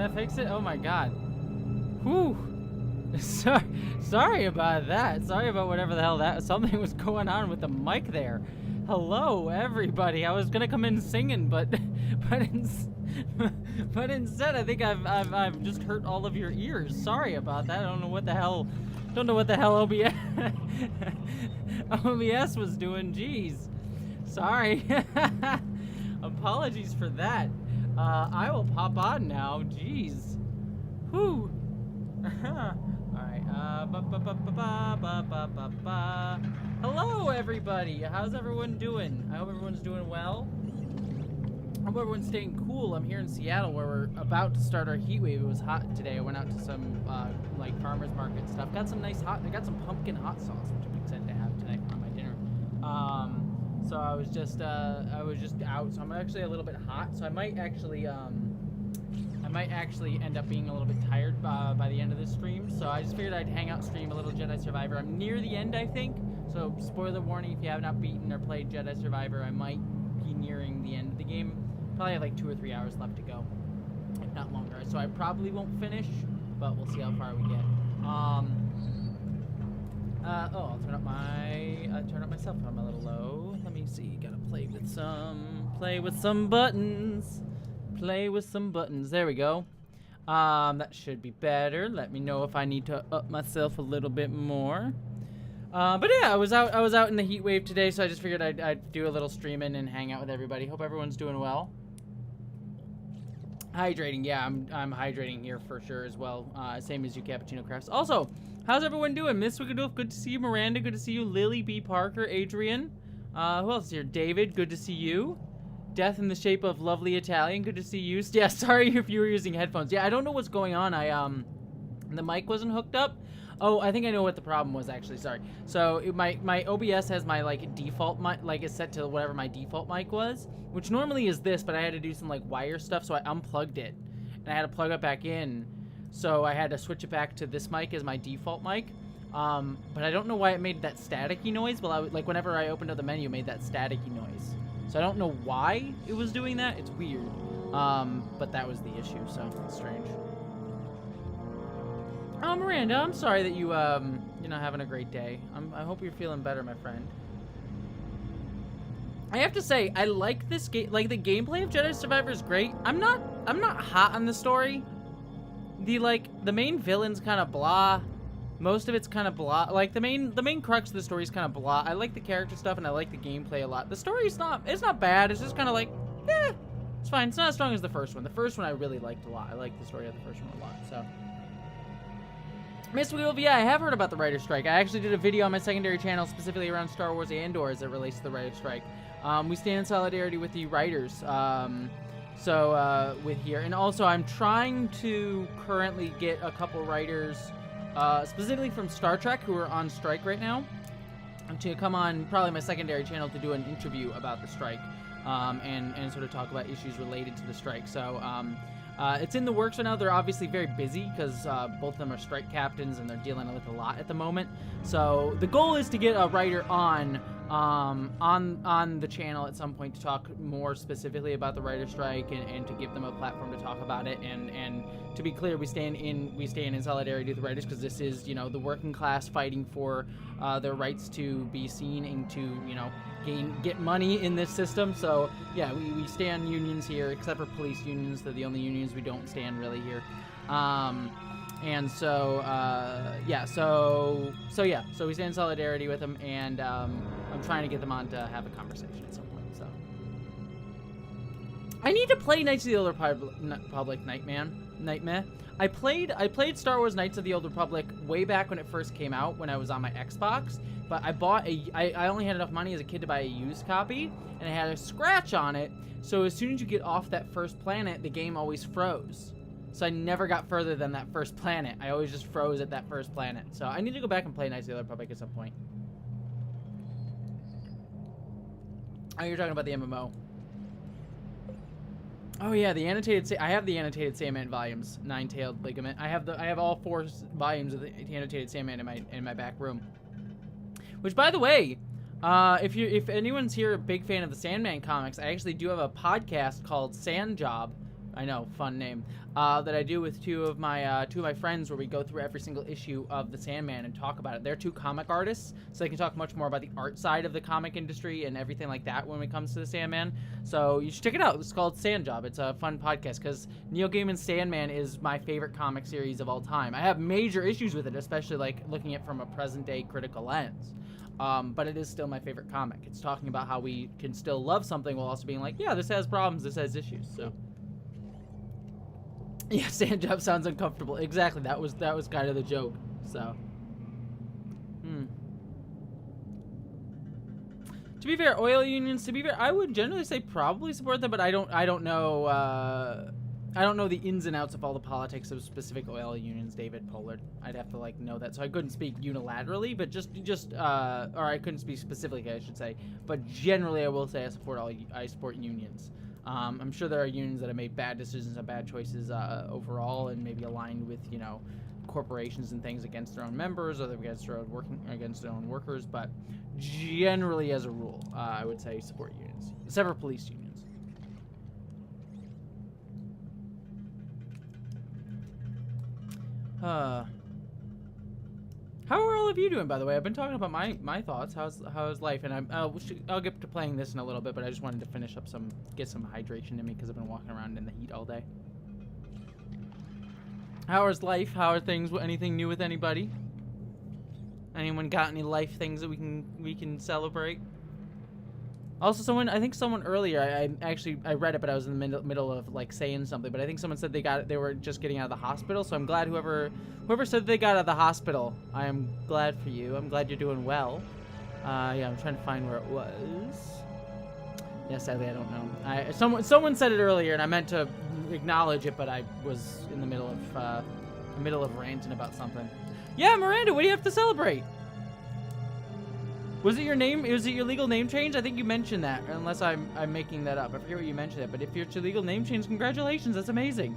that fix it? Oh my god. Whew. Sorry about that. Sorry about whatever the hell that. Something was going on with the mic there. Hello, everybody. I was gonna come in singing, but instead, I think I've just hurt all of your ears. Sorry about that. I don't know what the hell. Don't know what the hell OBS OBS was doing. Jeez. Sorry. Apologies for that. I will pop on now. Jeez. Whew. Alright, hello everybody! How's everyone doing? I hope everyone's doing well. I hope everyone's staying cool. I'm here in Seattle where we're about to start our heat wave. It was hot today. I went out to some like farmers market stuff. Got some nice I got some pumpkin hot sauce, which I'm excited to have tonight for my dinner. So I was just out. So I'm actually a little bit hot. So I might actually end up being a little bit tired by the end of this stream, so I just figured I'd hang out, stream a little Jedi Survivor. I'm near the end, I think, so spoiler warning if you have not beaten or played Jedi Survivor, I might be nearing the end of the game. Probably have like 2 or 3 hours left to go, if not longer, so I probably won't finish, but we'll see how far we get. I'll turn up my cell phone a little low. Let me see, gotta play with some buttons. Play with some buttons. There we go. That should be better. Let me know if I need to up myself a little bit more. But yeah, I was out in the heat wave today, so I just figured I'd do a little streaming and hang out with everybody. Hope everyone's doing well. Hydrating, yeah, I'm hydrating here for sure as well. Same as you, Cappuccino Crafts. Also, how's everyone doing? Miss Wickadoof, good to see you. Miranda, good to see you. Lily B. Parker, Adrian. Who else is here? David, good to see you. Death in the Shape of Lovely Italian, good to see you. Yeah, sorry if you were using headphones. Yeah, I don't know what's going on. The mic wasn't hooked up. Oh, I think I know what the problem was actually. Sorry. So my OBS has my like default mic, like it's set to whatever my default mic was, which normally is this, but I had to do some like wire stuff, so I unplugged it, and I had to plug it back in. So I had to switch it back to this mic as my default mic. But I don't know why it made that staticky noise. Well, like whenever I opened up the menu, it made that staticky noise. So I don't know why it was doing that. It's weird. But that was the issue, so it's strange. Oh, Miranda, I'm sorry that you're not having a great day. I hope you're feeling better, my friend. I have to say, I like this game. Like, the gameplay of Jedi Survivor is great. I'm not hot on the story. The main villain's kind of blah. Most of it's kind of blah. Like, the main crux of the story is kind of blah. I like the character stuff, and I like the gameplay a lot. The story's it's not bad. It's just kind of like, it's fine. It's not as strong as the first one. The first one I really liked a lot. I liked the story of the first one a lot, so. Miss Wheel, yeah, I have heard about the writer's strike. I actually did a video on my secondary channel specifically around Star Wars Andor as it relates to the writer's strike. We stand in solidarity with the writers, with here. And also, I'm trying to currently get a couple writers specifically from Star Trek, who are on strike right now, to come on probably my secondary channel to do an interview about the strike, and sort of talk about issues related to the strike. So it's in the works right now. They're obviously very busy because both of them are strike captains and they're dealing with a lot at the moment. So the goal is to get a writer on the channel at some point to talk more specifically about the writer's strike and to give them a platform to talk about it. And to be clear, we stand in solidarity with the writers because this is, the working class fighting for their rights to be seen and to, get money in this system. So yeah, we stand unions here, except for police unions. They're the only unions we don't stand really here. And so we stand in solidarity with them, and I'm trying to get them on to have a conversation at some point. So I need to play Knights of the Old Republic Nightmare. I played Star Wars Knights of the Old Republic way back when it first came out, when I was on my Xbox, but I only had enough money as a kid to buy a used copy, and it had a scratch on it, so as soon as you get off that first planet, the game always froze. So I never got further than that first planet. I always just froze at that first planet. So I need to go back and play Knights of the Old Republic at some point. Oh, you're talking about the MMO. Oh yeah, the annotated. I have the annotated Sandman volumes, Nine-Tailed Ligament. I have all 4 volumes of the annotated Sandman in my back room. Which, by the way, if anyone's here a big fan of the Sandman comics, I actually do have a podcast called Sand Job. I know, fun name. That I do with two of my friends, where we go through every single issue of the Sandman and talk about it. They're two comic artists, so they can talk much more about the art side of the comic industry and everything like that when it comes to the Sandman. So you should check it out. It's called Sand Job. It's a fun podcast because Neil Gaiman's Sandman is my favorite comic series of all time. I have major issues with it, especially like looking at it from a present-day critical lens. But it is still my favorite comic. It's talking about how we can still love something while also being like, yeah, this has problems, this has issues. So. Yeah, sand job sounds uncomfortable. Exactly. That was kind of the joke. So, To be fair, oil unions. To be fair, I would generally say probably support them, but I don't know. I don't know the ins and outs of all the politics of specific oil unions. David Pollard. I'd have to like know that, so I couldn't speak unilaterally, but or I couldn't speak specifically, I should say. But generally, I will say I support unions. I'm sure there are unions that have made bad decisions and bad choices overall, and maybe aligned with, you know, corporations and things against their own members or against their own workers. But generally, as a rule, I would say support unions, except for police unions. How are all of you doing, by the way? I've been talking about my thoughts. How's life? And I'll get to playing this in a little bit, but I just wanted to finish up get some hydration in me because I've been walking around in the heat all day. How is life? How are things? Anything new with anybody? Anyone got any life things that we can celebrate? Also, I think someone earlier, I read it, but I was in the middle of like saying something, but I think someone said they were just getting out of the hospital, so I'm glad whoever said they got out of the hospital, I am glad for you. I'm glad you're doing well. Yeah, I'm trying to find where it was. Yeah, sadly, I don't know. Someone said it earlier, and I meant to acknowledge it, but I was in the middle of ranting about something. Yeah, Miranda, what do you have to celebrate? Was it your name? Was it your legal name change? I think you mentioned that, unless I'm making that up. I forget what you mentioned it, but if it's your legal name change, congratulations. That's amazing.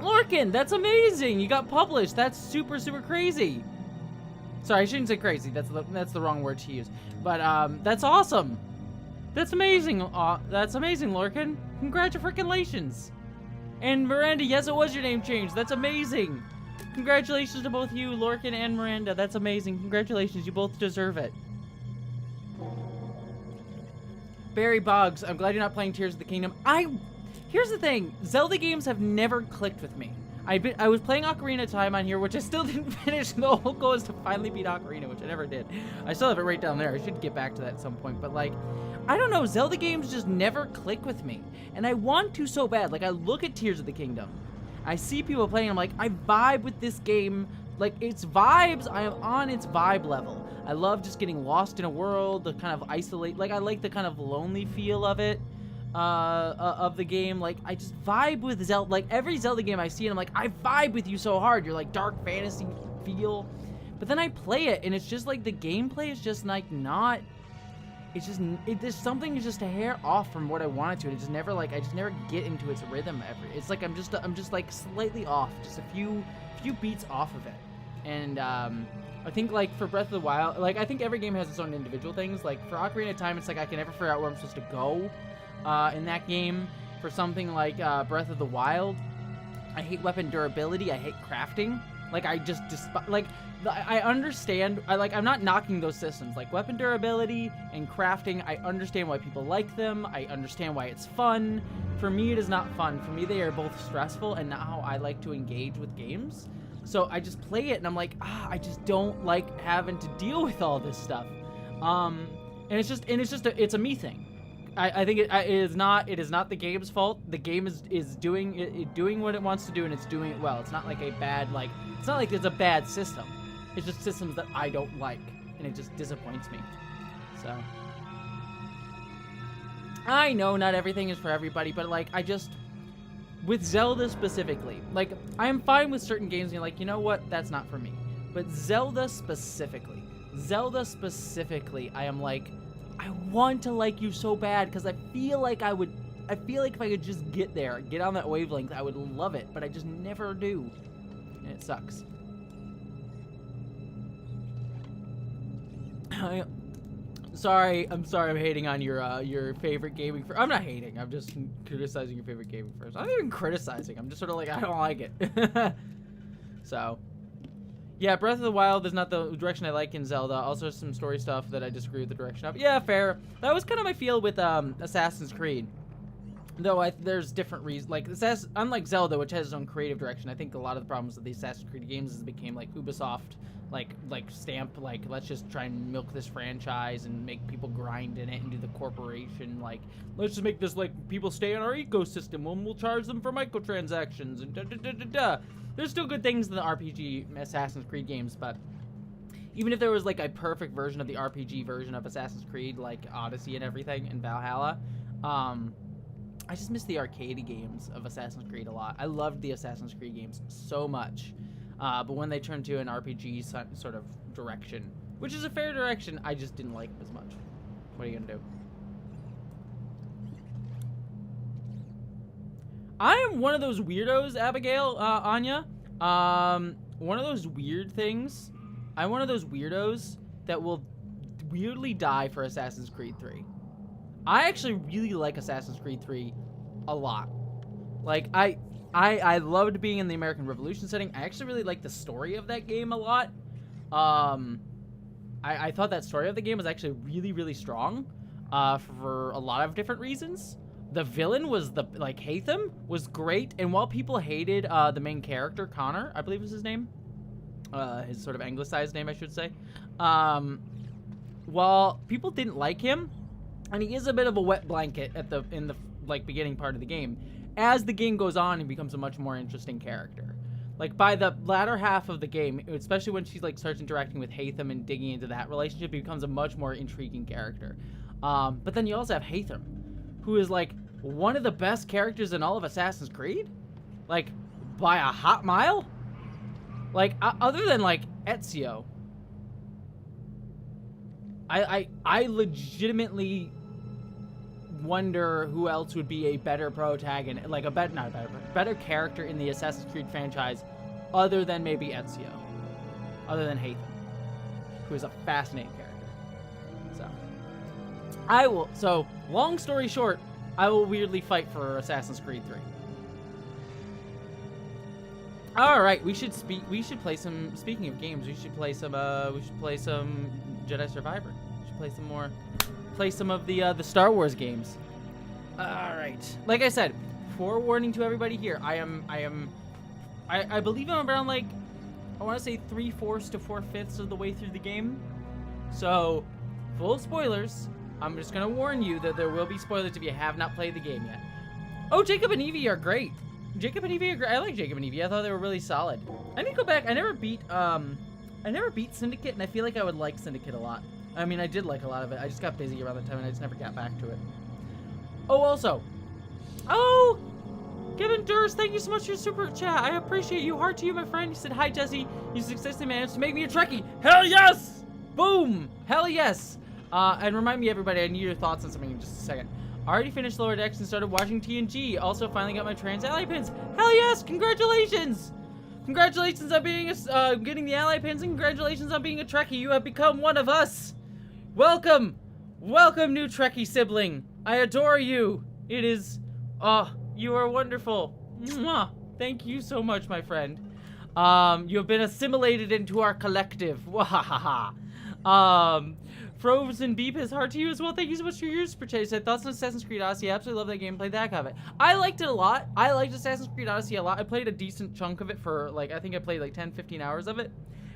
Lorcan, that's amazing. You got published. That's super, super crazy. Sorry, I shouldn't say crazy. That's the wrong word to use. But that's awesome. That's amazing. That's amazing, Lorcan. Congratulations. And Miranda, yes, it was your name change. That's amazing. Congratulations to both you, Lorcan and Miranda. That's amazing. Congratulations. You both deserve it. Barry Boggs, I'm glad you're not playing Tears of the Kingdom. Here's the thing. Zelda games have never clicked with me. I was playing Ocarina of Time on here, which I still didn't finish. The whole goal is to finally beat Ocarina, which I never did. I still have it right down there. I should get back to that at some point. But, like, I don't know. Zelda games just never click with me. And I want to so bad. Like, I look at Tears of the Kingdom. I see people playing, I'm like, I vibe with this game. Like, its vibes, I am on its vibe level. I love just getting lost in a world, the kind of isolate, like, I like the kind of lonely feel of it, of the game. Like, I just vibe with Zelda. Like, every Zelda game I see, and I'm like, I vibe with you so hard. You're like dark fantasy feel. But then I play it, and it's just like the gameplay is just like not. It's just there's something just a hair off from what I wanted to. And it just never I just never get into its rhythm ever. It's like I'm just like slightly off, just a few beats off of it. And I think like for Breath of the Wild, like I think every game has its own individual things. Like for Ocarina of Time, it's like I can never figure out where I'm supposed to go in that game. For something like Breath of the Wild, I hate weapon durability. I hate crafting. Like I just like. I understand, I'm not knocking those systems, like weapon durability and crafting. I understand why people like them. I understand why it's fun. For me, it is not fun. For me, they are both stressful and not how I like to engage with games. So I just play it and I'm like, I just don't like having to deal with all this stuff. And it's a me thing. I think it is not the game's fault. The game is doing what it wants to do, and it's doing it well. It's not like it's not like it's a bad system. It's just systems that I don't like, and it just disappoints me. So I know not everything is for everybody, but like with Zelda specifically, like I am fine with certain games and you're like, you know what, that's not for me. But Zelda specifically, I am like, I want to like you so bad because I feel like if I could just get on that wavelength, I would love it, but I just never do. And it sucks. sorry I'm hating on your favorite gaming I'm not hating, I'm just criticizing your favorite gaming first. I'm not even criticizing, I'm just sort of like, I don't like it. So yeah, Breath of the Wild is not the direction I like in Zelda. Also some story stuff that I disagree with the direction of. Yeah, fair. That was kind of my feel with Assassin's Creed. Though there's different reasons. Like, unlike Zelda, which has its own creative direction, I think a lot of the problems with the Assassin's Creed games is it became like Ubisoft, like stamp, like, let's just try and milk this franchise and make people grind in it and do the corporation, like, let's just make this, like, people stay in our ecosystem and we'll charge them for microtransactions and da-da-da-da-da. There's still good things in the RPG Assassin's Creed games, but even if there was, like, a perfect version of the RPG version of Assassin's Creed, like Odyssey and everything, and Valhalla, I just miss the arcade games of Assassin's Creed a lot. I loved the Assassin's Creed games so much. But when they turned to an RPG sort of direction, which is a fair direction, I just didn't like them as much. What are you gonna do? I am one of those weirdos, Abigail, Anya. One of those weird things. I'm one of those weirdos that will weirdly die for Assassin's Creed 3. I actually really like Assassin's Creed 3 a lot. Like, I loved being in the American Revolution setting. I actually really liked the story of that game a lot. I thought that story of the game was actually really, really strong for a lot of different reasons. The villain was Haytham was great, and while people hated the main character, Connor, I believe was his name, his sort of anglicized name, I should say, while people didn't like him, and he is a bit of a wet blanket in the beginning part of the game, as the game goes on, he becomes a much more interesting character. Like, by the latter half of the game, especially when she starts interacting with Haytham and digging into that relationship, he becomes a much more intriguing character. But then you also have Haytham, who is one of the best characters in all of Assassin's Creed, by a hot mile. Other than Ezio, I legitimately wonder who else would be a better protagonist, better character in the Assassin's Creed franchise, other than maybe Ezio, other than Haytham, who is a fascinating character. So long story short, I will weirdly fight for Assassin's Creed 3. All right, we should play some. Speaking of games, we should play some. Jedi Survivor. We should play some more. Play some of the Star Wars games. All right. Like I said, forewarning to everybody here, I believe I'm around I want to say 3/4 to 4/5 of the way through the game. So, full spoilers. I'm just gonna warn you that there will be spoilers if you have not played the game yet. Oh, Jacob and Evie are great. Jacob and Evie are great. I like Jacob and Evie. I thought they were really solid. I need to go back. I never beat Syndicate, and I feel like I would like Syndicate a lot. I mean, I did like a lot of it. I just got busy around the time, and I just never got back to it. Oh, also. Oh! Kevin Durst, thank you so much for your super chat. I appreciate you. Heart to you, my friend. You said, hi, Jesse. You successfully managed to make me a Trekkie. Hell yes! Boom! Hell yes! And remind me, everybody, I need your thoughts on something in just a second. I already finished Lower Decks and started watching TNG. Also, finally got my trans ally pins. Hell yes! Congratulations! Congratulations on being getting the ally pins, and congratulations on being a Trekkie. You have become one of us. Welcome! Welcome, new Trekkie sibling. I adore you. It is... you are wonderful. Mwah. Thank you so much, my friend. You have been assimilated into our collective. Wahahaha. Frozen Beep is hard to you as well. Thank you so much for your super chat. Said thoughts on Assassin's Creed Odyssey. I absolutely love that game. Played the heck of it. I liked it a lot. I liked Assassin's Creed Odyssey a lot. I played a decent chunk of it for I think I played 10-15 hours of it.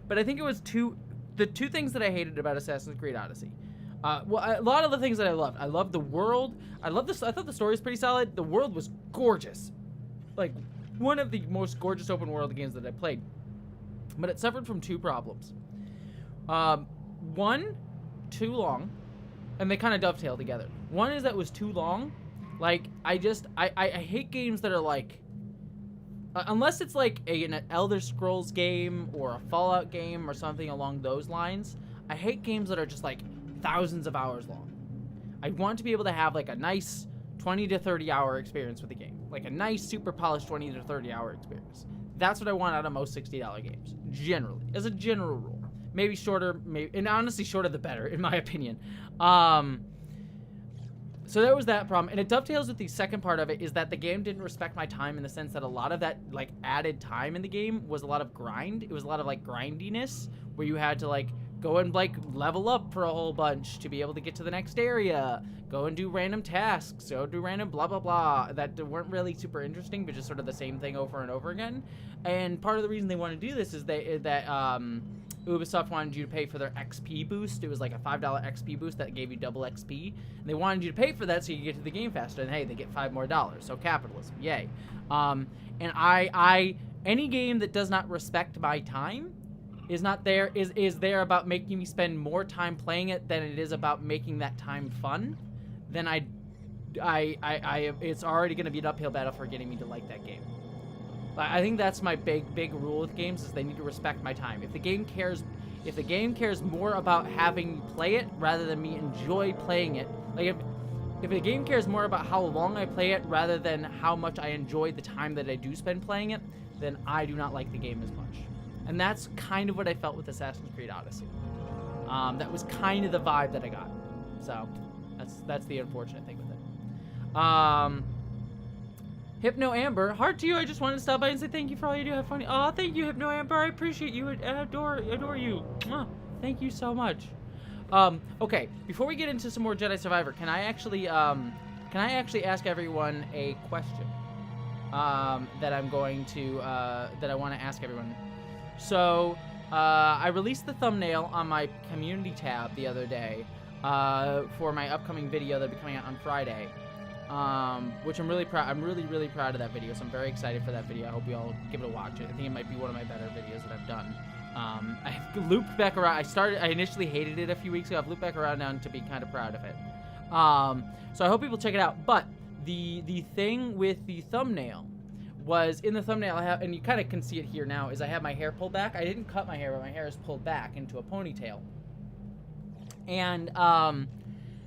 But I think it was the two things that I hated about Assassin's Creed Odyssey. A lot of the things that I loved. I loved the world. I thought the story was pretty solid. The world was gorgeous. One of the most gorgeous open world games that I played. But it suffered from two problems. One, too long, and they kind of dovetail together. One is that it was too long. I hate games that are unless it's an Elder Scrolls game or a Fallout game or something along those lines. I hate games that are just thousands of hours long. I want to be able to have a nice 20 to 30 hour experience with the game, a nice super polished 20 to 30 hour experience. That's what I want out of most $60 games, generally, as a general rule. maybe shorter, and honestly, shorter the better, in my opinion. So there was that problem, and it dovetails with the second part of it, is that the game didn't respect my time in the sense that a lot of that, like, added time in the game was a lot of grind. It was a lot of, like, grindiness, where you had to, like, go and, like, level up for a whole bunch to be able to get to the next area, go and do random tasks, go do random blah, blah, blah, that weren't really super interesting, but just sort of the same thing over and over again. And part of the reason they want to do this is that Ubisoft wanted you to pay for their XP boost. It was like a $5 XP boost that gave you double XP. And they wanted you to pay for that so you could get to the game faster. And hey, they get $5 more. So capitalism, yay. And any game that does not respect my time is there about making me spend more time playing it than it is about making that time fun, then it's already going to be an uphill battle for getting me to like that game. I think that's my big rule with games, is they need to respect my time. If the game cares more about having me play it rather than me enjoy playing it, like if the game cares more about how long I play it rather than how much I enjoy the time that I do spend playing it, then I do not like the game as much. And that's kind of what I felt with Assassin's Creed Odyssey. That was kind of the vibe that I got. So that's the unfortunate thing with it. Hypno Amber, heart to you. I just wanted to stop by and say thank you for all you do. Have fun. Oh, thank you, Hypno Amber. I appreciate you. I adore you. Mwah. Thank you so much. Okay, before we get into some more Jedi Survivor, can I actually ask everyone a question that I want to ask everyone? So, I released the thumbnail on my community tab the other day for my upcoming video that'll be coming out on Friday. Which I'm really proud. I'm really proud of that video. So I'm very excited for that video. I hope you all give it a watch. I think it might be one of my better videos that I've done. I've looped back around. I initially hated it a few weeks ago. I've looped back around now to be kind of proud of it. So I hope people check it out. But the thing with the thumbnail was, in the thumbnail I have, and you kind of can see it here now, is I have my hair pulled back. I didn't cut my hair, but my hair is pulled back into a ponytail. And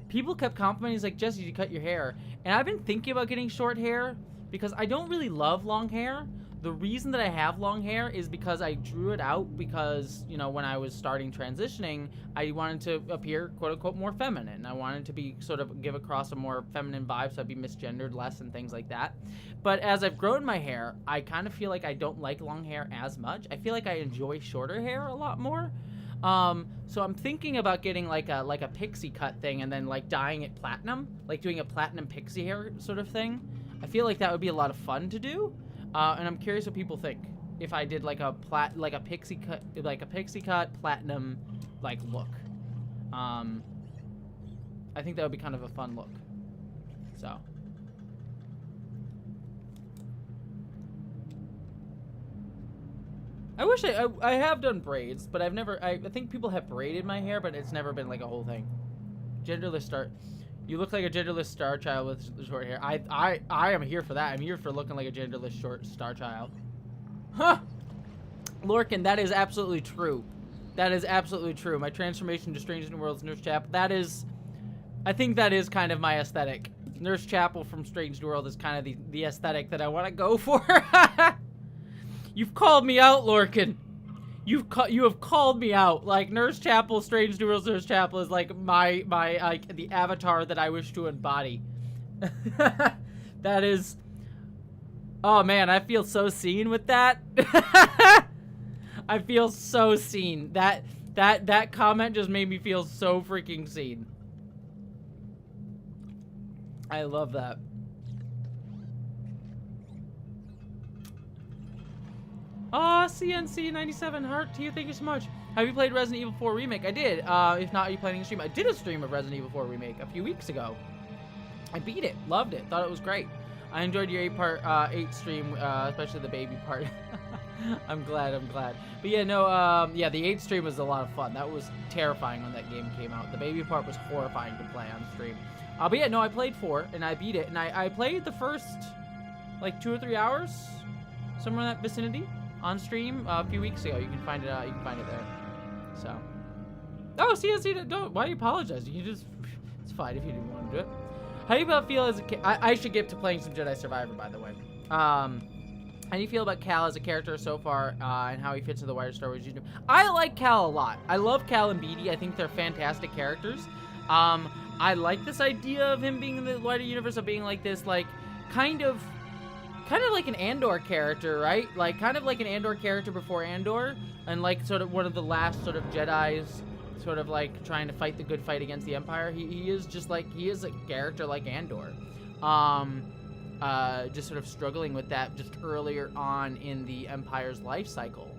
people kept complimenting, like, Jessie, you cut your hair. And I've been thinking about getting short hair because I don't really love long hair. The reason that I have long hair is because I drew it out because, you know, when I was starting transitioning, I wanted to appear, quote unquote, more feminine. I wanted to be sort of give across a more feminine vibe, so I'd be misgendered less and things like that. But as I've grown my hair, I kind of feel like I don't like long hair as much. I feel like I enjoy shorter hair a lot more. So I'm thinking about getting like a pixie cut thing and then like dyeing it platinum, like doing a platinum pixie hair sort of thing. I feel like that would be a lot of fun to do. And I'm curious what people think if I did like a pixie cut platinum like look. I think that would be kind of a fun look. So. I wish I have done braids, but I've never, I think people have braided my hair, but it's never been like a whole thing. Genderless star, you look like a genderless star child with short hair. I am here for that. I'm here for looking like a genderless short star child. Huh! Lorcan, that is absolutely true. That is absolutely true. My transformation to Strange New Worlds Nurse Chapel, that is, I think that is kind of my aesthetic. Nurse Chapel from Strange New World is kind of the aesthetic that I want to go for. You've called me out, Lorcan. You have called me out. Like, Nurse Chapel, Strange New Worlds Nurse Chapel is like my like the avatar that I wish to embody. That is, oh man, I feel so seen with that. I feel so seen. That comment just made me feel so freaking seen. I love that. CNC 97 heart to you. Thank you so much. Have you played Resident Evil 4 Remake? I did. If not, are you planning a stream? I did a stream of Resident Evil 4 Remake a few weeks ago. I beat it. Loved it. Thought it was great. I enjoyed your 8 stream, especially the baby part. I'm glad. But yeah, no, yeah, the 8 stream was a lot of fun. That was terrifying when that game came out. The baby part was horrifying to play on stream. But yeah, no, I played 4 and I beat it. And I played the first, like, 2 or 3 hours, somewhere in that vicinity, on stream a few weeks ago. You can find it. You can find it there. So. Oh, CNC, don't. Why are you apologizing? You just. It's fine if you didn't want to do it. How do you feel as a kid? I should get to playing some Jedi Survivor, by the way. How do you feel about Cal as a character so far, and how he fits into the wider Star Wars universe? I like Cal a lot. I love Cal and Beatty. I think they're fantastic characters. I like this idea of him being in the wider universe, of being like this, like, kind of like an Andor character, right? Like, kind of like an Andor character before Andor, and like sort of one of the last sort of Jedis, sort of like trying to fight the good fight against the Empire. He is just like, he is a character like Andor. Just sort of struggling with that just earlier on in the Empire's life cycle.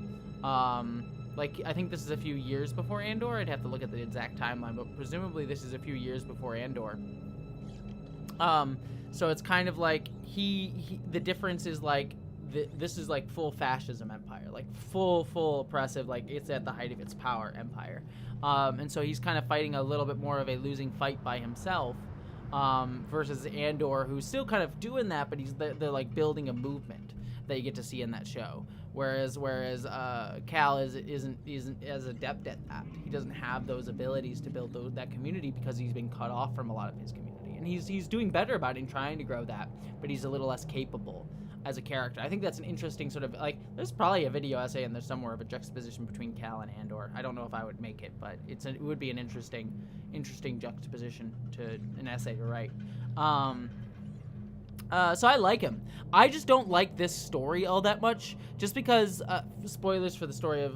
Like, I think this is a few years before Andor. I'd have to look at the exact timeline, but presumably this is a few years before Andor. So it's kind of like the difference is like, this is like full fascism empire, like full oppressive, like it's at the height of its power empire. And so he's kind of fighting a little bit more of a losing fight by himself, versus Andor, who's still kind of doing that, but they're like building a movement that you get to see in that show. Whereas Cal isn't as adept at that. He doesn't have those abilities to build that community because he's been cut off from a lot of his community, and he's doing better about it and trying to grow that, but he's a little less capable as a character. I think that's an interesting sort of, like, there's probably a video essay in there somewhere of a juxtaposition between Cal and Andor. I don't know if I would make it, but it would be an interesting juxtaposition to an essay to write. So I like him. I just don't like this story all that much, just because, spoilers for the story of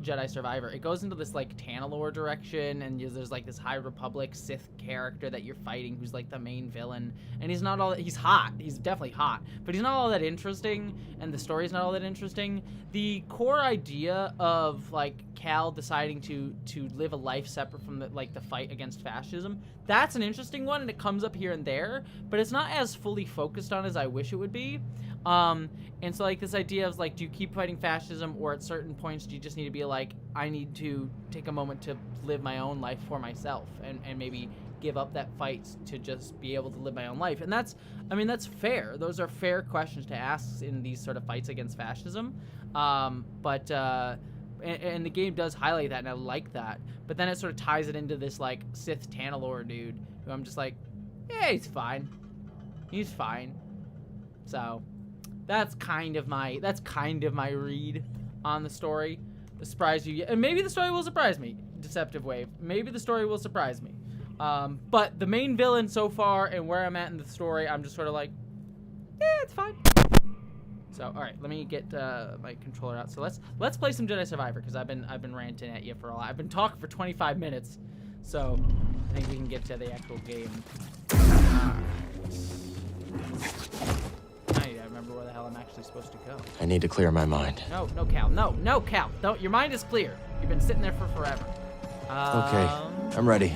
Jedi Survivor, it goes into this, like, Tanalorr direction, and there's, like, this High Republic Sith character that you're fighting who's, like, the main villain, and he's hot, he's definitely hot, but he's not all that interesting, and the story's not all that interesting. The core idea of, like, Cal deciding to live a life separate from the fight against fascism, that's an interesting one, and it comes up here and there, but it's not as fully focused on as I wish it would be. And so, like, this idea of, like, do you keep fighting fascism, or at certain points do you just need to be like, I need to take a moment to live my own life for myself, and maybe give up that fight to just be able to live my own life. And that's fair. Those are fair questions to ask in these sort of fights against fascism. And the game does highlight that, and I like that. But then it sort of ties it into this, like, Sith Tanalorr dude, who I'm just like, yeah, he's fine. He's fine. So that's kind of my read on the story. Surprise you, and maybe the story will surprise me. Deceptive Wave. Maybe the story will surprise me. But the main villain so far and where I'm at in the story, I'm just sort of like, yeah, it's fine. So, all right, let me get my controller out. So let's play some Jedi Survivor, because I've been ranting at you for a while. I've been talking for 25 minutes, so I think we can get to the actual game. I need to remember where the hell I'm actually supposed to go. I need to clear my mind. No, Cal. No, Cal. Don't. Your mind is clear. You've been sitting there for forever. Okay, I'm ready.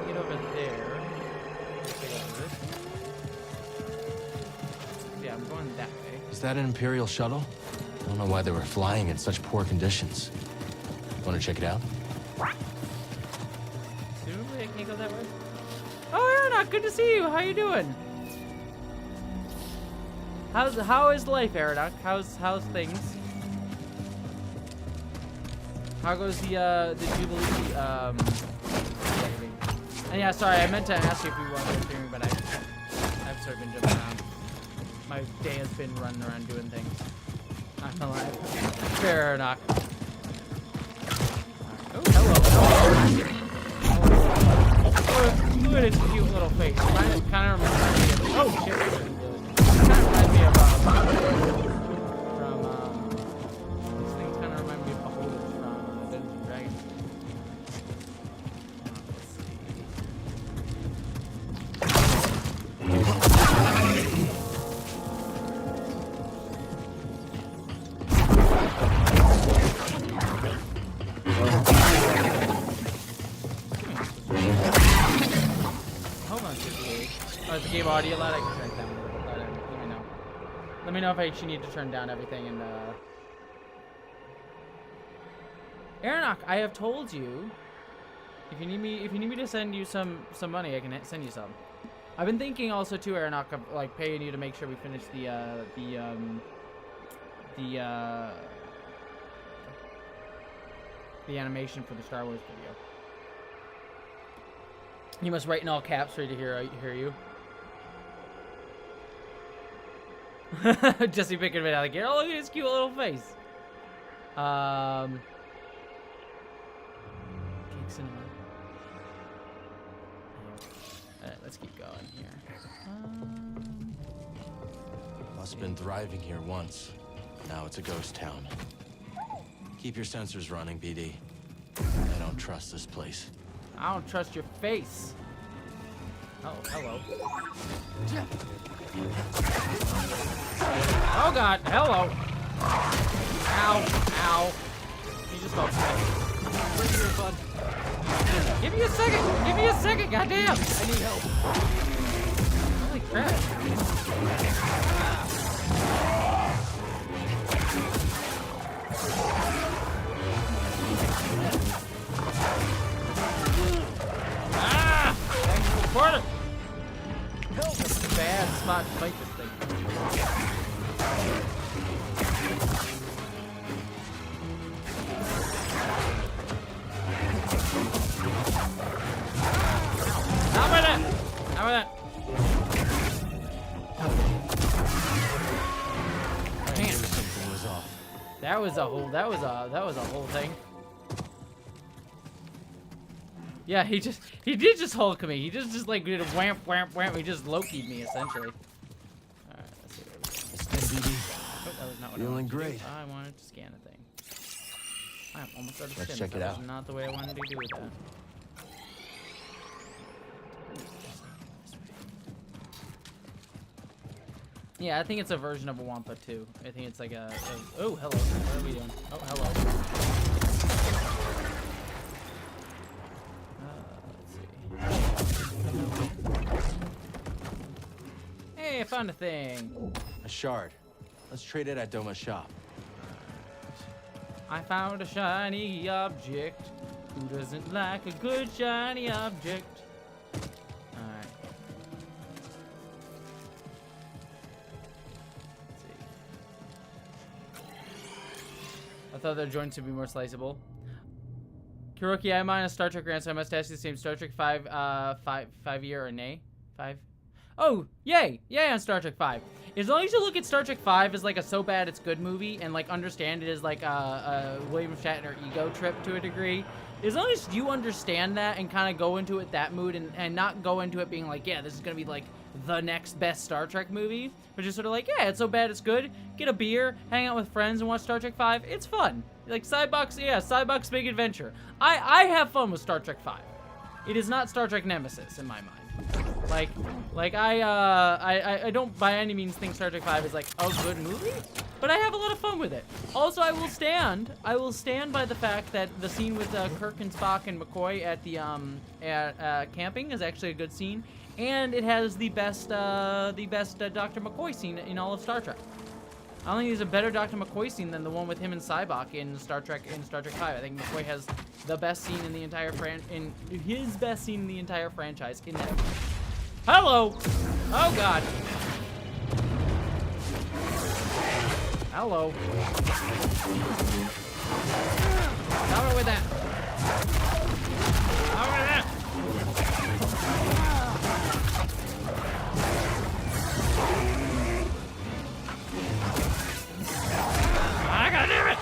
Get over there. Yeah, I'm going that way. Is that an Imperial shuttle? I don't know why they were flying in such poor conditions. Want to check it out? Presumably I can't go that way. Oh, Aeronaut, good to see you. How you doing? How is life, Aeronaut? How's things? How goes the Jubilee thing? And yeah, sorry, I meant to ask you if you wanted to stream, but I've sort of been jumping around. My day has been running around doing things. I'm alive. Fair enough. Oh, hello. Look at his cute little face. Kind of reminds me of. Oh shit! Kind of reminds me of these things kind of remind me of Beholder from Dungeons and Dragons. Is the game audio loud? I can turn it down a little bit louder. Let me know. Let me know if I actually need to turn down everything. And Aeronaut, I have told you, if you need me to send you some money, I can send you some. I've been thinking also too, Aeronaut, of like paying you to make sure we finish the animation for the Star Wars video. You must write in all caps for you to hear you. Jessie picking it out like, oh, look at his cute little face. Cake cinema. Alright, let's keep going here. Must have been thriving here once. Now it's a ghost town. Keep your sensors running, BD. I don't trust this place. I don't trust your face. Oh, hello. Oh God, hello. Ow, ow. You just got sick. Bring here, bud. Give me a second. Give me a second. Goddamn. I need help. Holy crap. Quarter. Help! That's a bad spot to fight this thing. Not with it. Not with it. Man, something was off. that was a whole. That was a whole thing. Yeah, he did just Hulk me. He just like did a whamp, whamp, whamp. He just Loki'd me essentially. All right, let's see where we go. Oh, that was not what Feeling I wanted to great. do. I wanted to scan a thing. I'm almost out of Let's spin. check it That out. was not the way I wanted to do with that. Yeah, I think it's a version of a Wampa too. I think it's like a oh, hello. What are we doing? Oh, hello. Hey, I found a thing. A shard. Let's trade it at Doma's shop. I found a shiny object. Who doesn't like a good shiny object? Alright. Let's see. I thought their joints would be more sliceable. Kuroki, I'm on a Star Trek rant, so I must ask you the same Star Trek 5 year or nay? 5? Oh, yay! Yay on Star Trek 5. As long as you look at Star Trek 5 as like a so bad it's good movie and like understand it as like a William Shatner ego trip to a degree, as long as you understand that and kind of go into it that mood and not go into it being like, yeah, this is gonna be like the next best Star Trek movie, but just sort of like, yeah, it's so bad it's good, get a beer, hang out with friends and watch Star Trek 5, it's fun. Like Cybuck's Big Adventure. I have fun with Star Trek 5. It is not Star Trek Nemesis in my mind. I don't by any means think Star Trek 5 is like a good movie, but I have a lot of fun with it. Also, I will stand by the fact that the scene with Kirk and Spock and McCoy at the camping is actually a good scene, and it has the best Dr. McCoy scene in all of Star Trek. I don't think there's a better Dr. McCoy scene than the one with him and Sybok in Star Trek 5. I think McCoy has the best scene in the entire his best scene in the entire franchise in that. Hello! Oh God! Hello! Stop it with that! Stop it with that! I gotta do it!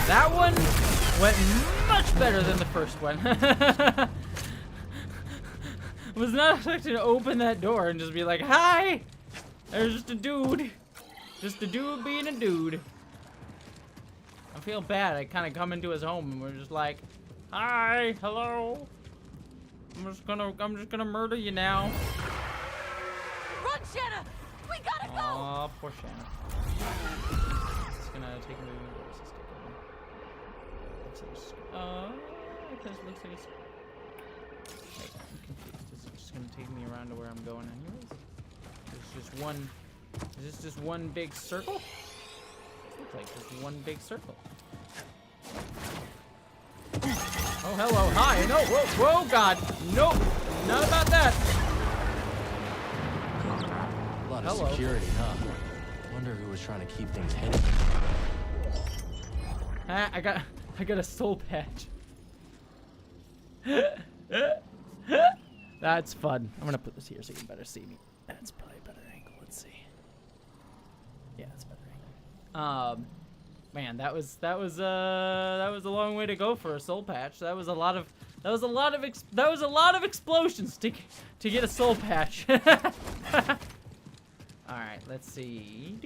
That one went much better than the first one. Was not expecting to open that door and just be like, hi! There's just a dude. Just a dude being a dude. I feel bad. I kind of come into his home and we're just like, hi, hello. I'm just gonna murder you now. Run, Shanna! We gotta go! Aw, poor Shanna. It's gonna take me. Because it looks like it's. Wait, I'm confused. Is it just gonna take me around to where I'm going anyways? There's just one. Is this just one big circle? It looks like just one big circle. Oh, hello, hi. No, whoa, God. Nope, not about that. A lot of Hello. security, huh? Wonder who was trying to keep things hidden. Ah, I got a soul patch. That's fun. I'm gonna put this here so you can better see me. That's probably a better angle. Let's see. Yeah, that's a better angle. Man, that was a long way to go for a soul patch. That was a lot of explosions to get a soul patch. All right, let's see.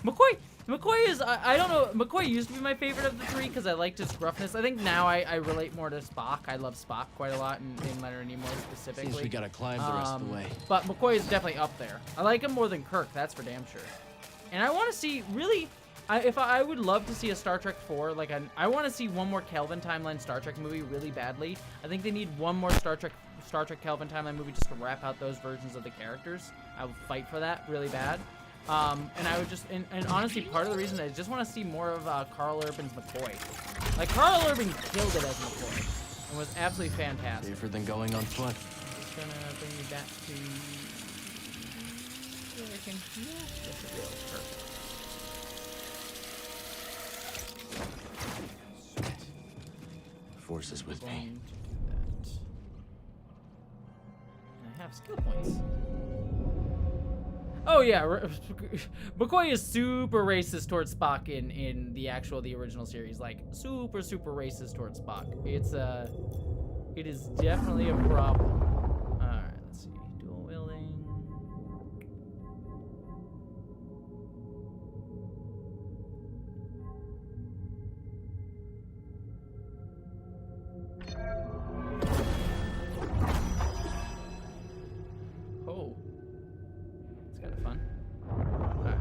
McCoy is, I don't know, McCoy used to be my favorite of the three because I liked his gruffness. I think now I relate more to Spock. I love Spock quite a lot, and Leonard Nimoy specifically. Seems we gotta climb the rest of the way. But McCoy is definitely up there. I like him more than Kirk, that's for damn sure. And I want to see, really, I would love to see a Star Trek 4, I want to see one more Kelvin timeline Star Trek movie really badly. I think they need one more Star Trek Kelvin timeline movie just to wrap out those versions of the characters. I would fight for that really bad. And I would just, and honestly, part of the reason I just want to see more of Carl Urban's McCoy. Like, Carl Urban killed it as McCoy and was absolutely fantastic. Safer than going on foot. Just gonna bring you back to where I can heal. Yes, it will. Perfect. Force is with me. Going to do that. And I have skill points. Oh yeah, McCoy is super racist towards Spock in the original series. Like super racist towards Spock. It is definitely a problem. All right, let's see. Dual wielding. Oh. It's kind of fun. Alright.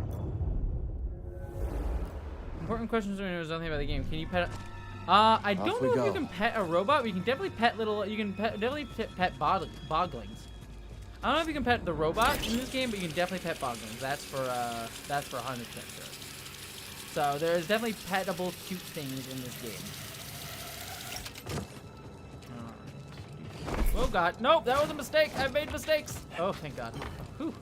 Important questions when there's nothing about the game. Can you pet I don't know if you can pet a robot, but you can definitely pet definitely pet boglings. I don't know if you can pet the robot in this game, but you can definitely pet boglings. That's for 100% sure. So there's definitely petable cute things in this game. Oh god, nope, that was a mistake. I've made mistakes. Oh, thank god. Whew.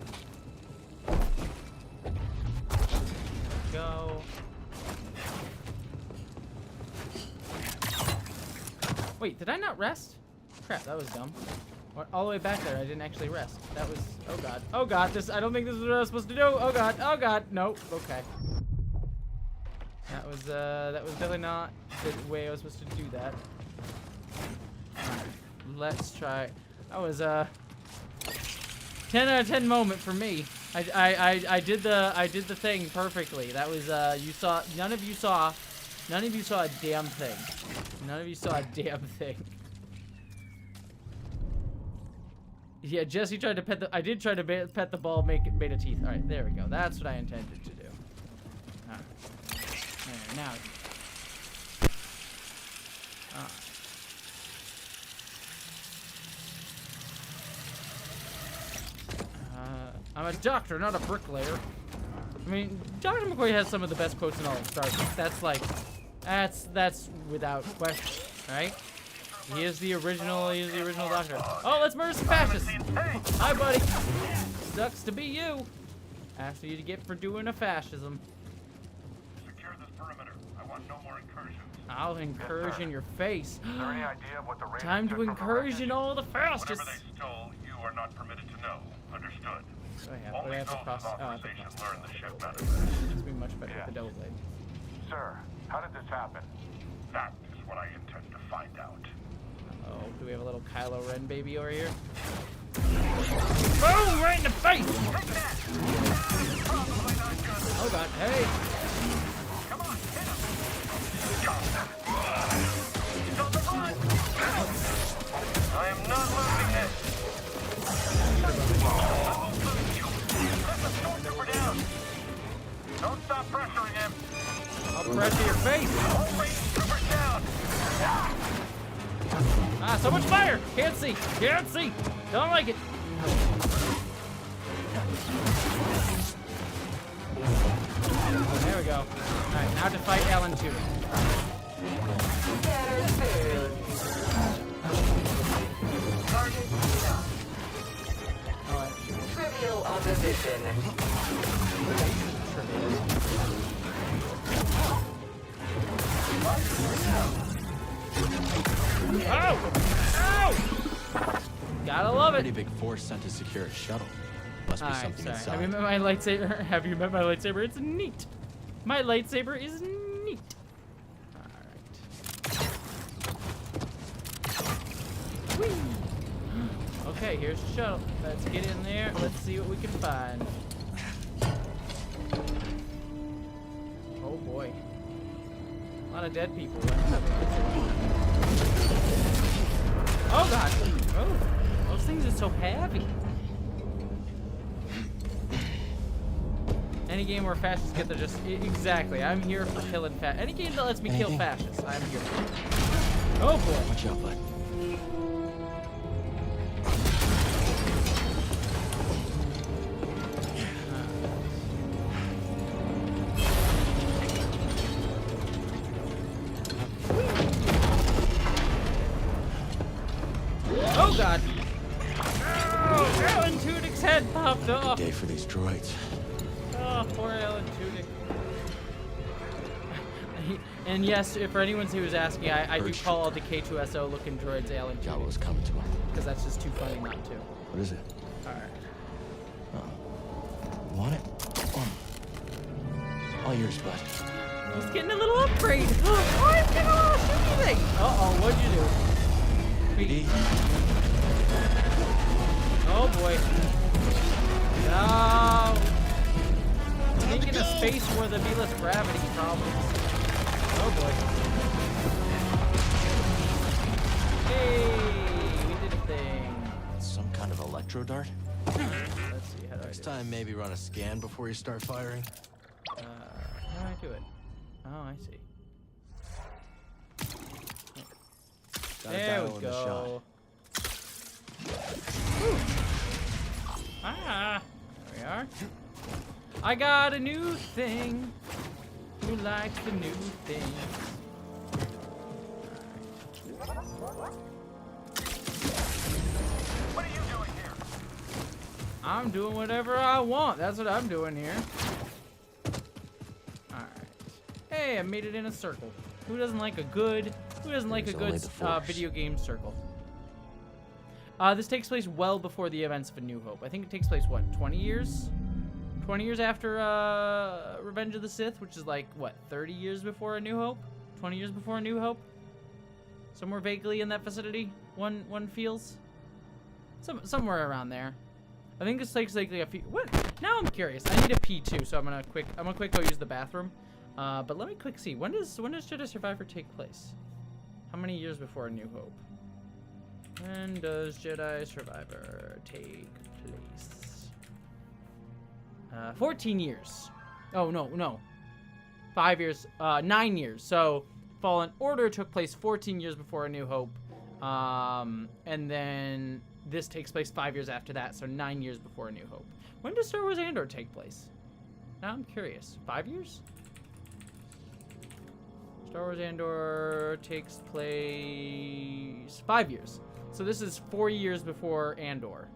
Go. Wait, did I not rest? Crap, that was dumb. Went all the way back there, I didn't actually rest. That was, oh god. Oh god, I don't think this is what I was supposed to do. Oh god, nope, okay. That was definitely not the way I was supposed to do that. Alright, let's try. That was 10 out of 10 moment for me. I did the thing perfectly. That was none of you saw a damn thing. None of you saw a damn thing. Yeah, Jessie tried to pet the. I did try to pet the ball, made a teeth. All right, there we go. That's what I intended to do. All right. There, now. I'm a doctor, not a bricklayer. I mean, Dr. McCoy has some of the best quotes in all of Star Trek. That's like, that's without question, right? He is the original doctor. Oh, let's murder some fascists. Hi, buddy. Sucks to be you. After you to get for doing a fascism. Secure this perimeter. I want no more incursions. I'll incursion your face. Is there any idea of what the Raiders Time to took from the incursion wreckage? all the fascists. Whatever they stole, you are not permitted to know. Understood. Oh yeah, Only we have those to cross. with Oh, I have to authorization cross. learn the ship better. It's be much better with the double blade. Sir, how did this happen? That is what I intend to find out. Oh, do we have a little Kylo Ren baby over here? Boom! Right in the face! Oh god, hey! Come on, hit him! He's on the run! I am not losing this! I won't lose you! Let the stormtrooper down! Don't stop pressuring him! I'll pressure your face! All Raiders troopers down! Ah, so much fire! Can't see! Can't see! Don't like it! There we go. Alright, now to fight Alan Tudyk. Scanner failed. Target locked. Trivial opposition. Ow! Ow! Gotta love Pretty it. big force sent to secure a shuttle. Must be Alright, something sorry. inside. Have you met my lightsaber? Have you met my lightsaber? It's neat. My lightsaber is neat. Alright. Whee! Okay, here's the shuttle. Let's get in there. Let's see what we can find. Oh boy. A lot of dead people. Oh god. Oh, those things are so heavy. Any game where fascists get to just exactly. I'm here for killing Any game that lets me kill Anything? fascists, I'm here for. Oh boy. Watch out, bud. Oh god. Oh, Alan Tudyk's head popped off. Day for these droids. Oh, poor Alan Tudyk. And yes, for anyone who was asking, I do Urge. call all the K2SO looking droids Alan Jabba Tudyk was coming to him. because that's just too funny not to. What is it? All right. You want it? All yours, bud. He's getting a little upgrade. Oh, he's getting a little shooty thing. Uh-oh, what'd you do? BD, Oh boy. No. Thinking of space where there'd be less gravity problems. Oh boy. Hey, we did a thing. some kind of electro dart? Let's see, how do I Next do time, maybe run a scan before you start firing. How do I do it? Oh, I see. Got a There dial we in the shot. go. Whew. Ah, there we are. I got a new thing. Who likes the new thing? What are you doing here? I'm doing whatever I want. That's what I'm doing here. Alright. Hey, I made it in a circle. Who doesn't like a good There's only the Force. video game circle? This takes place well before the events of A New Hope. I think it takes place, what, 20 years? 20 years after Revenge of the Sith, which is like, what, 30 years before A New Hope? 20 years before A New Hope? Somewhere vaguely in that vicinity, one feels? Somewhere around there. I think this takes like a few. What? Now I'm curious. I need a pee too, so I'm gonna quick go use the bathroom. But let me quick see. When does Jedi Survivor take place? How many years before A New Hope? When does Jedi Survivor take place? 14 years. Oh no. 5 years. 9 years. So Fallen Order took place 14 years before A New Hope, and then this takes place 5 years after that, so 9 years before A New Hope. When does Star Wars Andor take place? Now I'm curious. 5 years? Star Wars Andor takes place 5 years. So this is 4 years before Andor.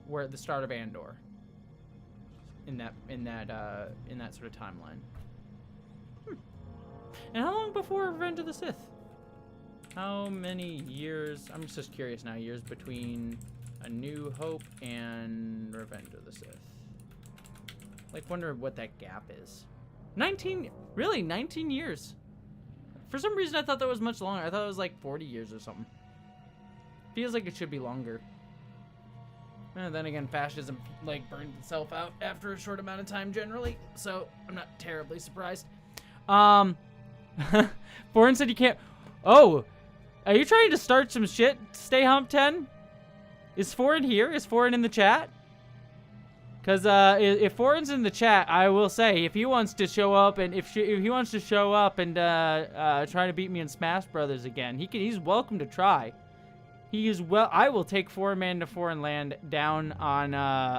We're at the start of Andor. In that sort of timeline. And how long before Revenge of the Sith? How many years? I'm just curious now. Years between A New Hope and Revenge of the Sith. Like, wonder what that gap is. 19? Really? 19 years? For some reason, I thought that was much longer. I thought it was like 40 years or something. Feels like it should be longer. And then again, fascism like burned itself out after a short amount of time generally, so I'm not terribly surprised. Foreign said you can't. Oh, are you trying to start some shit? Stay Hump 10? Is Foreign here? Is Foreign in the chat? Because if Foreign's in the chat, I will say if he wants to show up and if he wants to show up and try to beat me in Smash Brothers again, he's welcome to try. He is I will take Foreign Man to Foreign Land down on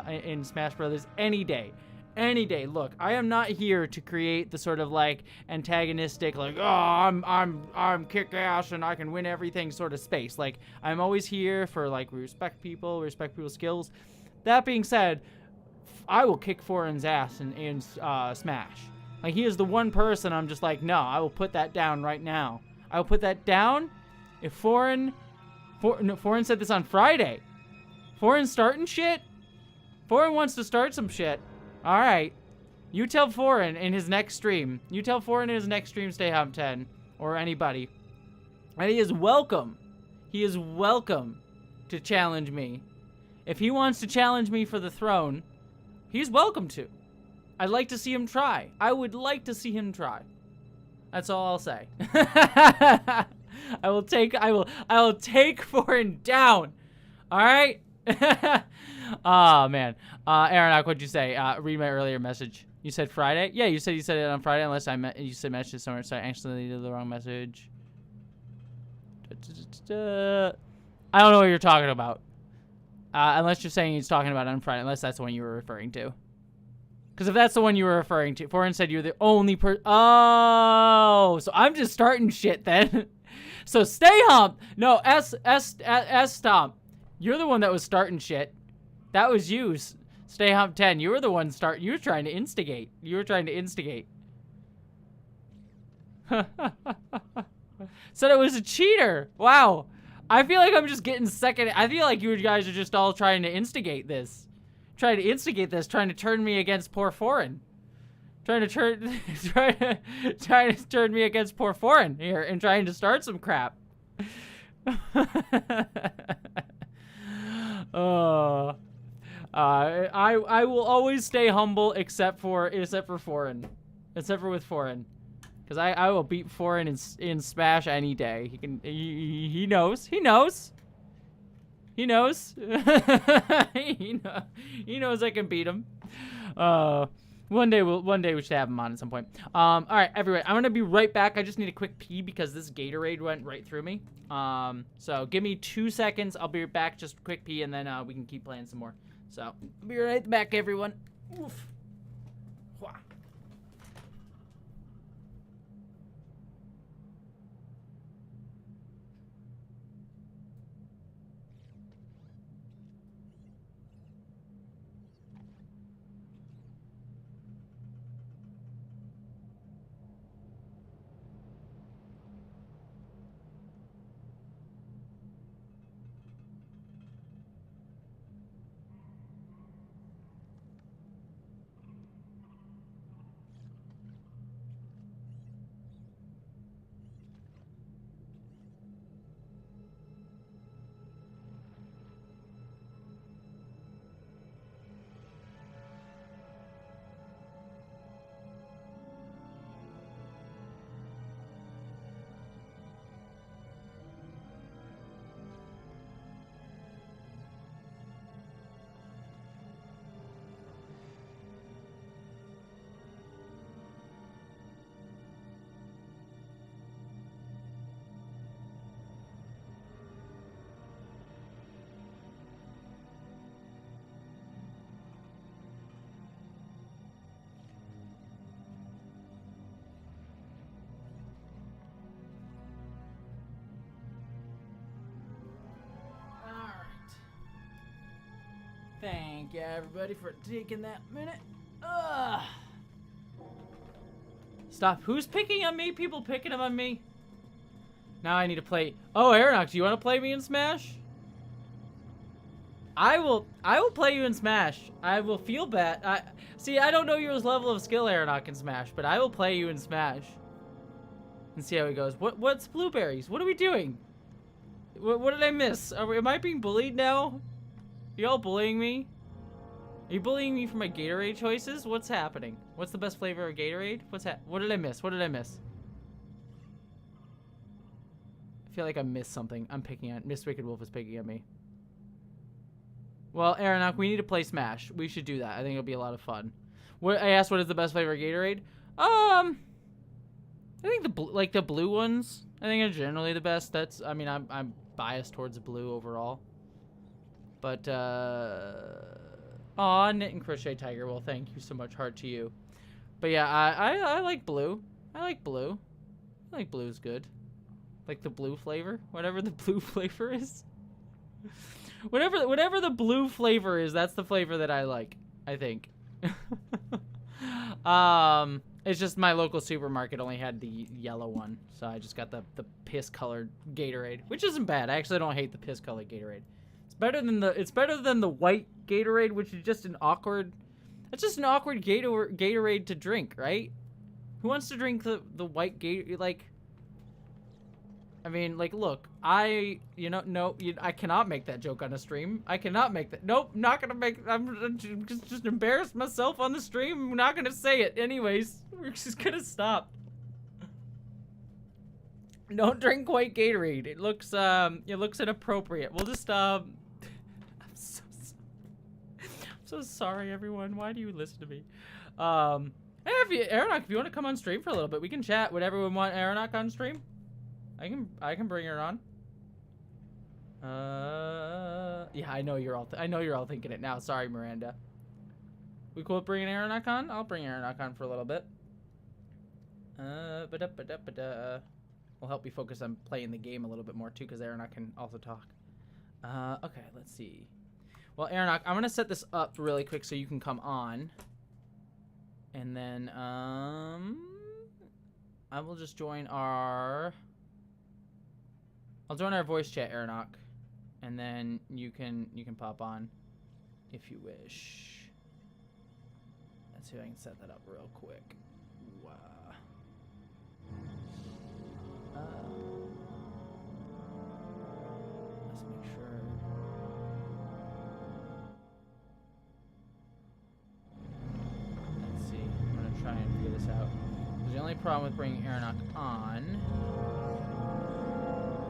in Smash Brothers any day, Any day. Look, I am not here to create the sort of like antagonistic, like, oh, I'm kick ass and I can win everything sort of space. Like, I'm always here for like respect people's skills. That being said, I will kick Foreign's ass in Smash. Like, he is the one person I'm just like, no, I will put that down right now. I will put that down if Foreign said this on Friday. Foreign starting shit? Foreign wants to start some shit. All right. You tell Foreign in his next stream. You tell Foreign in his next stream, Stay Home 10, or anybody. And he is welcome. He is welcome to challenge me. If he wants to challenge me for the throne, he's welcome to. I'd like to see him try. I would like to see him try. That's all I'll say. I will take Foreign down. All right? Oh, man. Aaron, what'd you say? Read my earlier message. You said Friday? Yeah, you said it on Friday, unless you said message somewhere, so I actually did the wrong message. I don't know what you're talking about. Unless you're saying he's talking about it on Friday, unless that's the one you were referring to. Because if that's the one you were referring to, Foreign said you're the only Oh, so I'm just starting shit then. So Stay Hump. No, S Stomp. You're the one that was starting shit. That was you, Stay Hump 10. You were the one you were trying to instigate. Said it was a cheater. Wow. I feel like I'm just getting second. I feel like you guys are just all trying to instigate this. Trying to turn me against poor Foreign. Trying to turn me against poor Foreign here and trying to start some crap. I will always stay humble except for Foreign. Except for with Foreign. Because I will beat Foreign in Smash any day. He knows. He knows I can beat him. One day we should have him on at some point. All right, everybody, I'm gonna be right back. I just need a quick pee because this Gatorade went right through me. So give me 2 seconds. I'll be back. Just a quick pee, and then we can keep playing some more. So I'll be right back, everyone. Oof. Wah. Thank you, everybody, for taking that minute. Ugh. Stop. Who's picking on me? People picking on me? Now I need to play. Oh, Aeronox, do you want to play me in Smash? I will play you in Smash. I will feel bad. See, I don't know your level of skill, Aeronox, in Smash, but I will play you in Smash. And see how it goes. What's blueberries? What are we doing? What did I miss? Am I being bullied now? You all bullying me? Are you bullying me for my Gatorade choices? What's happening? What's the best flavor of Gatorade? What did I miss? What did I miss? I feel like I missed something. I'm picking on Miss Wicked Wolf is picking at me. Well, Aeronox, we need to play Smash. We should do that. I think it'll be a lot of fun. I asked what is the best flavor of Gatorade? I think the blue ones. I think are generally the best. I'm biased towards blue overall. But Aw, Knit and Crochet Tiger. Well, thank you so much. Heart to you. But yeah, I like blue. I like blue. I think blue's good. Like the blue flavor, whatever the blue flavor is. whatever the blue flavor is, that's the flavor that I like, I think. It's just my local supermarket only had the yellow one, so I just got the piss colored Gatorade, which isn't bad. I actually don't hate the piss colored Gatorade. It's better than the white Gatorade, which is just an awkward. It's just an awkward Gatorade to drink, right? Who wants to drink the white Gatorade? Like, I mean, like, look, I cannot make that joke on a stream. I cannot make that. Nope, not gonna make. I'm just embarrass myself on the stream. I'm not gonna say it. Anyways, we're just gonna stop. Don't drink white Gatorade. It looks inappropriate. We'll just I'm so sorry, everyone. Why do you listen to me? Hey, Aeronock, if you want to come on stream for a little bit, we can chat. Would everyone want Aeronock on stream? I can bring her on. Yeah, I know you're all thinking it now. Sorry, Miranda. We cool with bringing Aeronock on? I'll bring Aeronock on for a little bit. Will help me focus on playing the game a little bit more too, because Aeronock can also talk. Okay, let's see. Well, Aeronock, I'm gonna set this up really quick so you can come on. And then, I will just join our... I'll join our voice chat, Aeronock. And then you can pop on if you wish. Let's see if I can set that up real quick. Wow. Let's make sure... try and figure this out. The only problem with bringing Aeronock on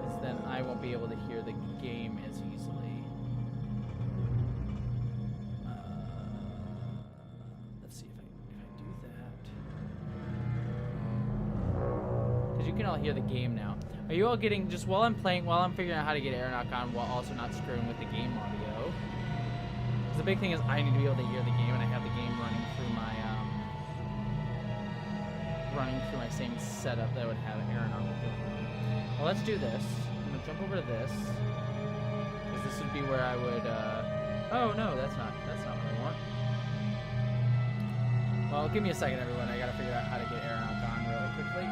is then I won't be able to hear the game as easily. Let's see if I do that. Because you can all hear the game now. Are you all getting, just while I'm playing, while I'm figuring out how to get Aeronock on while also not screwing with the game audio? Because the big thing is I need to be able to hear the game, and I have the game running through my same setup that would have Aeronock doing. Well, let's do this. I'm gonna jump over to this, because this would be where I would. Oh no, that's not what I want. Well, give me a second, everyone. I gotta figure out how to get Aeronock on really quickly.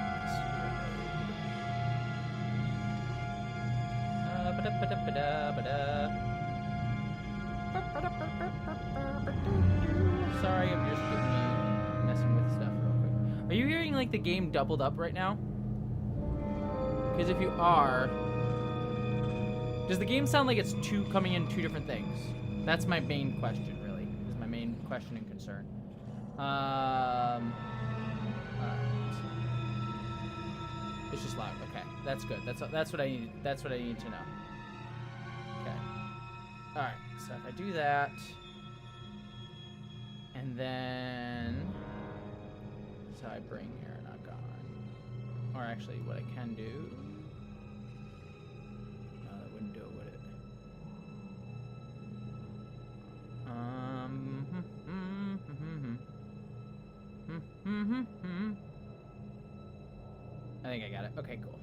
Sorry, I'm just messing with stuff real quick. Are you hearing like the game doubled up right now? Because if you are, does the game sound like it's coming in two different things? That's my main question, really. Is my main question and concern. Alright. It's just loud. Okay, that's good. That's what I need. That's what I need to know. Okay. All right. So if I do that, and then so I bring Aeronock on, or actually, what I can do. No, that wouldn't do it, would it? I think I got it. Okay, cool.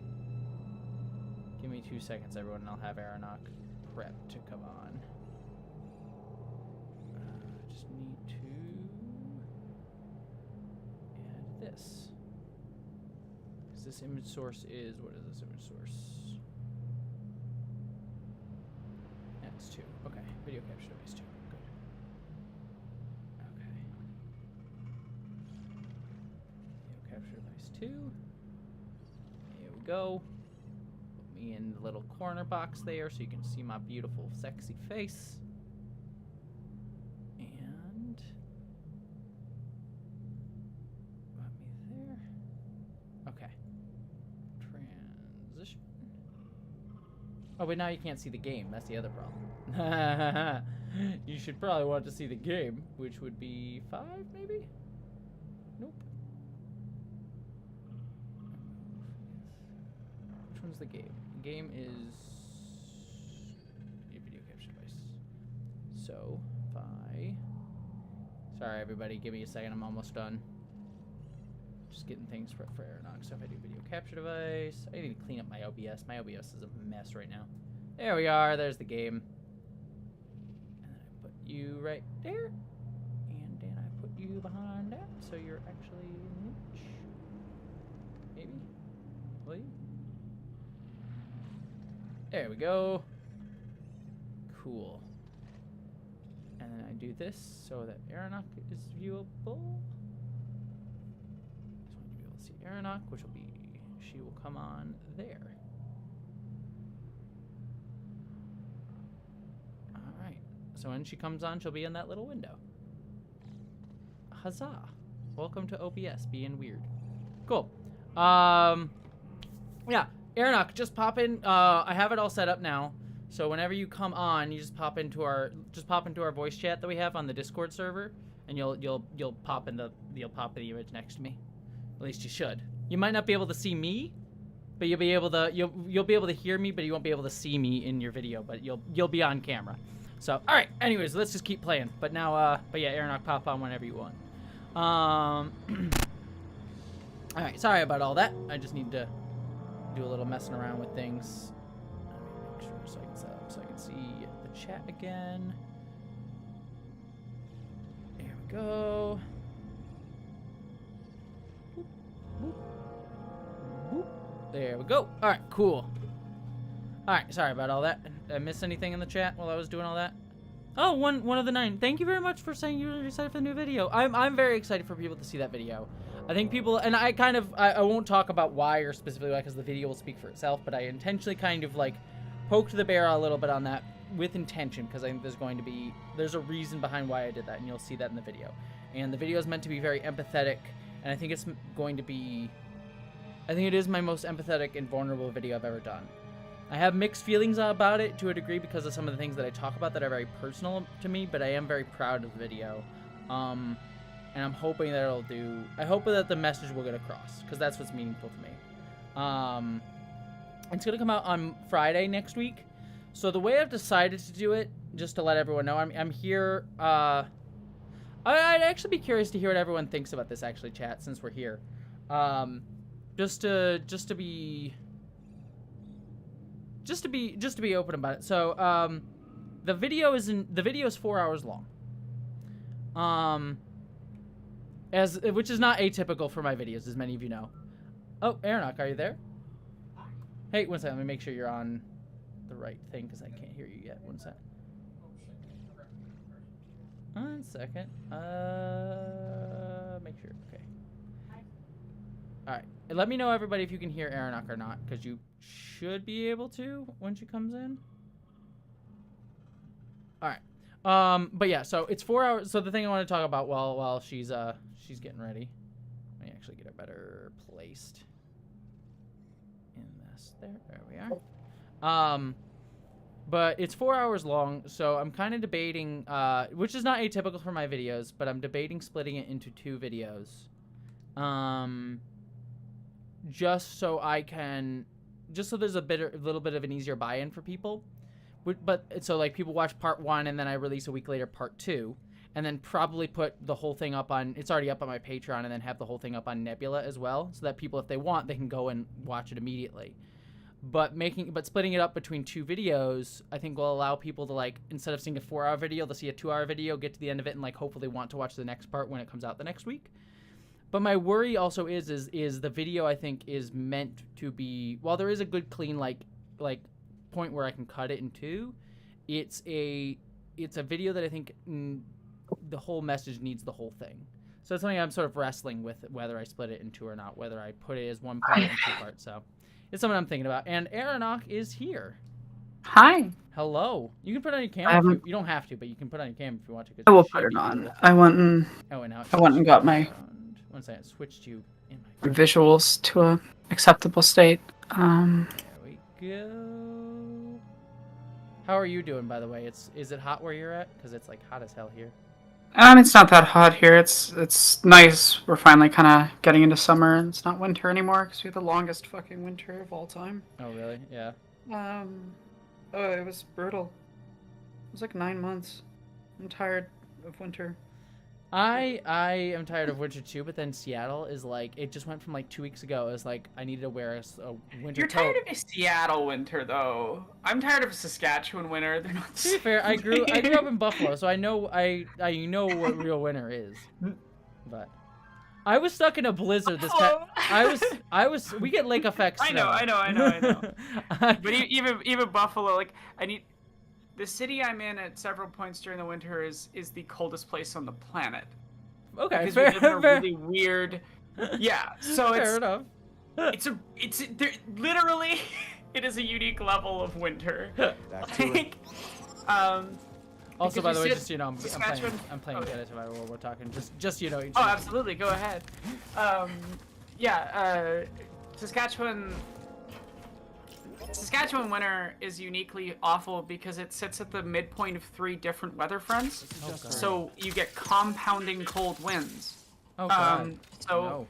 Give me 2 seconds, everyone, and I'll have Aeronock prepped to come on. Just need to add this. Because this image source is, what is this image source? That's 2. Okay, video capture device 2. Good. Okay. Video capture device 2. Here we go. Put me in the little corner box there so you can see my beautiful, sexy face. And put me there. Okay. Transition. Oh, but now you can't see the game. That's the other problem. You should probably want to see the game, which would be 5, maybe? Nope. Which one's the game? The game is a video capture device. So if I Sorry, everybody. Give me a second. I'm almost done. Just getting things for Aeronox. So if I do video capture device, I need to clean up my OBS. My OBS is a mess right now. There we are. There's the game. And then I put you right there. And then I put you behind that, so you're actually in the image. Maybe? Will you? There we go. Cool. And then I do this so that Aeronox is viewable. Just want you to be able to see Aeronox, which will be, she will come on there. Alright. So when she comes on, she'll be in that little window. Huzzah. Welcome to OBS being weird. Cool. Yeah, Aeronox, just pop in. I have it all set up now. So whenever you come on, you just pop into our voice chat that we have on the Discord server, and you'll pop in the image next to me. At least you should. You might not be able to see me, but you'll be able to hear me, but you won't be able to see me in your video, but you'll be on camera. So all right. Anyways, let's just keep playing. But now, but yeah, Aeronox, pop on whenever you want. All right. Sorry about all that. I just need to do a little messing around with things. Make sure so I can set up so I can see the chat again. There we go. Boop, boop, boop. There we go. All right, cool. All right, sorry about all that. Did I miss anything in the chat while I was doing all that? Oh, one of the 9. Thank you very much for saying you were excited for the new video. I'm very excited for people to see that video. I think people, and I won't talk about why or specifically why, because the video will speak for itself, but I intentionally kind of like poked the bear a little bit on that with intention, because I think there's a reason behind why I did that, and you'll see that in the video. And the video is meant to be very empathetic, and I think it's going to be, I think it is my most empathetic and vulnerable video I've ever done. I have mixed feelings about it to a degree because of some of the things that I talk about that are very personal to me, but I am very proud of the video. And I'm hoping that I hope that the message will get across, because that's what's meaningful to me. It's going to come out on Friday next week. So the way I've decided to do it, just to let everyone know, I'm here. I'd actually be curious to hear what everyone thinks about this, actually, chat, since we're here. Just to be open about it. So the video is 4 hours long. Which is not atypical for my videos, as many of you know. Oh, Aeronox, are you there? Hey, one second. Let me make sure you're on the right thing, because I can't hear you yet. One second. 1 second. Make sure. Okay. All right. Let me know, everybody, if you can hear Aeronox or not, because you should be able to when she comes in. All right. But yeah, so it's 4 hours. So the thing I want to talk about while she's getting ready, let me actually get her better placed in this. There we are. But it's 4 hours long, so I'm kind of debating, which is not atypical for my videos, but I'm debating splitting it into 2 videos. Just so there's a little bit of an easier buy-in for people. But so like people watch part 1 and then I release a week later part 2, and then probably put the whole thing up on, it's already up on my Patreon, and then have the whole thing up on Nebula as well, so that people, if they want, they can go and watch it immediately. But splitting it up between 2 videos, I think will allow people to, like, instead of seeing a 4-hour video, they'll see a 2-hour video, get to the end of it, and like hopefully want to watch the next part when it comes out the next week. But my worry also is the video, I think, is meant to be, while there is a good clean like point where I can cut it in 2, it's a video that I think the whole message needs the whole thing. So it's something I'm sort of wrestling with, whether I split it in 2 or not, whether I put it as 1 part and 2 parts. So it's something I'm thinking about. And Aeronox is here. Hi. Hello. You can put on your camera. You don't have to, but you can put on your camera if you want to. I will put it on. I went and got my 1 second. Switched you in my visuals to a acceptable state. There we go. How are you doing, by the way? Is it hot where you're at? Because it's like hot as hell here. It's not that hot here. It's nice. We're finally kind of getting into summer, and it's not winter anymore because we had the longest fucking winter of all time. Oh really? Yeah. Oh, it was brutal. It was like 9 months. I'm tired of winter. I am tired of winter too, but then Seattle is like, it just went from like 2 weeks ago. It was like I needed to wear a winter You're coat. tired of a Seattle winter, though. I'm tired of Saskatchewan winter. They're not. To be fair, I grew up in Buffalo, so I know what real winter is. But I was stuck in a blizzard this past. We get lake effects. I know. I But even Buffalo, like the city I'm in at several points during the winter is the coldest place on the planet. Okay, Because fair, we live in a fair. really weird. Yeah, so Fair enough. Literally, it is a unique level of winter. Back to it. Also, Because by the we way, said just so you know, Saskatchewan- I'm playing okay. Jedi Survivor while we're talking. Just you know. Oh, absolutely. Go ahead. Saskatchewan winter is uniquely awful because it sits at the midpoint of 3 different weather fronts. Oh, God. So you get compounding cold winds. Oh God. So No.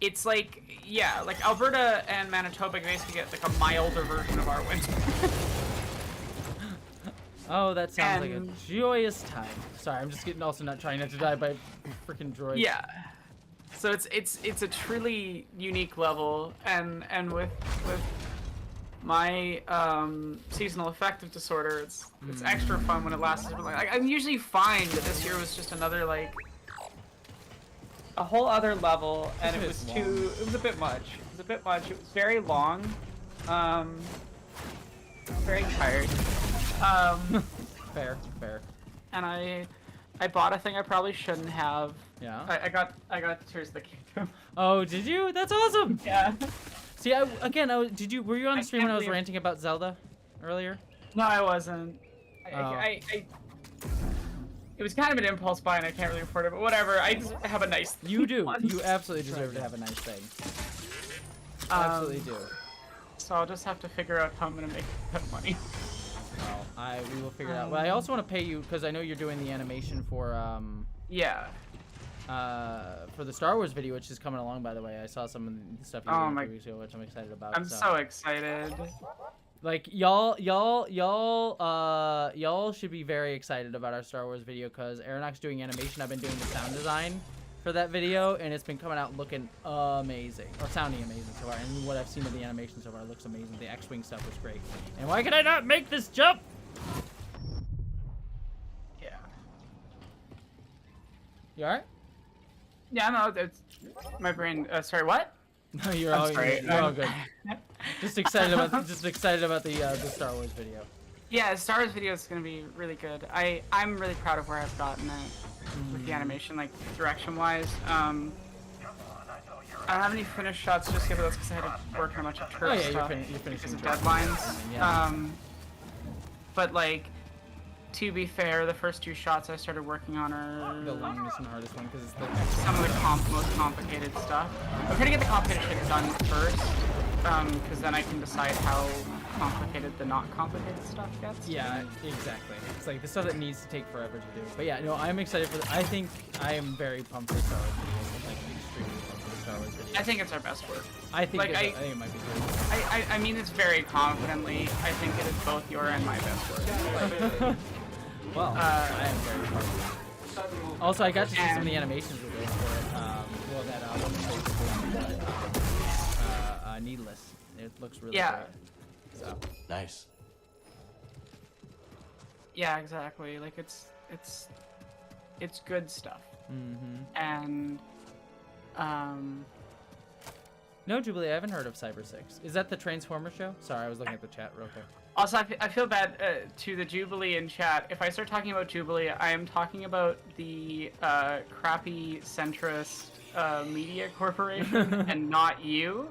it's like, yeah, like Alberta and Manitoba basically get like a milder version of our winter. Oh, that sounds like And- a joyous time. Sorry, I'm just not trying not to die by freaking droids. Yeah. So it's a truly unique level, and with my seasonal affective disorder, it's extra fun when it lasts. Like I'm usually fine, but this year was just another like a whole other level, and it was a bit much. It was a bit much. It was very long. Very tired. Fair. And I bought a thing I probably shouldn't have. Yeah. I got Tears of the Kingdom. Oh, did you? That's awesome. Yeah. See, were you on the stream when I was can't believe- ranting about Zelda earlier? No, I wasn't. Oh. It was kind of an impulse buy, and I can't really afford it. But whatever. I just have a nice. You do. once. You absolutely deserve to have a nice thing. Absolutely do. So I'll just have to figure out how I'm gonna make that money. Well, we will figure it out. Well, I also want to pay you because I know you're doing the animation for Yeah. the Star Wars video, which is coming along. By the way, I saw some of the stuff you Oh did my- 2 weeks ago, which I'm excited about. I'm so excited. Like y'all should be very excited about our Star Wars video because Aeronoc's doing animation. I've been doing the sound design for that video, and it's been coming out looking amazing, or sounding amazing so far. And what I've seen of the animation so far looks amazing. The X-wing stuff was great. And why can I not make this jump? Yeah. You alright? Yeah. No, it's my brain. Sorry. What? No, you're I'm all sorry. you're all good. Just excited about the Star Wars video. Yeah, Star Wars video is gonna be really good. I'm really proud of where I've gotten it with the animation, like direction-wise. I don't have any finished shots just yet, but that's because I had to work on a bunch of turf Oh, yeah, stuff you're finishing because of turf. deadlines. Yeah. But like, to be fair, the first 2 shots I started working on are The longest and hardest one because it's the some of the most complicated stuff. I'm trying to get the complicated shit done first, because then I can decide how complicated the not complicated stuff gets. Yeah, exactly. It's like the stuff that needs to take forever to do. But yeah, no, I'm excited for. I think I am very pumped for Star Wars videos. I'm like extremely pumped for the Star Wars videos. I think it's our best work. I think like, I think it might be good. I mean this very confidently. I think it is both your and my best work. Well, I am very pumped. Also, I got to see some of the animations with it for it. Well, that Needless. It looks really Yeah. great. So. Nice. Yeah, exactly. Like it's good stuff. And No, Jubilee, I haven't heard of Cyber 6. Is that the Transformer show? Sorry, I was looking at the chat real quick. also I feel bad to the Jubilee in chat. If I start talking about Jubilee, I am talking about the crappy centrist media corporation and not you,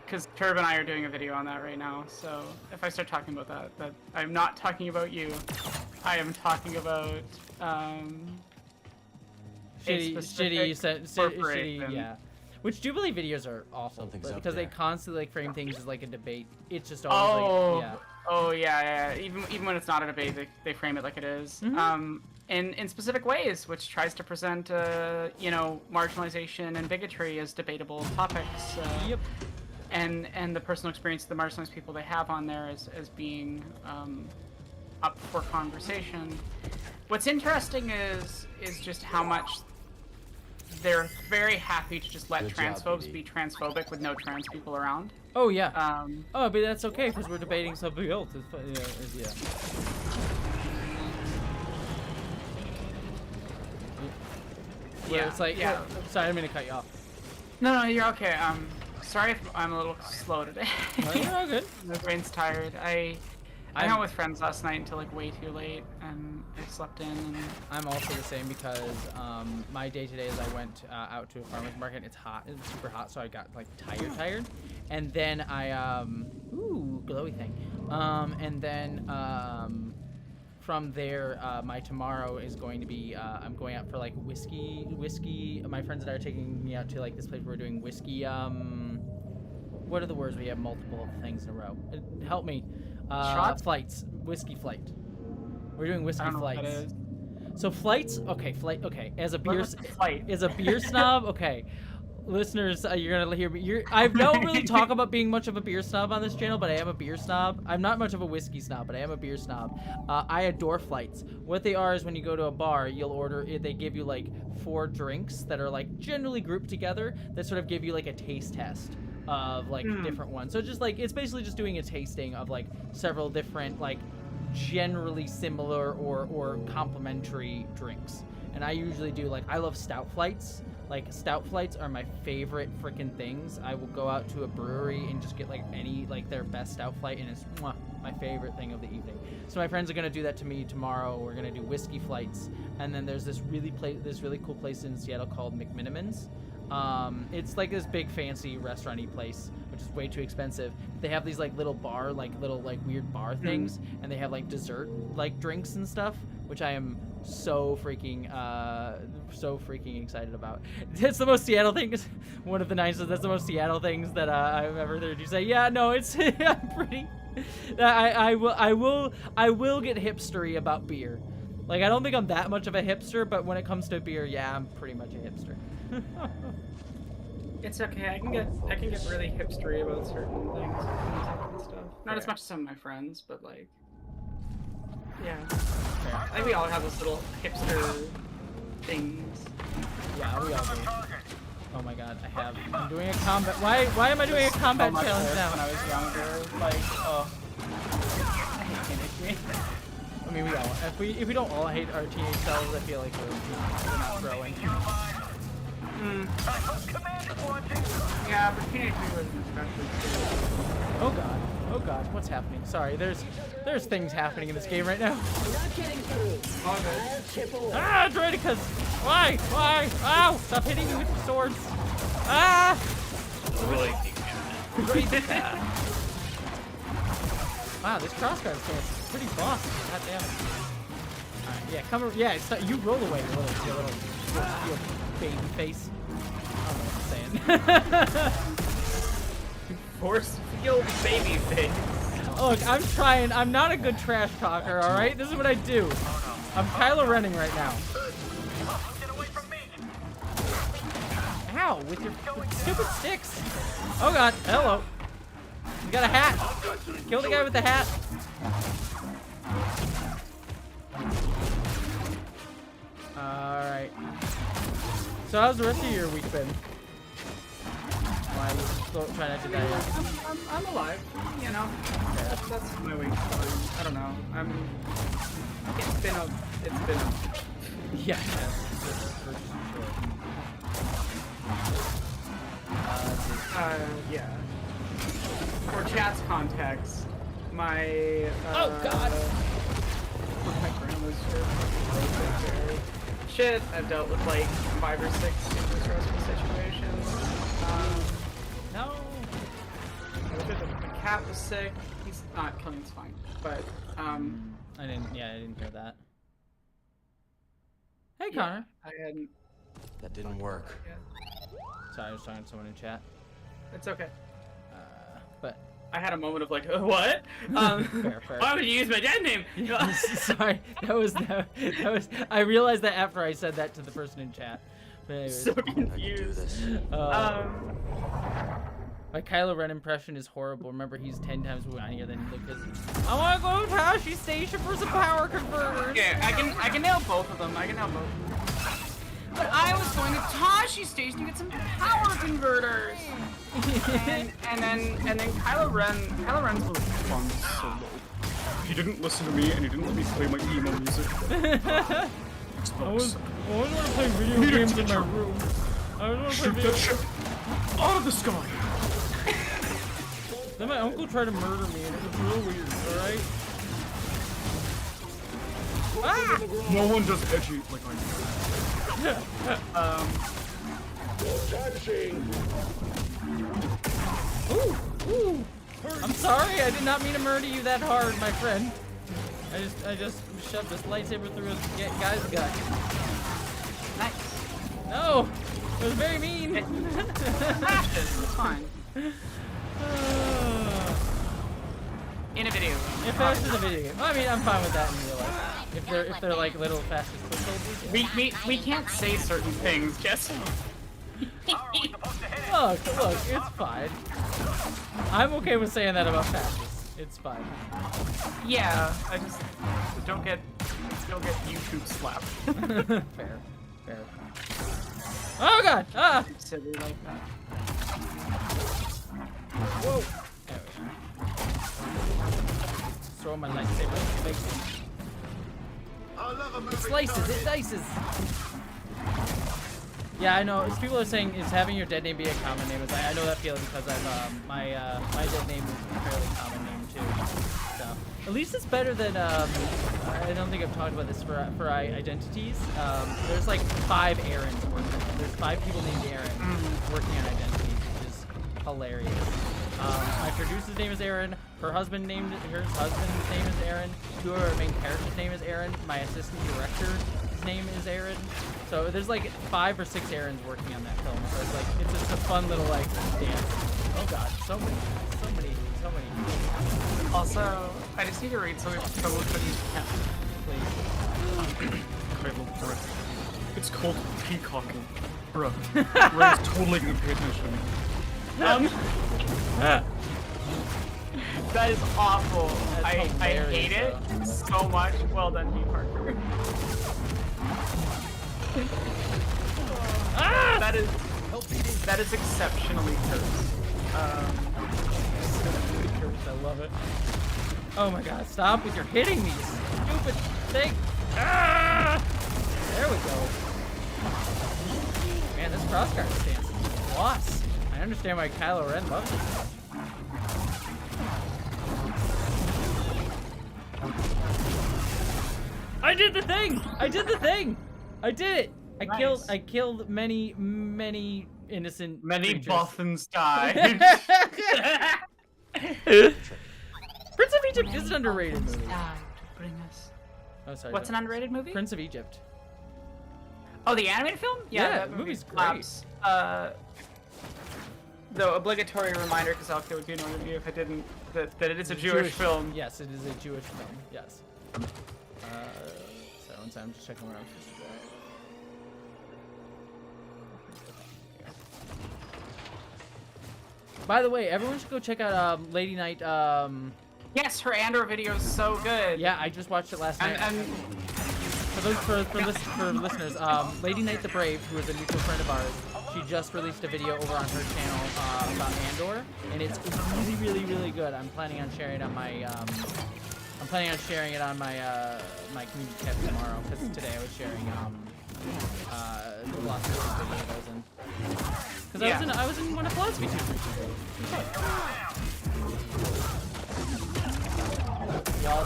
because Turb and I are doing a video on that right now. So if I start talking about that I'm not talking about you. I am talking about shitty, yeah. Which Jubilee videos are awful Something's up because they there. constantly like frame things as like a debate. It's just always like, yeah. Oh yeah. Even when it's not a debate, they frame it like it is. In specific ways, which tries to present marginalization and bigotry as debatable topics. Yep. And the personal experience of the marginalized people they have on there as being up for conversation. What's interesting is just how much they're very happy to just let Good job, transphobes BD. be transphobic with no trans people around. Oh yeah. Um, Oh, but that's okay because we're debating something else. Yeah. Where Yeah, it's like, yeah. oh, sorry, I didn't mean to cut you off. No, you're okay. Sorry if I'm a little slow today. No, you're all good. My brain's tired. I hung out with friends last night until like way too late, and I slept in. And I'm also the same because my day today is I went out to a farmer's market. It's hot. It's super hot, so I got like tired. And then I ooh, glowy thing. And then from there, my tomorrow is going to be I'm going out for like whiskey. My friends and I are taking me out to like this place where we're doing whiskey. What are the words where you have multiple things in a row? Help me. Shots? Flights. Whiskey flight. We're doing whiskey I don't know what flights. that is. So flights, okay, okay. As a beer, What was the flight? as a beer snob, okay. Listeners, you're gonna hear me. I don't really talk about being much of a beer snob on this channel, but I am a beer snob. I'm not much of a whiskey snob, but I am a beer snob. I adore flights. What they are is when you go to a bar, you'll order. They give you like 4 drinks that are like generally grouped together that sort of give you like a taste test of like different ones. So just like it's basically just doing a tasting of like several different like generally similar or complementary drinks. And I usually do like I love stout flights. Like stout flights are my favorite freaking things. I will go out to a brewery and just get like their best stout flight, and it's my favorite thing of the evening. So my friends are gonna do that to me tomorrow. We're gonna do whiskey flights, and then there's this really cool place in Seattle called McMinimans. It's like this big fancy restaurant-y place, which is way too expensive. They have these like little weird bar things, and they have like dessert like drinks and stuff, which I am so freaking excited about. It's the most Seattle thing. One of the nicest. That's the most Seattle things that I've ever heard you say. Yeah, no, it's I'm pretty. I will get hipstery about beer. Like I don't think I'm that much of a hipster, but when it comes to beer, yeah, I'm pretty much a hipster. It's okay. I can get really hipstery about certain things and stuff. Not as much as some of my friends, but like, yeah. I think we all have those little hipster things. Yeah, we all do. Oh my god, I'm doing a combat. Why am I doing a combat challenge now? When I was younger, like, oh, I hate teenage me. I mean, we all. If we don't all hate our teenage selves, I feel like we're not growing. Yeah, but teenage me was especially. Oh god, what's happening? Sorry, there's things happening in this game right now. Not getting through. All good. Chip away. Ah, Droidicas! Why? Ow! Stop hitting me with your swords! Ah! Wow, this crossguard stance is pretty boss. God damn it. Alright, yeah, come over. Yeah, you roll away, you little baby face. I don't know what I'm saying. Force field baby face. Look, I'm trying. I'm not a good trash talker, alright? This is what I do. I'm Kylo Renning right now. Get away from me! Ow, with your stupid sticks. Oh god, hello. You got a hat. Kill the guy with the hat. Alright. So how's the rest of your week been? Why are you still trying not to die? I'm alive, you know. That's my week. I don't know. It's been a. Yeah, for sure. Yeah. For chat's context, my. Oh God. My grandma's shit. I've dealt with like 5 or 6 super stressful situations. No. The cat was sick. He's not killing. It's fine. But I didn't hear that. Hey Connor. I hadn't. That didn't work. Yeah, Sorry, I was talking to someone in chat. it's okay. But I had a moment of like, what? fair. Why would you use my dead name? Sorry, that was. I realized that after I said that to the person in chat. But anyways, So I can do confused. this. my Kylo Ren impression is horrible. Remember, he's 10 times whinier than Lucas. I want to go to Tashi Station for some power converters. Okay, I can nail both of them. But I was going to Tashi Station to get some power converters. and then Kylo Ren's was fun solo. He didn't listen to me and he didn't let me play my emo music. I always want to play video games in my room. I always want to play video games. Out of the sky! Then my uncle tried to murder me and it was real weird, alright? Ah! No one does edgy like I do. Ooh! Ooh! I'm sorry, I did not mean to murder you that hard, my friend. I just shoved this lightsaber through his guy's gut. Nice. No! It was very mean! It's fine. In a video game. If that's in a video game. Well, I mean, I'm fine with that in real life. If they're like little fastest foot soldiers. We can't say certain things, Jesse. Look, it's fine. I'm okay with saying that about fastest. It's fine. Yeah, I just don't get YouTube slapped. Fair. Oh god! Ah! Silly like that. Whoa! There we go. Throw my lightsaber. It slices, it dices. Yeah, I know. As people are saying, is having your dead name be a common name? I know that feeling because I've my dead name is a fairly common name too. So at least it's better than I don't think I've talked about this for identities. There's like 5 Aarons working. There's 5 people named Aaron working on identities, which is hilarious. My producer's name is Aaron. Her husband's name is Aaron. 2 of our main characters' name is Aaron. My assistant director's name is Aaron. So there's like 5 or 6 Aarons working on that film. So it's like it's just a fun little like dance. Oh god, so many. Also, I just need to read some of these Please. Kylo breath. It's called peacocking. Bruh. Ray's totally gonna pay attention to me. That is awful. I hate it so much. Well done, D. Parker. That is exceptionally cursed. I love it. Oh my god, stop with your hitting me, stupid thing. Ah! There we go. Man, this crossguard stance is lost. I understand why Kylo Ren loves it so much. I did the thing! I did it! I killed many innocent creatures. Bothans died. Prince of Egypt is an underrated movie. Bring us. Oh, sorry. What's an underrated movie? Prince of Egypt. Oh, the animated film? Yeah, that the movie's great. slaps. The obligatory reminder, because Alka would be annoyed with you if I didn't, that it is a Jewish film. Yes, it is a Jewish film. Yes. So one second, I'm just checking where I'm supposed to go. By the way, everyone should go check out Lady Night. Yes, her Andor video is so good. Yeah, I just watched it last night. And for listeners, Lady Night the Brave, who is a mutual friend of ours, she just released a video over on her channel about Andor, and it's really good. I'm planning on sharing it on my my community tab tomorrow, because today I was sharing the philosophy video that I was in. Because I was in one of philosophy tunes recently. Y'all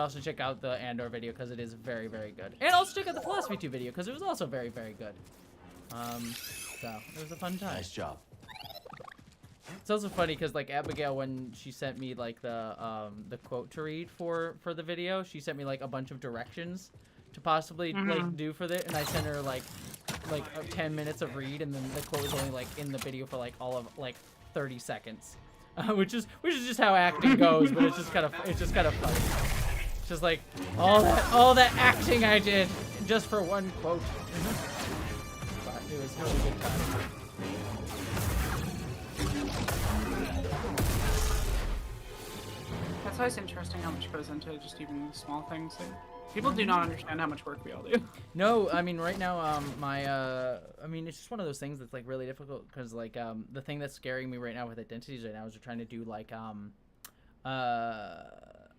should check out the Andor video because it is very good. And also check out the philosophy 2 video because it was also very good. So it was a fun time. Nice job. It's also funny because like Abigail, when she sent me like the quote to read for the video, she sent me like a bunch of directions to possibly like do for it, and I sent her like 10 minutes of read, and then the quote was only like in the video for like all of like 30 seconds, which is just how acting goes. But it's just kind of funny. It's just like all that acting I did just for one quote. But it was really good time. That's always interesting how much goes into just even small things. People do not understand how much work we all do. No, I mean right now, I mean it's just one of those things that's like really difficult because like the thing that's scaring me right now with identities right now is we're trying to do like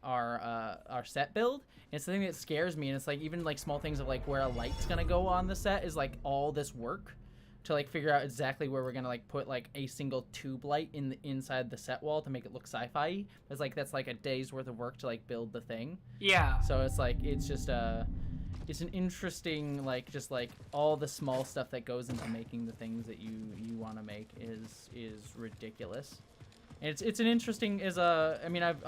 our set build. And it's the thing that scares me, and it's like even like small things of like where a light's gonna go on the set is like all this work to like figure out exactly where we're gonna like put like a single tube light in the inside the set wall to make it look sci-fi. It's like that's like a day's worth of work to like build the thing. Yeah. So it's like it's just it's an interesting like just like all the small stuff that goes into making the things that you want to make is ridiculous. And it's an interesting I mean I've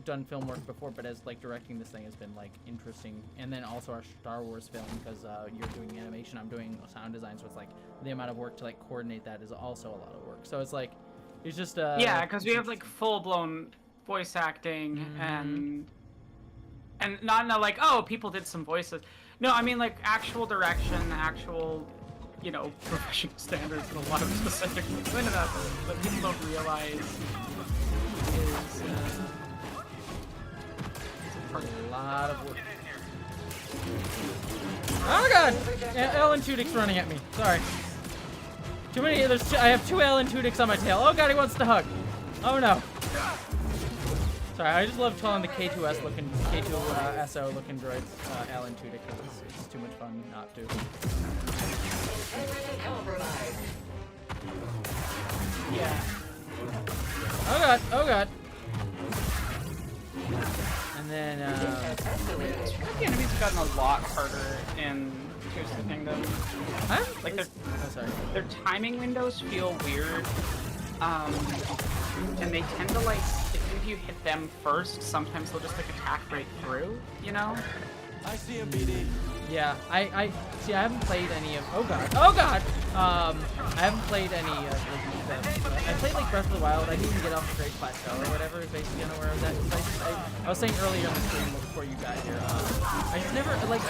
done film work before, but as like directing this thing has been like interesting. And then also our Star Wars film, because you're doing animation, I'm doing sound design, so it's like the amount of work to like coordinate that is also a lot of work. So it's like it's just yeah, because we have like full blown voice acting and not like, oh, people did some voices. No, I mean like actual direction, actual, you know, professional standards, and a lot of specific things into that that people don't realize is a lot of work. Oh god! Alan Tudyk's running at me. Sorry. Too many. I have 2 Alan Tudyks on my tail. Oh god, he wants to hug. Oh no. Sorry, I just love calling the K2SO looking droids Alan Tudyk. It's too much fun not to. yeah. Oh god, oh god. And then The enemies have gotten a lot harder in Tears of the Kingdom. Like their timing windows feel weird. And they tend to like, if you hit them first, sometimes they'll just like attack right through, you know? I see him, BD. yeah, I see. I haven't played any of. Oh god, oh god. I haven't played any of I played like Breath of the Wild. I didn't even get off the Great Plateau or whatever. Is basically where I was at. I was saying earlier in the stream before you got here. I just never like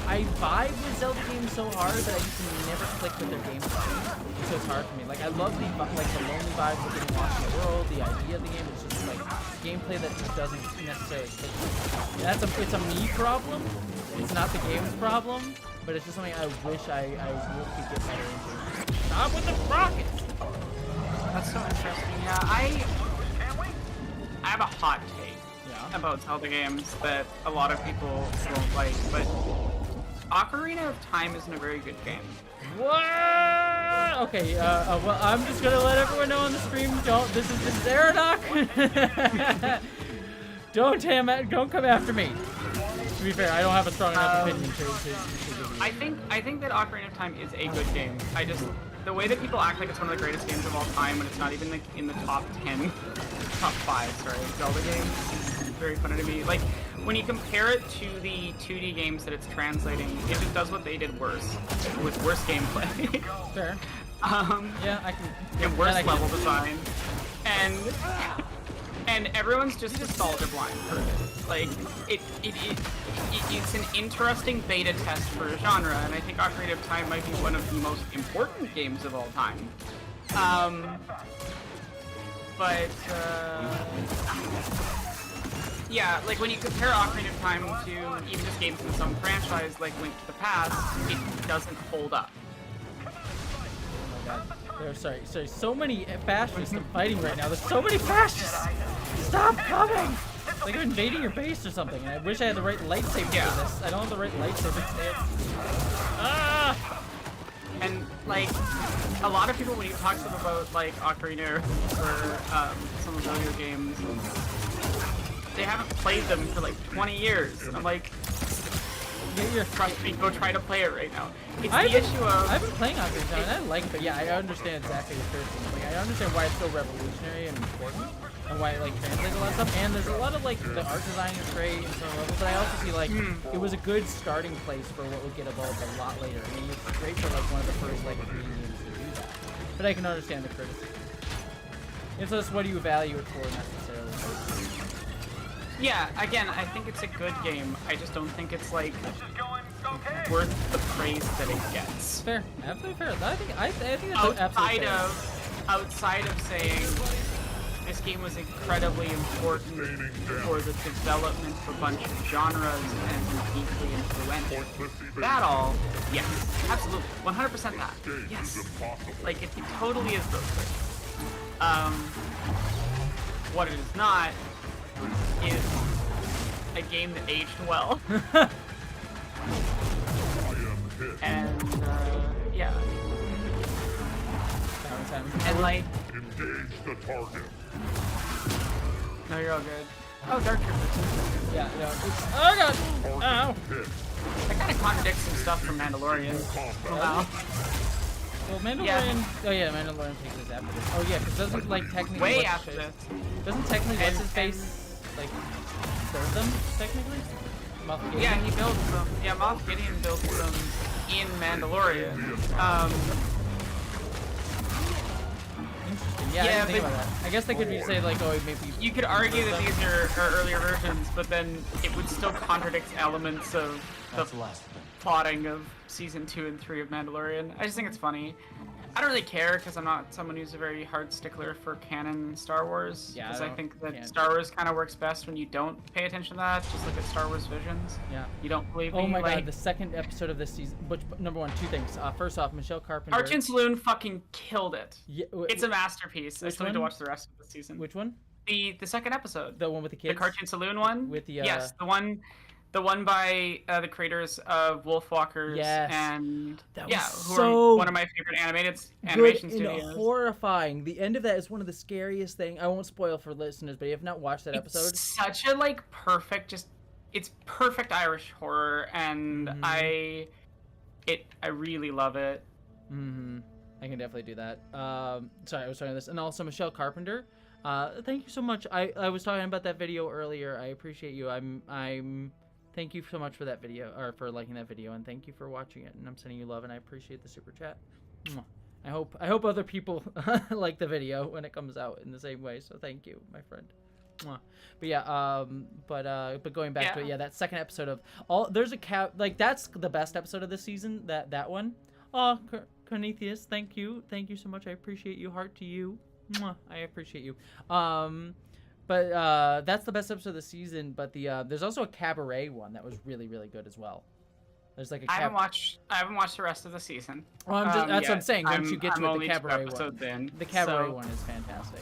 I vibe with Zelda games so hard that I just never click with their gameplay. So it's hard for me. Like I love the lonely vibes of getting lost in the world. The idea of the game is just like gameplay that just doesn't necessarily click. And it's a me problem. It's not the game's problem, but it's just something I wish I could get better into. Stop with the rockets! That's so interesting. Yeah, I have a hot take about Zelda games that a lot of people won't like, but Ocarina of Time isn't a very good game. What? Okay, well, I'm just gonna let everyone know on the stream, this is Aerodoc. Don't come after me. To be fair, I don't have a strong enough opinion to I think that Ocarina of Time is a good game. The way that people act like it's one of the greatest games of all time when it's not even like in the top 5, sorry, Zelda games, is very funny to me. Like, when you compare it to the 2D games that it's translating, it just does what they did worse, with worse gameplay. Fair. Yeah, I can. And worse level design. And everyone's just nostalgia blind for it. Like, it's an interesting beta test for a genre, and I think Ocarina of Time might be one of the most important games of all time. Yeah, like when you compare Ocarina of Time to even just games in its own franchise, like Link to the Past, it doesn't hold up. Sorry, so many fascists I'm fighting right now. There's so many fascists! Stop coming! It's like I'm invading your base or something, and I wish I had the right lightsaber for this. I don't have the right lightsaber stance. Ah! And, like, a lot of people, when you talk to them about, like, Ocarina or some of the earlier games, they haven't played them for, like, 20 years. And I'm like, trust me, go try to play it right now. It's the issue of... I've been playing Ocarina of Time, and I like it, but yeah, I understand exactly what you're saying. Like, I understand why it's so revolutionary and important, and why it, like, translates a lot of stuff. And there's a lot of, like, the art design is great and some levels, but I also see, like, it was a good starting place for what would get evolved a lot later. I mean, it's great for, like, one of the first, like, games to do that. But I can understand the criticism. It's just what do you value it for, necessarily. Yeah, again, I think it's a good game. I just don't think it's, like, worth the praise that it gets. Fair. Absolutely fair. I think it's absolutely fair. Outside of saying, this game was incredibly important for the development of a bunch of genres and deeply influential. That all, yes, absolutely, 100% that. Yes, like it totally is those things. What it is not is a game that aged well. And yeah. And like, Engage the target. no, you're all good. Oh, Dark Troopers. Yeah, no. Oh god! Ow! That kind of contradicts some stuff from Mandalorian. Wow. Well, Mandalorian. Yeah. Oh yeah, Mandalorian takes this after this. Oh yeah, because doesn't like technically. Way what's after his this. face- Doesn't technically what's his face like serve them technically? Moff Gideon? Yeah, he builds them. Yeah, Moff Gideon builds them in Mandalorian. Interesting. Yeah, I didn't think about that. I guess they could be say like, oh, maybe. You could argue that these are earlier versions, but then it would still contradict elements of the That's the last of them. plotting of season 2 and 3 of Mandalorian. I just think it's funny. I don't really care because I'm not someone who's a very hard stickler for canon Star Wars. Yeah, Because I I don't- think that can't. Star Wars kind of works best when you don't pay attention to that. Just look at Star Wars Visions. Yeah. You don't believe Oh me? my like, god, the second episode of this season. Which number one, two things. First off, Michelle Carpenter. Cartoon Saloon fucking killed it. Yeah, It's a masterpiece. I Which still need to one? watch the rest of the season. Which one? The second episode. The one with the The kids. Cartoon Saloon one? With the, yes, the one by the creators of Wolfwalkers Yes. and That yeah, was who so are one of my favorite animation Good and studios. horrifying. The end of that is one of the scariest things. I won't spoil for listeners, but if you have not watched that It's episode, such a like perfect, it's perfect Irish horror, and Mhm. I really love it. I can definitely do that. Sorry, I was talking this, and also Michelle Carpenter. Thank you so much. I was talking about that video earlier. I appreciate you. Thank you so much for that video, or for liking that video, and thank you for watching it. And I'm sending you love, and I appreciate the super chat. Mwah. I hope other people like the video when it comes out in the same way. So thank you, my friend. Mwah. But yeah, but going back to it, yeah, that second episode of there's a like that's the best episode of this season. That one. Oh, Cornelius, thank you so much. I appreciate you. Heart to you. Mwah. I appreciate you. But that's the best episode of the season. But there's also a cabaret one that was really good as well. There's like a I haven't watched the rest of the season. Well, that's what I'm yet. saying. Once you get to it, only the 2 cabaret episodes one. in, The cabaret so one is fantastic.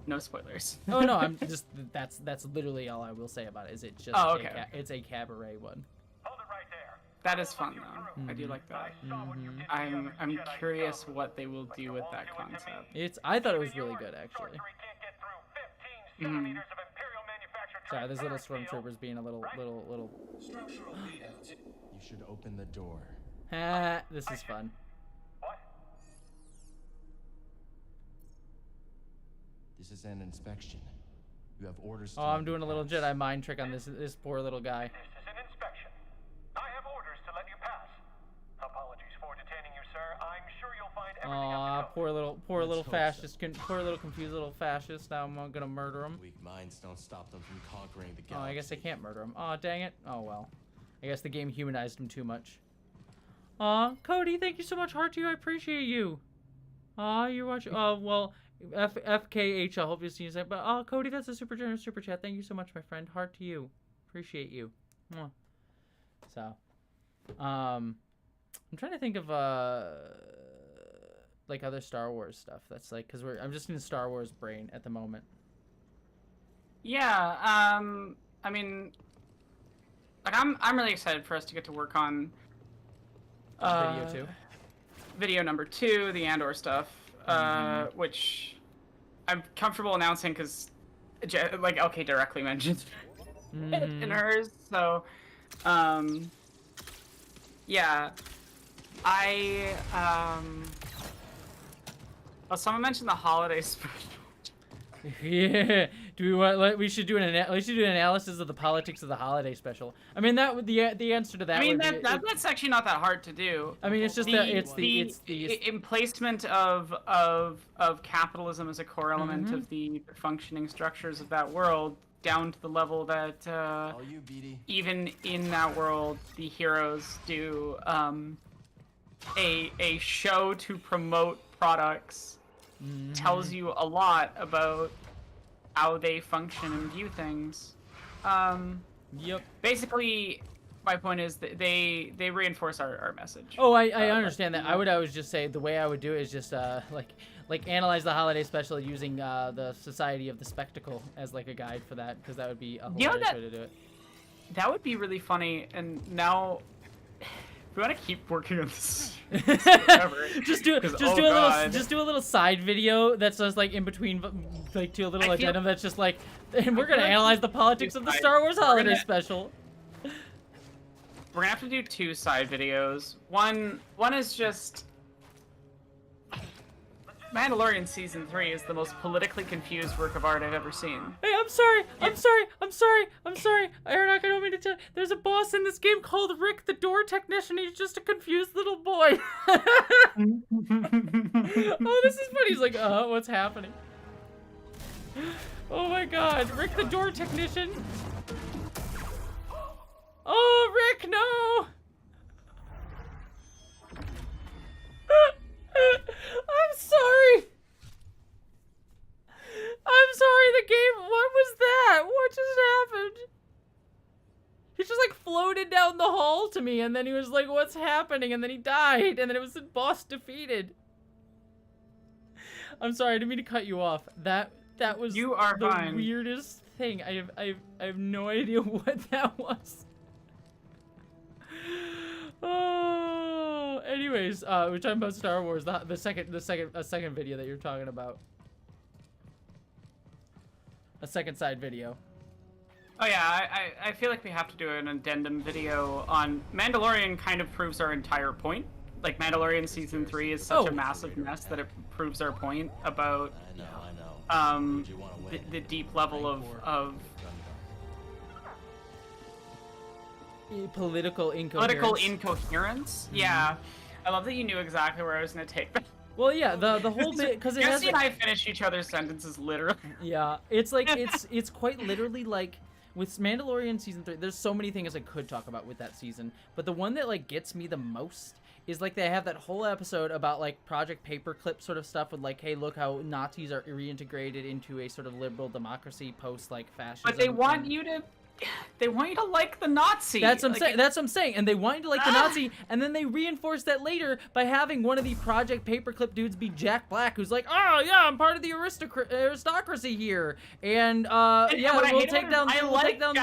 No spoilers. Oh no, I'm just that's literally all I will say about it. Is it just it's a cabaret one. Hold it right there. That is fun though. I do like that. I'm curious what they will do with that concept. I thought it was really good actually. Sorcery can't get through 15 centimeters of Imperial manufactured Sorry, there's little transparent stormtroopers being a little. You should open the door. Ah, this is fun. What? This is an inspection. You have orders to Oh, I'm let doing you a little pass. Jedi mind trick on this poor little guy. This is an inspection. I have orders to let you pass. Apologies for detaining you, sir. I'm sure you'll find everything Aw, up to code. poor little hope so. fascist, poor little confused little fascist. Now I'm gonna murder him. Weak minds don't stop them from conquering the Oh, galaxy. I guess I can't murder him. Aw, dang it. Oh well. I guess the game humanized him too much. Aw, Cody, thank you so much, heart to you. I appreciate you. Aw, you're watching. Oh well, FKH. I hope you see you. But Cody, that's a super generous super chat. Thank you so much, my friend. Heart to you. Appreciate you. Mwah. So, I'm trying to think of like other Star Wars stuff. That's like because I'm just in Star Wars brain at the moment. Yeah. I mean, like I'm really excited for us to get to work on Video 2. Video number 2, the Andor stuff, which I'm comfortable announcing because, like, LK directly mentioned it in hers. So, yeah, well, someone mentioned the holiday special. Yeah. Do we want? We should do an analysis of the politics of the holiday special. I mean, that would the answer to that. I mean, would be, that's actually not that hard to do. I mean, it's just it's the emplacement of capitalism as a core element of the functioning structures of that world, down to the level that All you, BD. even in that world, the heroes do a show to promote products. Tells you a lot about how they function and view things. Yep. Basically, my point is that they reinforce our message. Oh, I understand that. I would just say the way I would do it is just like analyze the holiday special using the Society of the Spectacle as like a guide for that, because that would be a hilarious way to do it. That would be really funny. And now, we want to keep working on this. just do a little side video that's just like in between, like to a little addendum that's just like, and we're gonna analyze the politics of the Star Wars holiday special. We're gonna have to do 2 side videos. One is just Mandalorian Season 3 is the most politically confused work of art I've ever seen. Hey, I'm sorry. Aaron, I don't mean to tell. There's a boss in this game called Rick the Door Technician. He's just a confused little boy. Oh, this is funny. He's like, what's happening? Oh my God, Rick the Door Technician. Oh, Rick, no! I'm sorry. The game. What was that? What just happened? He just like floated down the hall to me, and then he was like, "What's happening?" And then he died, and then it was the boss defeated. I'm sorry, I didn't mean to cut you off. That was You are the fine. weirdest thing. I have no idea what that was. Oh, anyways, we're talking about Star Wars. The second video that you're talking about. A second side video. Oh yeah, I feel like we have to do an addendum video on Mandalorian. Kind of proves our entire point. Like Mandalorian Season 3 is such a massive mess that it proves our point about I know. the deep level of Political incoherence. Yeah, I love that you knew exactly where I was gonna take that. Well, yeah, the whole bit, because it has Jessie and I finish each other's sentences literally. Yeah, it's like it's quite literally like with Mandalorian Season 3. There's so many things I could talk about with that season, but the one that like gets me the most is like they have that whole episode about like Project Paperclip sort of stuff with like, hey, look how Nazis are reintegrated into a sort of liberal democracy post like fascism. But they want you to like the Nazi. That's what I'm saying. And they want you to like the Nazi, and then they reinforce that later by having one of the Project Paperclip dudes be Jack Black, who's like, oh yeah, I'm part of the aristocracy here, and yeah, we'll take down Jack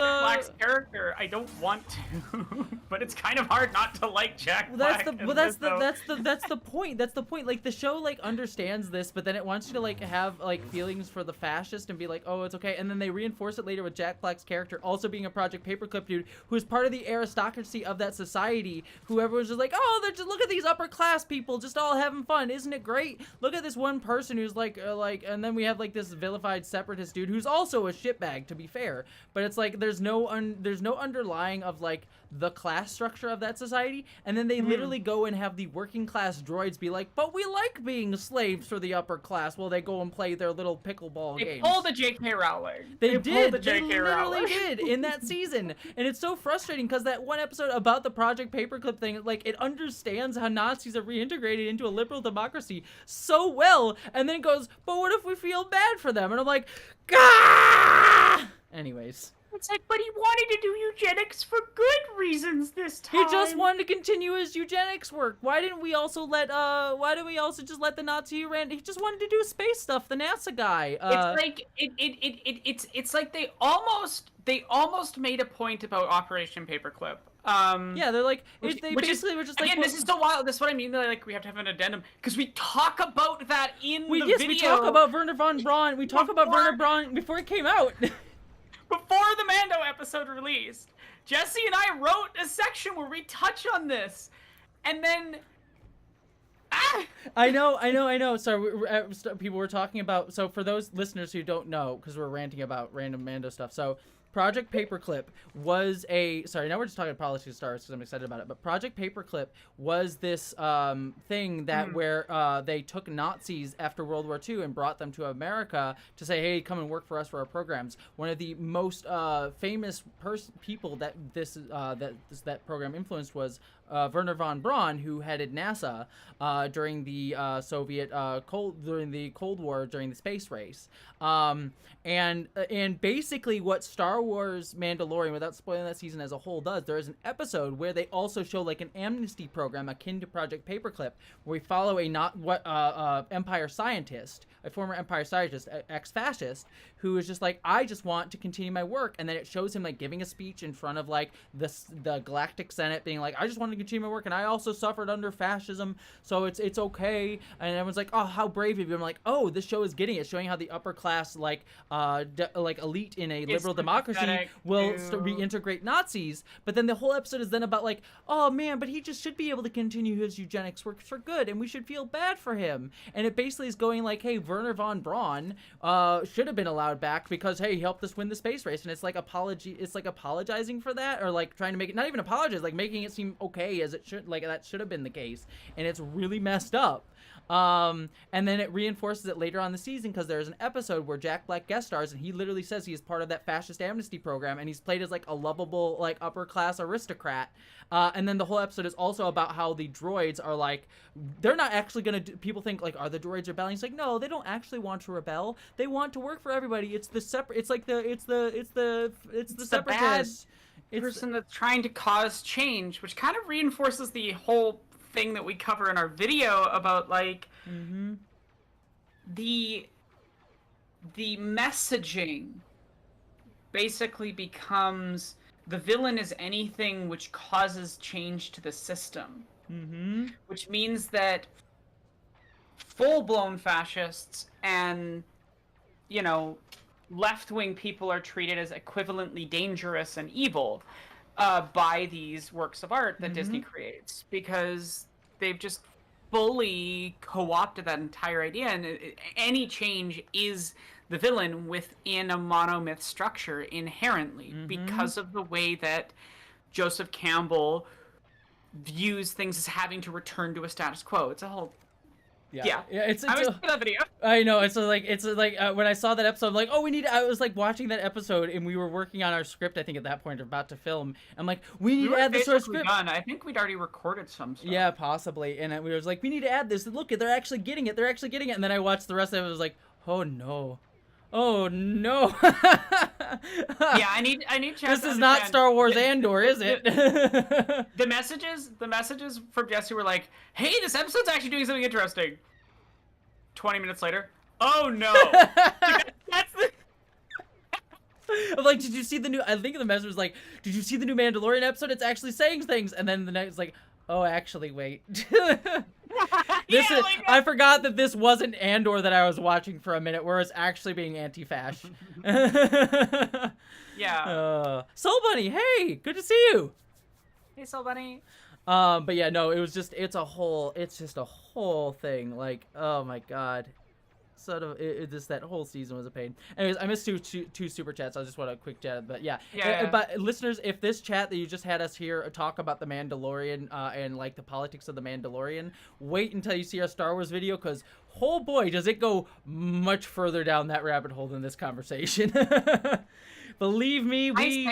Black's character. I don't want to, but it's kind of hard not to like Jack Black. That's the point. That's the point. Like the show like understands this, but then it wants you to like have like feelings for the fascist and be like, oh, it's okay, and then they reinforce it later with Jack Black's character also being a Project Paperclip dude who is part of the aristocracy of that society, who everyone's just like, oh, they're just, look at these upper class people just all having fun, isn't it great? Look at this one person who's like, and then we have like this vilified separatist dude who's also a shitbag, to be fair, but it's like there's no underlying of like the class structure of that society, and then they literally go and have the working class droids be like, but we like being slaves for the upper class while they go and play their little pickleball games. They pulled the J.K. Rowling. They pulled the J.K. Rowling. Literally did in that season, and it's so frustrating because that one episode about the Project Paperclip thing, like it understands how Nazis are reintegrated into a liberal democracy so well, and then goes, but what if we feel bad for them? And I'm like, gah! Anyways. It's like, but he wanted to do eugenics for good reasons this time. He just wanted to continue his eugenics work. Why didn't we also just let the Nazi ran? He just wanted to do space stuff, the NASA guy. It's like it's like they almost made a point about Operation Paperclip. Yeah, they're like, which basically were just like, again, this is so wild. That's what I mean. Like, we have to have an addendum because we talk about that in the video. We talk about Werner von Braun. We talk about Werner Braun before it came out. Before the Mando episode released, Jessie and I wrote a section where we touch on this, and then I know. So people were talking about. So for those listeners who don't know, because we're ranting about random Mando stuff. So Project Paperclip was sorry, now we're just talking politics of Star Wars because I'm excited about it, but Project Paperclip was this thing that where they took Nazis after World War II and brought them to America to say, hey, come and work for us for our programs. One of the most famous people that that program influenced was Wernher von Braun, who headed NASA during the Cold War, during the space race. And basically what Star Wars Mandalorian, without spoiling that season as a whole, does, there is an episode where they also show like an amnesty program akin to Project Paperclip, where we follow Empire scientist, a former Empire scientist, ex-fascist, who is just like, I just want to continue my work. And then it shows him like giving a speech in front of like the Galactic Senate, being like, I just want to continue my work, and I also suffered under fascism, so it's okay. And everyone's like, oh, how brave of you. I'm like, oh, this show is getting it, showing how the upper class like elite in a liberal democracy will reintegrate Nazis. But then the whole episode is then about like, oh man, but he just should be able to continue his eugenics work for good, and we should feel bad for him. And it basically is going like, hey, Wernher von Braun should have been allowed back because, hey, he helped us win the space race. And it's like apologizing for that, or like trying to make it, not even apologize, like making it seem okay as it should, like that should have been the case. And it's really messed up. And then it reinforces it later on the season because there's an episode where Jack Black guest stars, and he literally says he is part of that fascist amnesty program, and he's played as like a lovable like upper class aristocrat. And then the whole episode is also about how the droids are like, they're not actually gonna people think like, are the droids rebelling? It's like, no, they don't actually want to rebel. They want to work for everybody. It's the separatists. Person that's trying to cause change, which kind of reinforces the whole thing that we cover in our video about like the messaging basically becomes the villain is anything which causes change to the system, which means that full-blown fascists and left-wing people are treated as equivalently dangerous and evil by these works of art that Disney creates, because they've just fully co-opted that entire idea, and any change is the villain within a monomyth structure inherently, because of the way that Joseph Campbell views things as having to return to a status quo. It's a whole it's I was in that video. I know. It's like when I saw that episode, I'm like, oh, I was like watching that episode, and we were working on our script. I think at that point, about to film. I'm like, we need to add this to our script. Done. I think we'd already recorded some stuff. Yeah, possibly. And we was like, we need to add this. Look, they're actually getting it. They're actually getting it. And then I watched the rest of it. I was like, oh no. Oh no. Yeah, I need This is not Star Wars Andor, is it? The messages from Jessie were like, hey, this episode's actually doing something interesting. 20 minutes later, oh no. That's the I'm like, did you see the new, I think the message was like, did you see the new Mandalorian episode? It's actually saying things. And then the next like, oh, actually, wait. I forgot that this wasn't Andor that I was watching for a minute, where it's actually being anti-fash. Yeah. Soul Bunny, hey, good to see you. Hey, Soul Bunny. But yeah, no, it's just a whole thing. Like, oh my god. That whole season was a pain. Anyways, I missed two super chats. I just want a quick chat, but yeah. But listeners, if this chat that you just had us here talk about the Mandalorian and like the politics of the Mandalorian, wait until you see our Star Wars video, because oh boy, does it go much further down that rabbit hole than this conversation. Believe me, we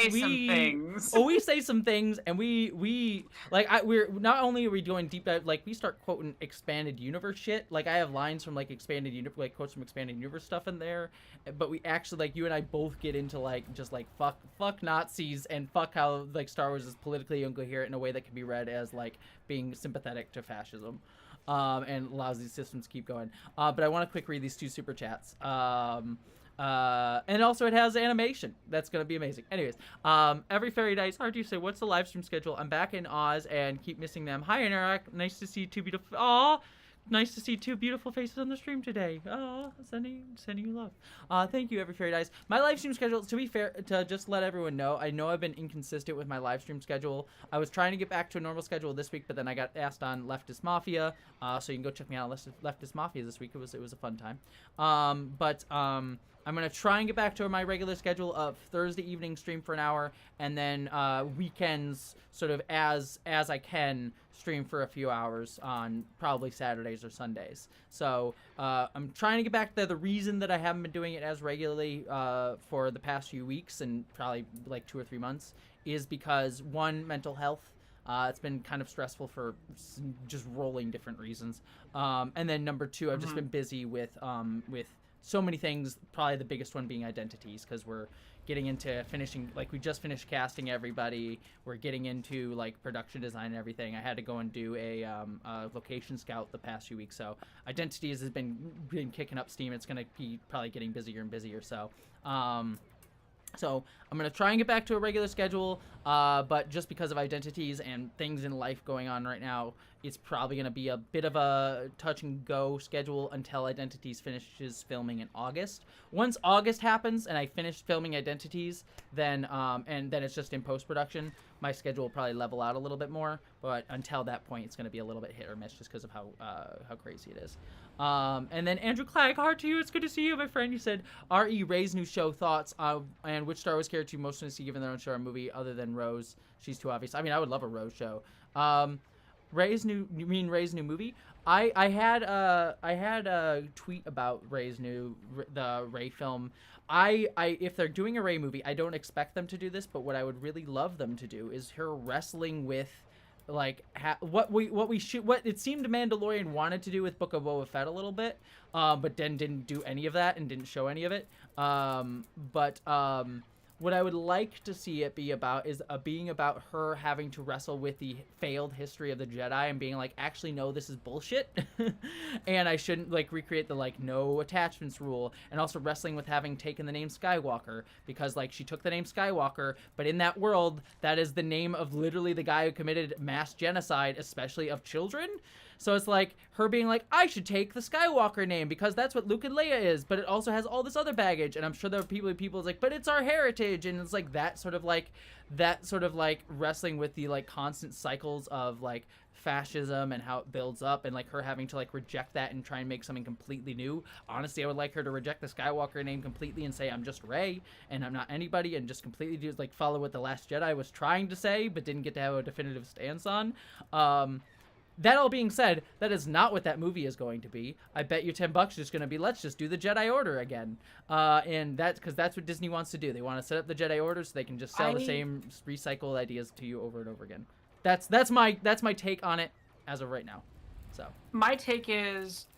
say some things, and we're not only are we doing deep dive, like we start quoting expanded universe shit. Like I have lines from like expanded universe, like quotes from expanded universe stuff in there, but we actually, like, you and I both get into like just like fuck Nazis, and fuck how like Star Wars is politically incoherent in a way that can be read as like being sympathetic to fascism. And allows these systems to keep going. But I want to quick read these two super chats. And also it has animation. That's going to be amazing. Anyways, every fairy dice. RG say, what's the live stream schedule? I'm back in Oz and keep missing them. Hi, Interact. Nice to see two beautiful... Aw! Nice to see two beautiful faces on the stream today. Oh, sending you love. Thank you, every fairy dice. My live stream schedule, to be fair, to just let everyone know, I know I've been inconsistent with my live stream schedule. I was trying to get back to a normal schedule this week, but then I got asked on Leftist Mafia. So you can go check me out on Leftist Mafia this week. It was a fun time. I'm gonna try and get back to my regular schedule of Thursday evening stream for an hour, and then weekends sort of as I can stream for a few hours on probably Saturdays or Sundays. So I'm trying to get back there. The reason that I haven't been doing it as regularly for the past few weeks and probably like 2 or 3 months is because, one, mental health. It's been kind of stressful for just rolling different reasons. And then number 2, I've just been busy with so many things, probably the biggest one being identities, because we're getting into finishing, like we just finished casting everybody. We're getting into like production design and everything. I had to go and do a location scout the past few weeks. So identities has been kicking up steam. It's going to be probably getting busier and busier. So I'm going to try and get back to a regular schedule, but just because of identities and things in life going on right now, it's probably going to be a bit of a touch and go schedule until Identities finishes filming in August. Once August happens and I finish filming Identities, then it's just in post-production, my schedule will probably level out a little bit more, but until that point, it's going to be a little bit hit or miss just because of how crazy it is. And then Andrew Clagg, hard to you. It's good to see you, my friend. You said, R.E. Ray's new show thoughts, and which Star Wars character you most want to see given their own show or movie other than Rose? She's too obvious. I mean, I would love a Rose show. You mean Ray's new movie? I had a tweet about the Ray film. If they're doing a Ray movie, I don't expect them to do this, but what I would really love them to do is her wrestling with like what it seemed Mandalorian wanted to do with Book of Boba Fett a little bit, but then didn't do any of that and didn't show any of it. What I would like to see it be about is being about her having to wrestle with the failed history of the Jedi and being like, actually, no, this is bullshit. And I shouldn't like recreate the like no attachments rule, and also wrestling with having taken the name Skywalker because like she took the name Skywalker, but in that world, that is the name of literally the guy who committed mass genocide, especially of children. So it's like her being like, I should take the Skywalker name because that's what Luke and Leia is, but it also has all this other baggage. And I'm sure there are people's like, but it's our heritage. And it's like that sort of like wrestling with the like constant cycles of like fascism and how it builds up, and like her having to like reject that and try and make something completely new. Honestly, I would like her to reject the Skywalker name completely and say, I'm just Rey and I'm not anybody, and just completely do like follow what The Last Jedi was trying to say, but didn't get to have a definitive stance on. That all being said, that is not what that movie is going to be. I bet you $10 is just going to be, let's just do the Jedi Order again. And that's because that's what Disney wants to do. They want to set up the Jedi Order so they can just sell the same recycled ideas to you over and over again. That's my take on it as of right now. So my take is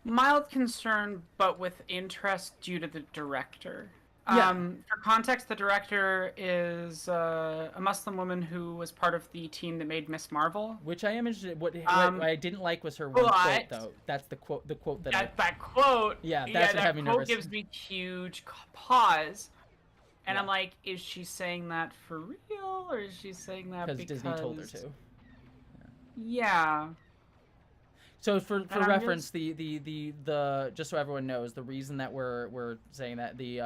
mild concern, but with interest due to the director. Yeah. For context, the director is a Muslim woman who was part of the team that made Miss Marvel. Which I am interested. What I didn't like was her one quote, though. That's the quote. The quote that quote. Yeah, that's what had me nervous. That quote gives me huge pause, and Yeah. I'm like, is she saying that for real, or is she saying that because Disney told her to? Yeah. So for reference, the just so everyone knows, the reason that we're saying that the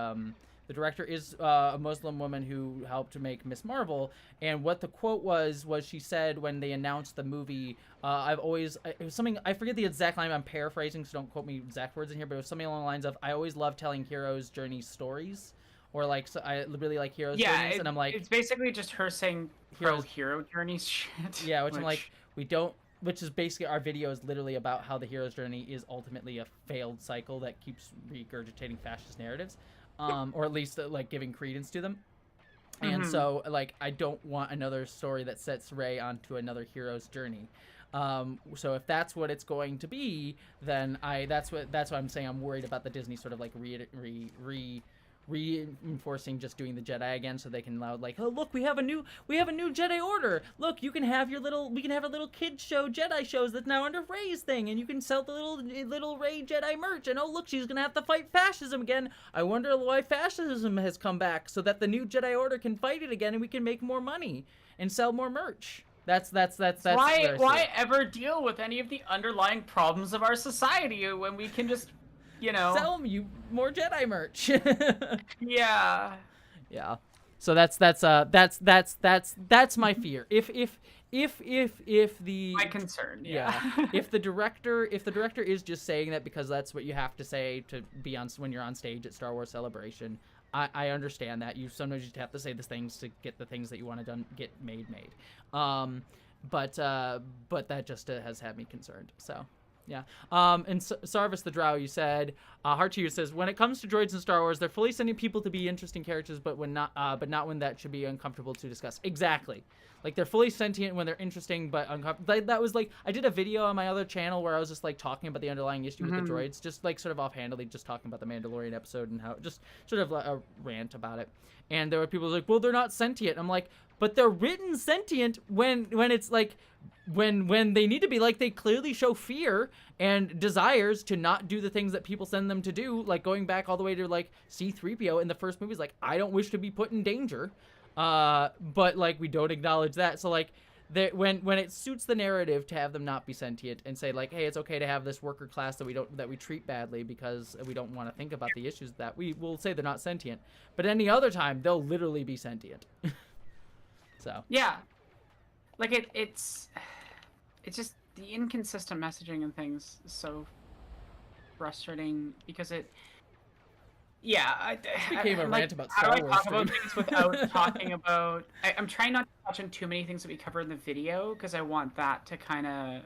director is a Muslim woman who helped to make Miss Marvel, and what the quote was she said when they announced the movie, it was something, I forget the exact line, I'm paraphrasing, so don't quote me exact words in here, but it was something along the lines of, I always love telling heroes' journey stories, or like, so I really like heroes' journeys, and I'm like... it's basically just her saying hero journeys shit. Yeah, which I'm like, which is basically, our video is literally about how the hero's journey is ultimately a failed cycle that keeps regurgitating fascist narratives, or at least like giving credence to them. And so like, I don't want another story that sets Rey onto another hero's journey. So if that's what it's going to be, then that's what I'm saying. I'm worried about the Disney sort of like reinforcing just doing the Jedi again, so they can allow like, oh look, we have a new Jedi Order. Look, we can have a little kids show, Jedi shows that's now under Rey's thing, and you can sell the little Rey Jedi merch. And oh look, she's gonna have to fight fascism again. I wonder why fascism has come back, so that the new Jedi Order can fight it again, and we can make more money and sell more merch. That's why ever deal with any of the underlying problems of our society when we can just, sell you more Jedi merch. Yeah. So that's my fear. If if the My concern, if the director is just saying that because that's what you have to say to be on when you're on stage at Star Wars Celebration, I understand that. You sometimes just have to say the things to get the things that you want to get made. But that just has had me concerned. So. Yeah. And Sarvis the Drow, you said, Heart2 says, when it comes to droids in Star Wars, they're fully sending people to be interesting characters, but not when that should be uncomfortable to discuss. Exactly. Like, they're fully sentient when they're interesting, but uncomfortable. That was like, I did a video on my other channel where I was just like talking about the underlying issue with the droids, just like sort of offhandedly, just talking about the Mandalorian episode and how, just sort of a rant about it. And there were people like, well, they're not sentient. I'm like, but they're written sentient when it's like, when they need to be. Like, they clearly show fear and desires to not do the things that people send them to do, like going back all the way to like C-3PO in the first movie is like, I don't wish to be put in danger, but like we don't acknowledge that. So like when it suits the narrative to have them not be sentient and say like, hey, it's okay to have this worker class that we treat badly because we don't want to think about the issues, that we will say they're not sentient, but any other time they'll literally be sentient. So yeah, like it's just the inconsistent messaging and things is so frustrating because it. Yeah, became a rant about Star Wars. How do I talk about things without talking about? I'm trying not to touch on too many things that we cover in the video because I want that to kind of.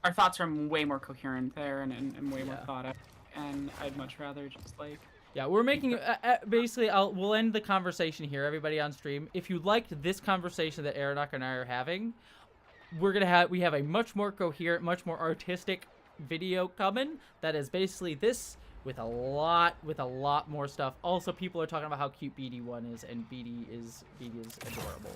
Our thoughts are way more coherent there and way more thought out, and I'd much rather just like. Yeah, we're making basically. We'll end the conversation here, everybody on stream. If you liked this conversation that Aronach and I are having, we have a much more coherent, much more artistic video coming. That is basically this with a lot more stuff. Also, people are talking about how cute BD1 is, and BD is adorable.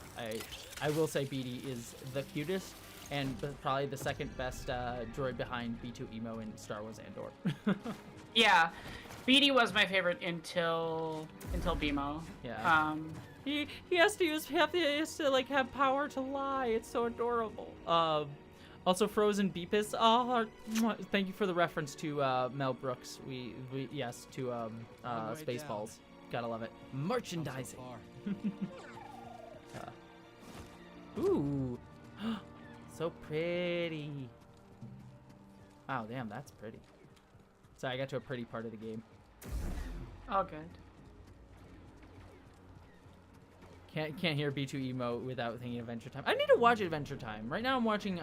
I will say BD is the cutest and probably the second best droid behind B2 Emo in Star Wars Andor. Yeah. BD was my favorite until BMO. Yeah. He has to like have power to lie. It's so adorable. Also, Frozen Beepus. Oh, thank you for the reference to Mel Brooks. We to Spaceballs. Gotta love it. Merchandising. Ooh, so pretty. Wow, damn, that's pretty. Sorry, I got to a pretty part of the game. Oh, good. Can't hear B2 Emo without thinking Adventure Time. I need to watch Adventure Time. Right now I'm watching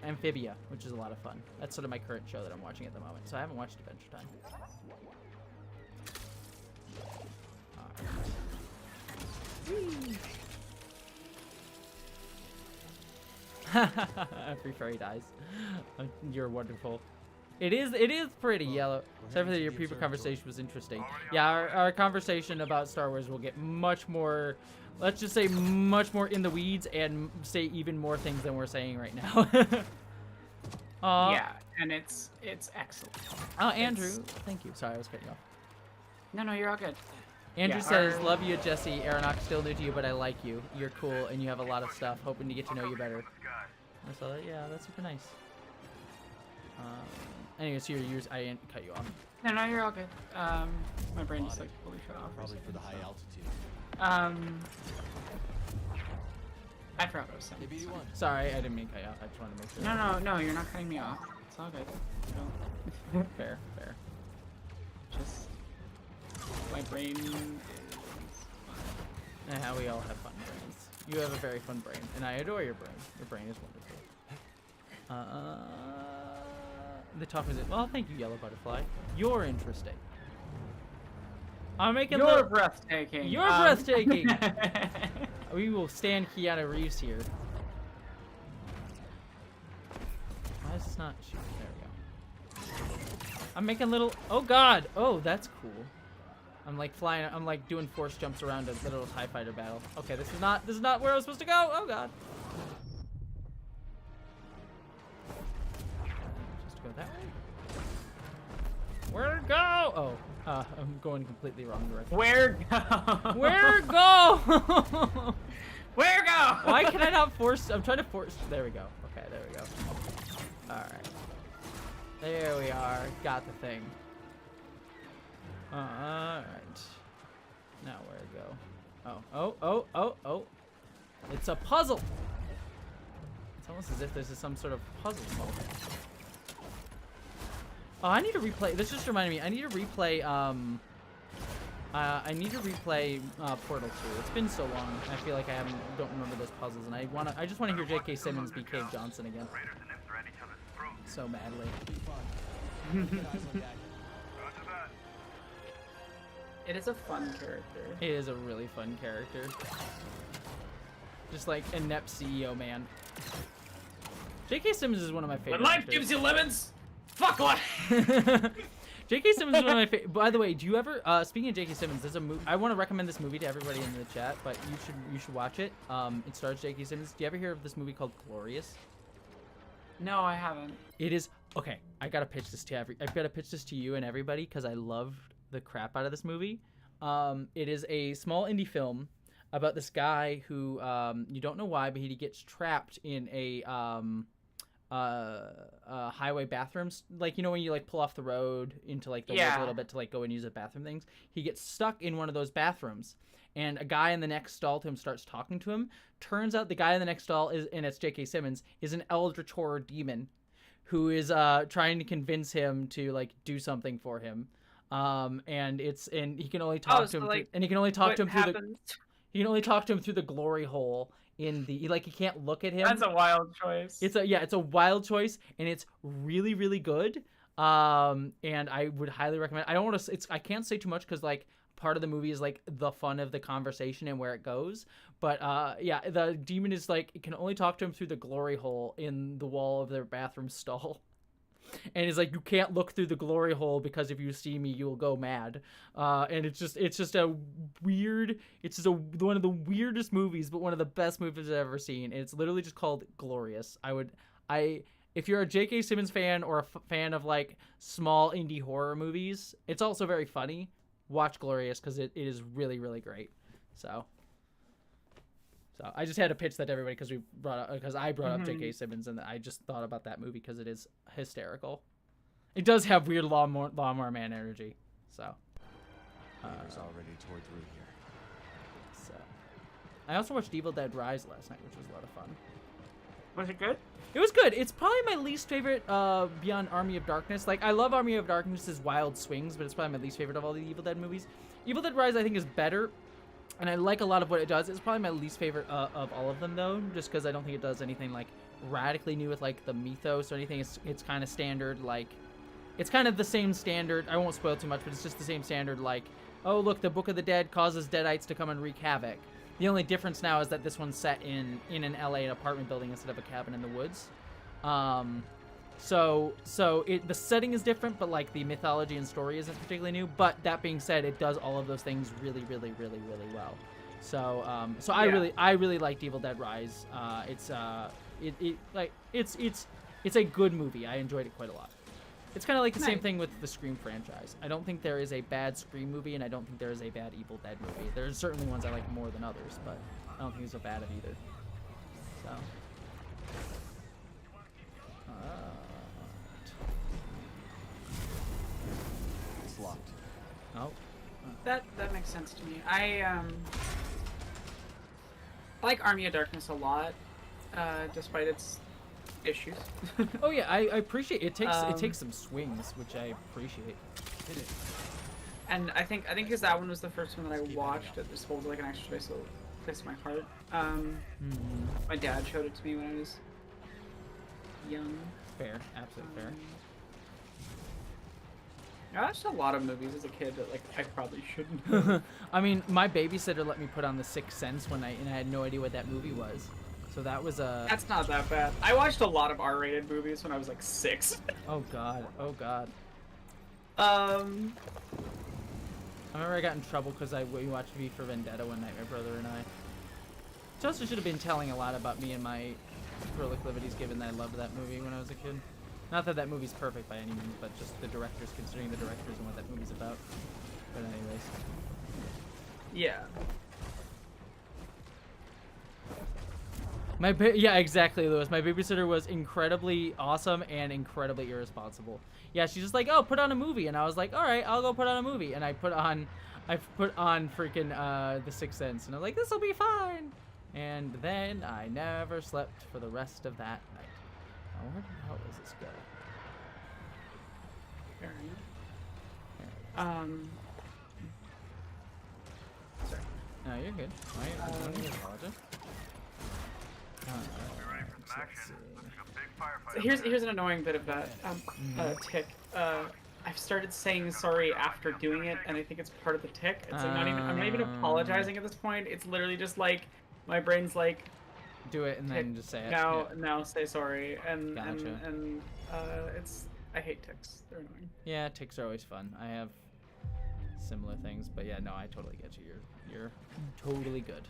Amphibia, which is a lot of fun. That's sort of my current show that I'm watching at the moment. So I haven't watched Adventure Time. Every fairy dies. You're wonderful. It is pretty yellow. Except for your previous conversation was interesting. Yeah, our conversation about Star Wars will get much more, let's just say much more in the weeds and say even more things than we're saying right now. Yeah, and it's excellent. Oh, Andrew, thank you. Sorry, I was cutting you off. No, you're all good. Andrew says, love you, Jessie. Aronach, still new to you, but I like you. You're cool, and you have a lot of stuff. Hoping to get to know you better. I saw that. Yeah, that's super nice. Anyway, so I didn't cut you off. No, you're all good. My brain just like fully shut off. Probably for the high altitude. I forgot what I was saying. Sorry, I didn't mean to cut you off. I just wanted to make sure. No, you're not cutting me off. It's all good. Fair. Just my brain is. Yeah, we all have fun brains. You have a very fun brain, and I adore your brain. Your brain is wonderful. The top is it. Well, thank you, Yellow Butterfly. You're interesting. I'm making. You're breathtaking. You're breathtaking. We will stand Keanu Reeves here. Why is this not shooting? There we go. I'm making little. Oh God. Oh, that's cool. I'm like flying. I'm like doing force jumps around a little TIE fighter battle. Okay, this is not where I was supposed to go. Oh God. Go that way? Where to go? Oh, I'm going completely wrong direction. Where go? Where go? Where go? Why can I not force? I'm trying to force. There we go. Okay, there we go. All right. There we are. Got the thing. All right. Now where to go? Oh. It's a puzzle. It's almost as if this is some sort of puzzle solving. Oh, I need to replay. This just reminded me. I need to replay. Portal 2. It's been so long. I feel like I don't remember those puzzles, and I just want to hear J.K. Simmons be Cave Johnson again. So badly. It is a fun character. It is a really fun character. Just like inept CEO man. J.K. Simmons is one of my favorite. When life actors. gives you lemons, fuck life. J.K. Simmons is one of my favorite. By the way, do you ever? Speaking of J.K. Simmons, there's a movie. I want to recommend this movie to everybody in the chat, but you should watch it. It stars J.K. Simmons. Do you ever hear of this movie called Glorious? No, I haven't. It is okay. I gotta pitch this to I've gotta pitch this to you and everybody because I loved the crap out of this movie. It is a small indie film about this guy who you don't know why, but he gets trapped in a highway bathrooms, like, you know, when you like pull off the road into like the woods a little bit to like go and use the bathroom things. He gets stuck in one of those bathrooms, and a guy in the next stall to him starts talking to him. Turns out the guy in the next stall is, and it's J.K. Simmons, is an eldritch horror demon who is trying to convince him to like do something for him. And he can only talk to him and he can only talk to him through the glory hole in the, like, he can't look at him. That's a wild choice. It's a wild choice, and it's really, really good. And I would highly recommend. I can't say too much because like part of the movie is like the fun of the conversation and where it goes. But yeah, the demon is like, it can only talk to him through the glory hole in the wall of their bathroom stall. And he's like, you can't look through the glory hole because if you see me, you'll go mad. And it's just a weird, it's just one of the weirdest movies, but one of the best movies I've ever seen. And it's literally just called Glorious. If you're a J.K. Simmons fan or a fan of like small indie horror movies, it's also very funny. Watch Glorious because it is really, really great. So I just had to pitch that to everybody because I brought up J.K. Simmons, and I just thought about that movie because it is hysterical. It does have weird Lawnmower Man energy. So. Peter's already tore through here. So. I also watched Evil Dead Rise last night, which was a lot of fun. Was it good? It was good. It's probably my least favorite beyond Army of Darkness. Like, I love Army of Darkness's wild swings, but it's probably my least favorite of all the Evil Dead movies. Evil Dead Rise, I think, is better. And I like a lot of what it does. It's probably my least favorite of all of them, though, just because I don't think it does anything, like, radically new with, like, the mythos or anything. It's kind of standard, like, it's kind of the same standard. I won't spoil too much, but it's just the same standard, like, oh, look, the Book of the Dead causes Deadites to come and wreak havoc. The only difference now is that this one's set in an LA apartment building instead of a cabin in the woods. So the setting is different, but like the mythology and story isn't particularly new. But that being said, it does all of those things really, really, really, really well. So yeah. I really liked Evil Dead Rise. It's a good movie. I enjoyed it quite a lot. It's kind of like the same thing with the Scream franchise. I don't think there is a bad Scream movie, and I don't think there is a bad Evil Dead movie. There's certainly ones I like more than others, but I don't think there's a bad of either. So. It's locked. Oh. That makes sense to me. I like Army of Darkness a lot, despite its issues. Oh yeah, I appreciate it. It takes some swings, which I appreciate. And I think because that one was the first one that I watched, it just holds like an extra place in my heart. My dad showed it to me when I was young. Fair, absolutely fair. I watched a lot of movies as a kid that like I probably shouldn't. I mean, my babysitter let me put on The Sixth Sense and I had no idea what that movie was. So that was a. That's not that bad. I watched a lot of R-rated movies when I was like 6. Oh god. Oh god. I remember I got in trouble because we watched V for Vendetta one night, my brother and I. Which also should have been telling a lot about me and my proclivities, given that I loved that movie when I was a kid. Not that that movie's perfect by any means, but just the directors, considering the directors and what that movie's about. But anyways. Yeah. Yeah, exactly, Lewis. My babysitter was incredibly awesome and incredibly irresponsible. Yeah, she's just like, oh, put on a movie, and I was like, all right, I'll go put on a movie, and I put on freaking The Sixth Sense, and I was like, this will be fine. And then I never slept for the rest of that night. Now, where the hell does this go? Fair enough. Sorry. No, you're good. Why don't you apologize? Let's see. So here's an annoying bit of that tick. I've started saying sorry after doing it, and I think it's part of the tick. It's like I'm not even apologizing at this point. It's literally just like my brain's like, do it and then just say it. Now say sorry, and Gotcha. and it's I hate ticks. They're annoying. Yeah, ticks are always fun. I have similar things, but yeah, no, I totally get you. You're totally good.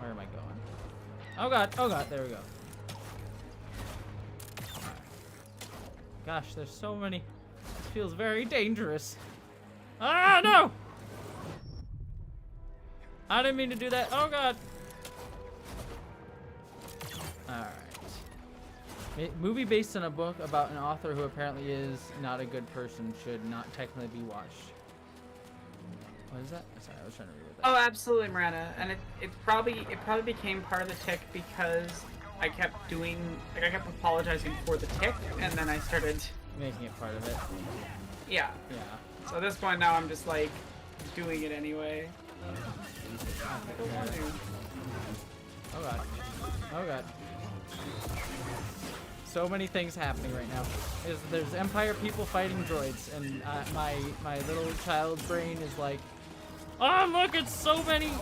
Where am I going? Oh god, there we go. Gosh, there's so many. This feels very dangerous. Ah, no! I didn't mean to do that. Oh god. Alright. Movie based on a book about an author who apparently is not a good person should not technically be watched. What is that? Sorry, I was trying to read that. Oh, absolutely, Miranda. And it probably became part of the tick because I kept apologizing for the tick, and then I started Making it part of it. Yeah. Yeah. So at this point now I'm just like doing it anyway. I don't want to. Oh god. Oh god. So many things happening right now. There's Empire people fighting droids, and my little child brain is like, oh look, it's so many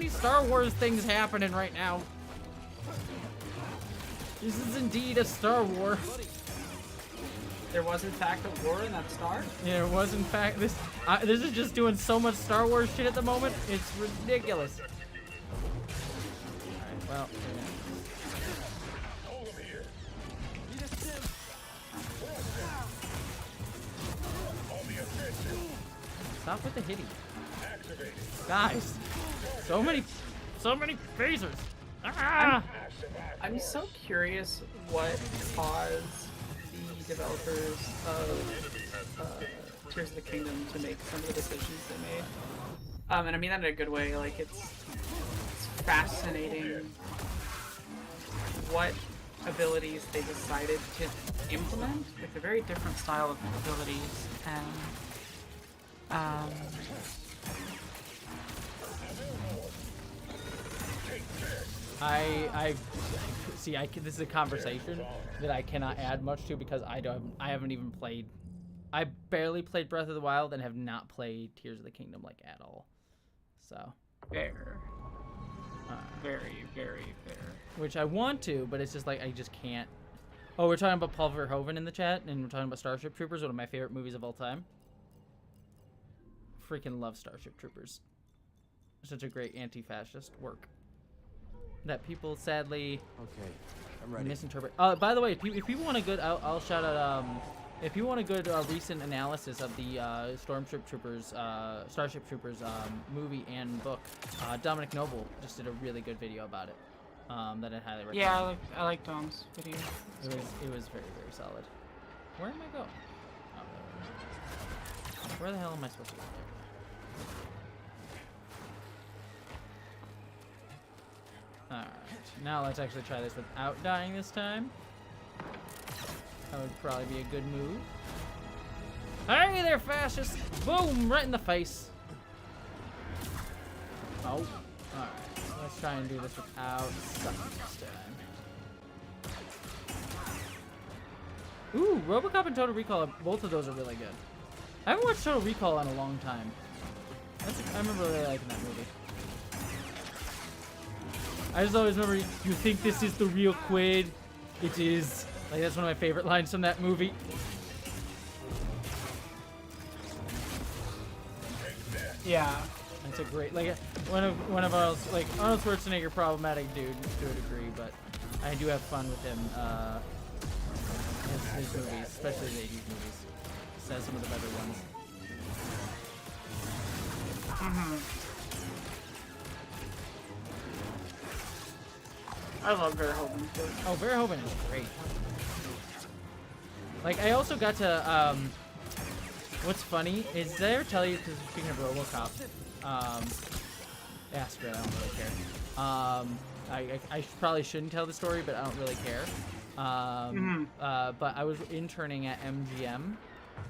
Star Wars things happening right now. This is indeed a Star War. There was in fact a war in that star? Yeah, it was in fact. This is just doing so much Star Wars shit at the moment. It's ridiculous. Alright, well. Stop with the hitting. Guys, so many phasers. Ah! I'm so curious what caused the developers of Tears of the Kingdom to make some of the decisions they made. And I mean that in a good way. Like it's fascinating what abilities they decided to implement. Like a very different style of abilities, and I see. This is a conversation that I cannot add much to because I haven't even played. I barely played Breath of the Wild and have not played Tears of the Kingdom like at all. So. fair. Very, very fair. Which I want to, but it's just like I just can't. Oh, we're talking about Paul Verhoeven in the chat, and we're talking about Starship Troopers, one of my favorite movies of all time. Freaking love Starship Troopers. Such a great anti-fascist work that people sadly I'm ready. misinterpret. By the way, if people want a good, I'll shout out. If you want a good recent analysis of the Starship Troopers movie and book, Dominic Noble just did a really good video about it. That I highly recommend. Yeah, I like Dom's video. It was very, very solid. Where am I going? Oh, there. Where the hell am I supposed to go? Alright, now let's actually try this without dying this time. That would probably be a good move. Hey there, fascists! Boom! Right in the face. Oh. Alright, let's try and do this without sucking this time. Ooh, RoboCop and Total Recall, both of those are really good. I haven't watched Total Recall in a long time. I remember really liking that movie. I just always remember, you think this is the real Quid? It is. Like, that's one of my favorite lines from that movie. Yeah. That's a great, like, one of our, like, Arnold Schwarzenegger problematic dude to a degree, but I do have fun with him, his movies, especially the 80s movies. He has some of the better ones. I love Verhoeven too. Oh, Verhoeven is great. Like, I also got to, what's funny is, did I ever tell you, because speaking of RoboCop, Yeah, screw it, I don't really care. Probably shouldn't tell the story, but I don't really care. But I was interning at MGM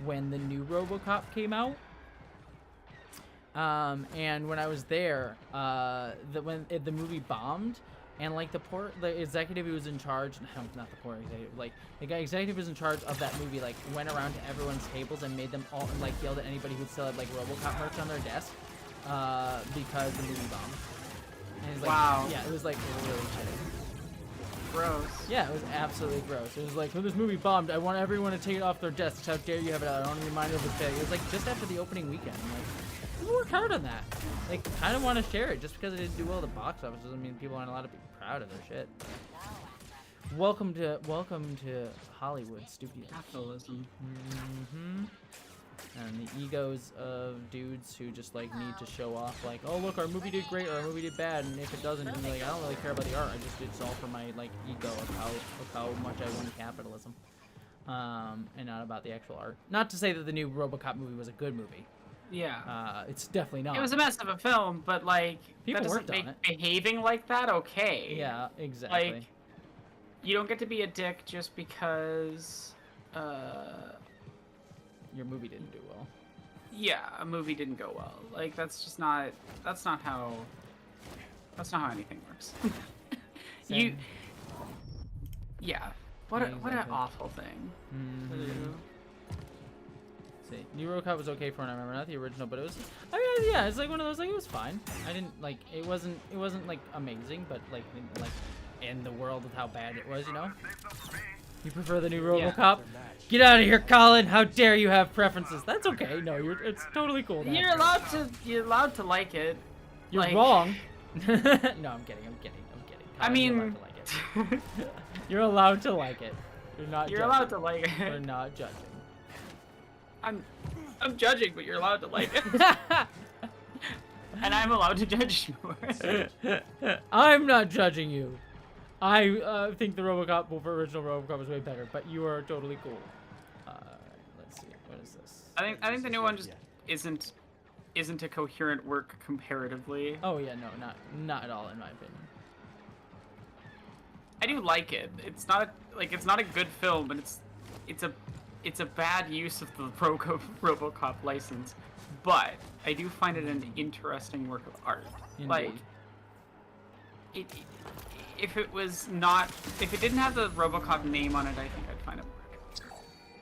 when the new RoboCop came out. And when I was there, when the movie bombed, and like the executive who was in charge, not the poor executive, like the guy executive who was in charge of that movie, like went around to everyone's tables and made them all, and like yelled at anybody who still had like RoboCop merch on their desk, because the movie bombed. And he's like, wow. Yeah, it was like really shitty. Gross. Yeah, it was absolutely gross. It was like, when this movie bombed, I want everyone to take it off their desks. How dare you have it out? I don't even mind it was big. It was like just after the opening weekend. I'm like, people work hard on that. They kind of want to share it. Just because it didn't do well at the box office doesn't mean people aren't allowed to be proud of their shit. Welcome to Hollywood Studios. Capitalism. And the egos of dudes who just like need to show off, like, oh look, our movie did great or our movie did bad, and if it doesn't, you're like, I don't really care about the art. It's all for my like ego of how much I want capitalism, and not about the actual art. Not to say that the new RoboCop movie was a good movie. Yeah. It's definitely not. It was a mess of a film, but like People that doesn't worked on make it. behaving like that okay. Yeah, exactly. Like, you don't get to be a dick just because Your movie didn't do well. yeah, a movie didn't go well. Like that's not how anything works. Same. Yeah. What an Exactly. awful thing to do. See, new RoboCop was okay for what I remember, not the original, but it was. I mean, yeah, it's like one of those. Like, it was fine. I didn't like. It wasn't like amazing, but like in the world of how bad it was, you know. You prefer the new RoboCop? Get out of here, Colin! How dare you have preferences? That's okay. No, it's totally cool. You're allowed to like it. You're like, wrong. No, I'm kidding. I Colin, mean, you're allowed to like it. You're not. you're judging. allowed to like it. We're not judging. I'm judging, but you're allowed to like it. And I'm allowed to judge you. I'm not judging you. I think the original RoboCop was way better, but you are totally cool. Let's see, what is this? I think the new one just isn't a coherent work comparatively. Oh yeah, no, not at all in my opinion. I do like it. It's not a good film, but it's a bad use of the RoboCop license. But I do find it an interesting work of art. Indeed. Like if it didn't have the RoboCop name on it, I think I'd find it work.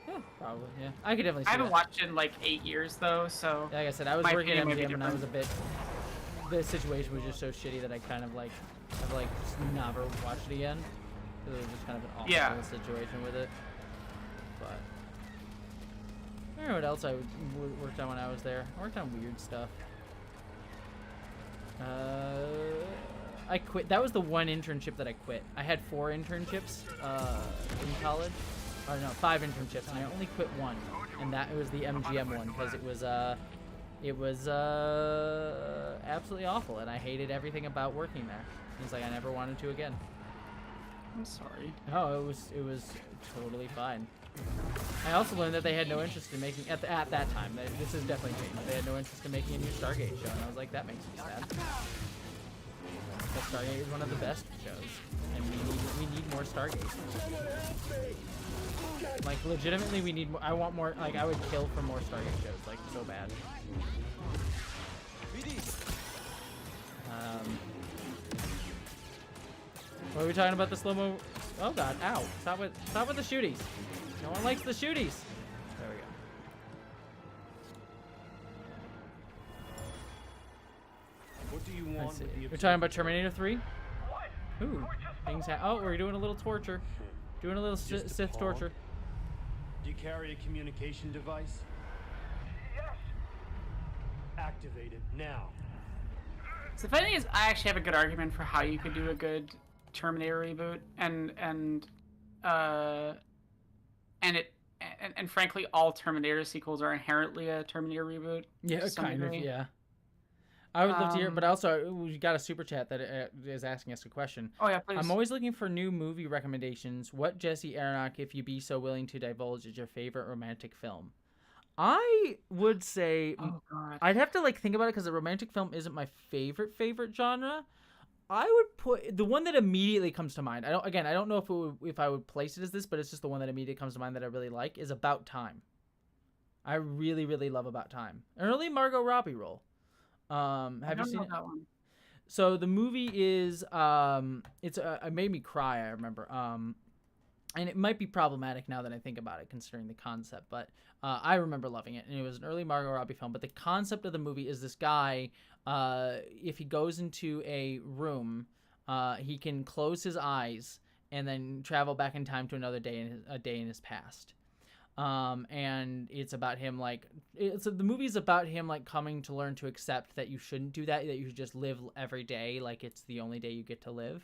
Yeah, probably. Yeah, I could definitely. See I haven't that. watched it in like 8 years though, so. Like I said, I was my working at opinion might be MGM and I was different. the situation was just so shitty that I kind of like, I've like just never watched it again. It was just kind of an awful Yeah. situation with it. But I don't know what else I worked on when I was there. I worked on weird stuff. I quit. That was the one internship that I quit. I had 4 internships in college. Or no, 5 internships, and I only quit one, and that was the MGM one because it was absolutely awful, and I hated everything about working there. It's like I never wanted to again. I'm sorry. Oh, it was totally fine. I also learned that they had no interest in making at that time. This is definitely changed. They had no interest in making a new Stargate show, and I was like, that makes me sad. But Stargate is one of the best shows, and we need more Stargate. Like legitimately, we need more. I want more. Like I would kill for more Stargate shows, like so bad. What are we talking about? The slow mo. Oh god! Ow! Stop with the shooties. No one likes the shooties. There we go. What do you want Let's see. with the We're talking about Terminator 3. Ooh, things. Oh, we're doing a little torture. Doing a little Just a Sith paw? torture. Do you carry a communication device? Yes. Activate it now. So the funny thing is, I actually have a good argument for how you could do a good Terminator reboot, and frankly, all Terminator sequels are inherently a Terminator reboot. Yeah, to some kind of. degree. Yeah. I would love to hear, but also we got a super chat that is asking us a question. Oh yeah, please. I'm always looking for new movie recommendations. What Jesse Aronach, if you be so willing to divulge, is your favorite romantic film? I would say Oh god. I'd have to like think about it because the romantic film isn't my favorite genre. I would put the one that immediately comes to mind. I don't know if I would place it as this, but it's just the one that immediately comes to mind that I really like is About Time. I really, really love About Time. An early Margot Robbie role. Have you seen it? That one? So the movie is it made me cry. I remember. And it might be problematic now that I think about it, considering the concept. But I remember loving it, and it was an early Margot Robbie film. But the concept of the movie is this guy, if he goes into a room, he can close his eyes and then travel back in time to another day in his past. And it's about him the movie's about him like coming to learn to accept that you shouldn't do that you should just live every day like it's the only day you get to live,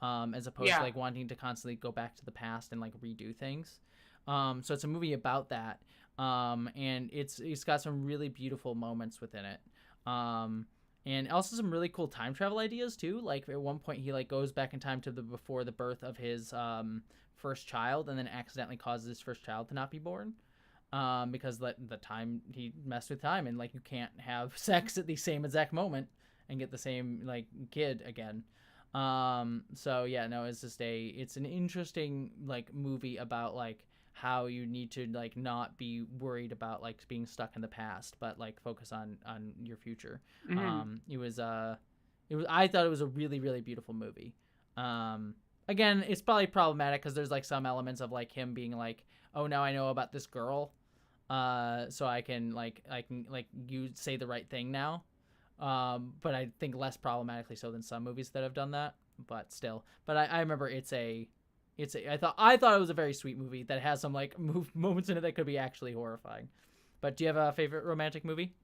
as opposed to like wanting to constantly go back to the past and like redo things. So it's a movie about that, and it's got some really beautiful moments within it, and also some really cool time travel ideas too. Like at one point he like goes back in time to before the birth of his first child, and then accidentally causes his first child to not be born, because the time he messed with time, and like you can't have sex at the same exact moment and get the same like kid again. So yeah, no, it's an interesting like movie about like how you need to like not be worried about like being stuck in the past, but like focus on your future. I thought it was a really, really beautiful movie. Again, it's probably problematic because there's like some elements of like him being like, oh, now I know about this girl, so I can you say the right thing now. But I think less problematically so than some movies that have done that. But still, I remember I thought it was a very sweet movie that has some like moments in it that could be actually horrifying. But do you have a favorite romantic movie?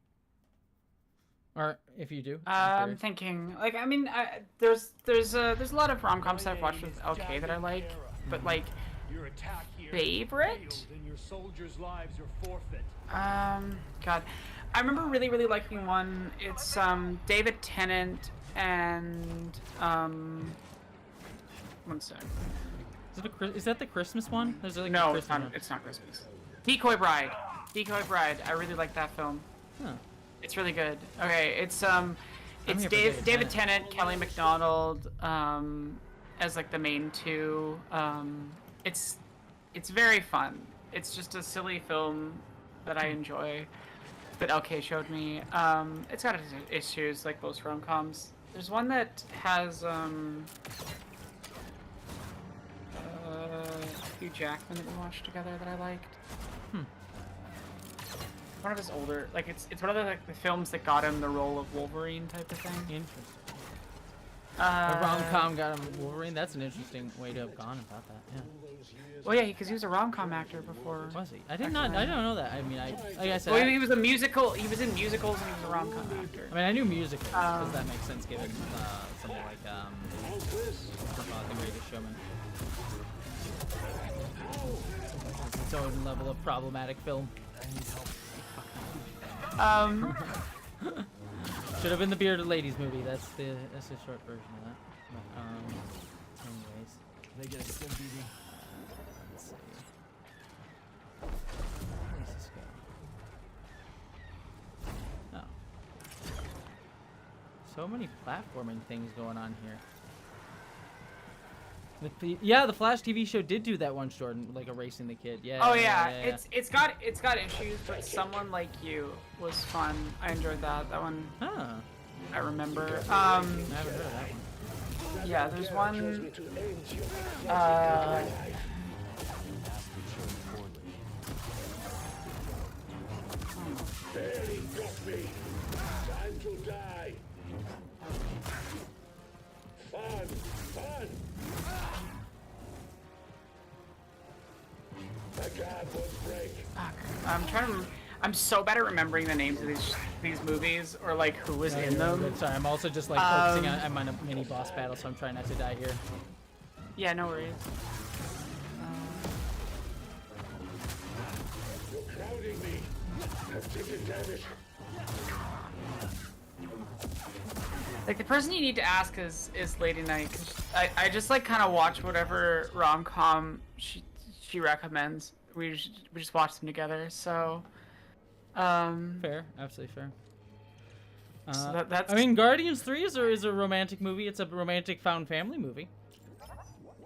Or if you do, I'm thinking, like, I mean, there's a lot of rom-coms that I've watched with LK that I like, but like, Your attack here favorite? failed and your soldiers' lives are forfeit. God, I remember really, really liking one. It's David Tennant and one sec. Is that the Christmas one? There's like No, a it's Christmas not. one. It's not Christmas. Decoy Bride. Decoy Bride. I really like that film. Huh. It's really good. Okay, it's here for David Tennant, Kelly MacDonald, as like the main two. It's very fun. It's just a silly film that I enjoy, that LK showed me. It's got its issues like most rom-coms. There's one that has Hugh Jackman that we watched together that I liked. One of his older, like it's one of the films that got him the role of Wolverine type of thing. Interesting. A rom-com got him Wolverine. That's an interesting way to have gone about that. Yeah. Well, yeah, because he was a rom-com actor before. Was he? I don't know that. I mean, like I said, Well, he was a musical. He was in musicals and he was a rom-com actor. I mean, I knew musicals because that makes sense given something like The Greatest Showman. It's its own level of problematic film. Should have been the Bearded Ladies movie. That's the short version of that. But, anyways, They get a stim BD. let's see. Where's this go? Oh. So many platforming things going on here. The Flash TV show did do that once, Jordan, like erasing the kid. Yeah. Oh yeah, it's got issues, but Someone Like You was fun. I enjoyed that. That one. Huh. I remember. I haven't heard of that one. Yeah, there's one. Time to die. Fun. The god will break. Fuck. I'm so bad at remembering the names of these movies or like who was in them. Sorry, I'm also just like focusing on. I'm on a mini boss battle, so I'm trying not to die here. Yeah, no worries. You're crowding me. I've taken damage. Like the person you need to ask is Lady Night. 'Cause I just like kind of watch whatever rom-com she recommends. We just watch them together. So Fair, absolutely fair. So that's. I mean, Guardians 3 is a romantic movie. It's a romantic found family movie.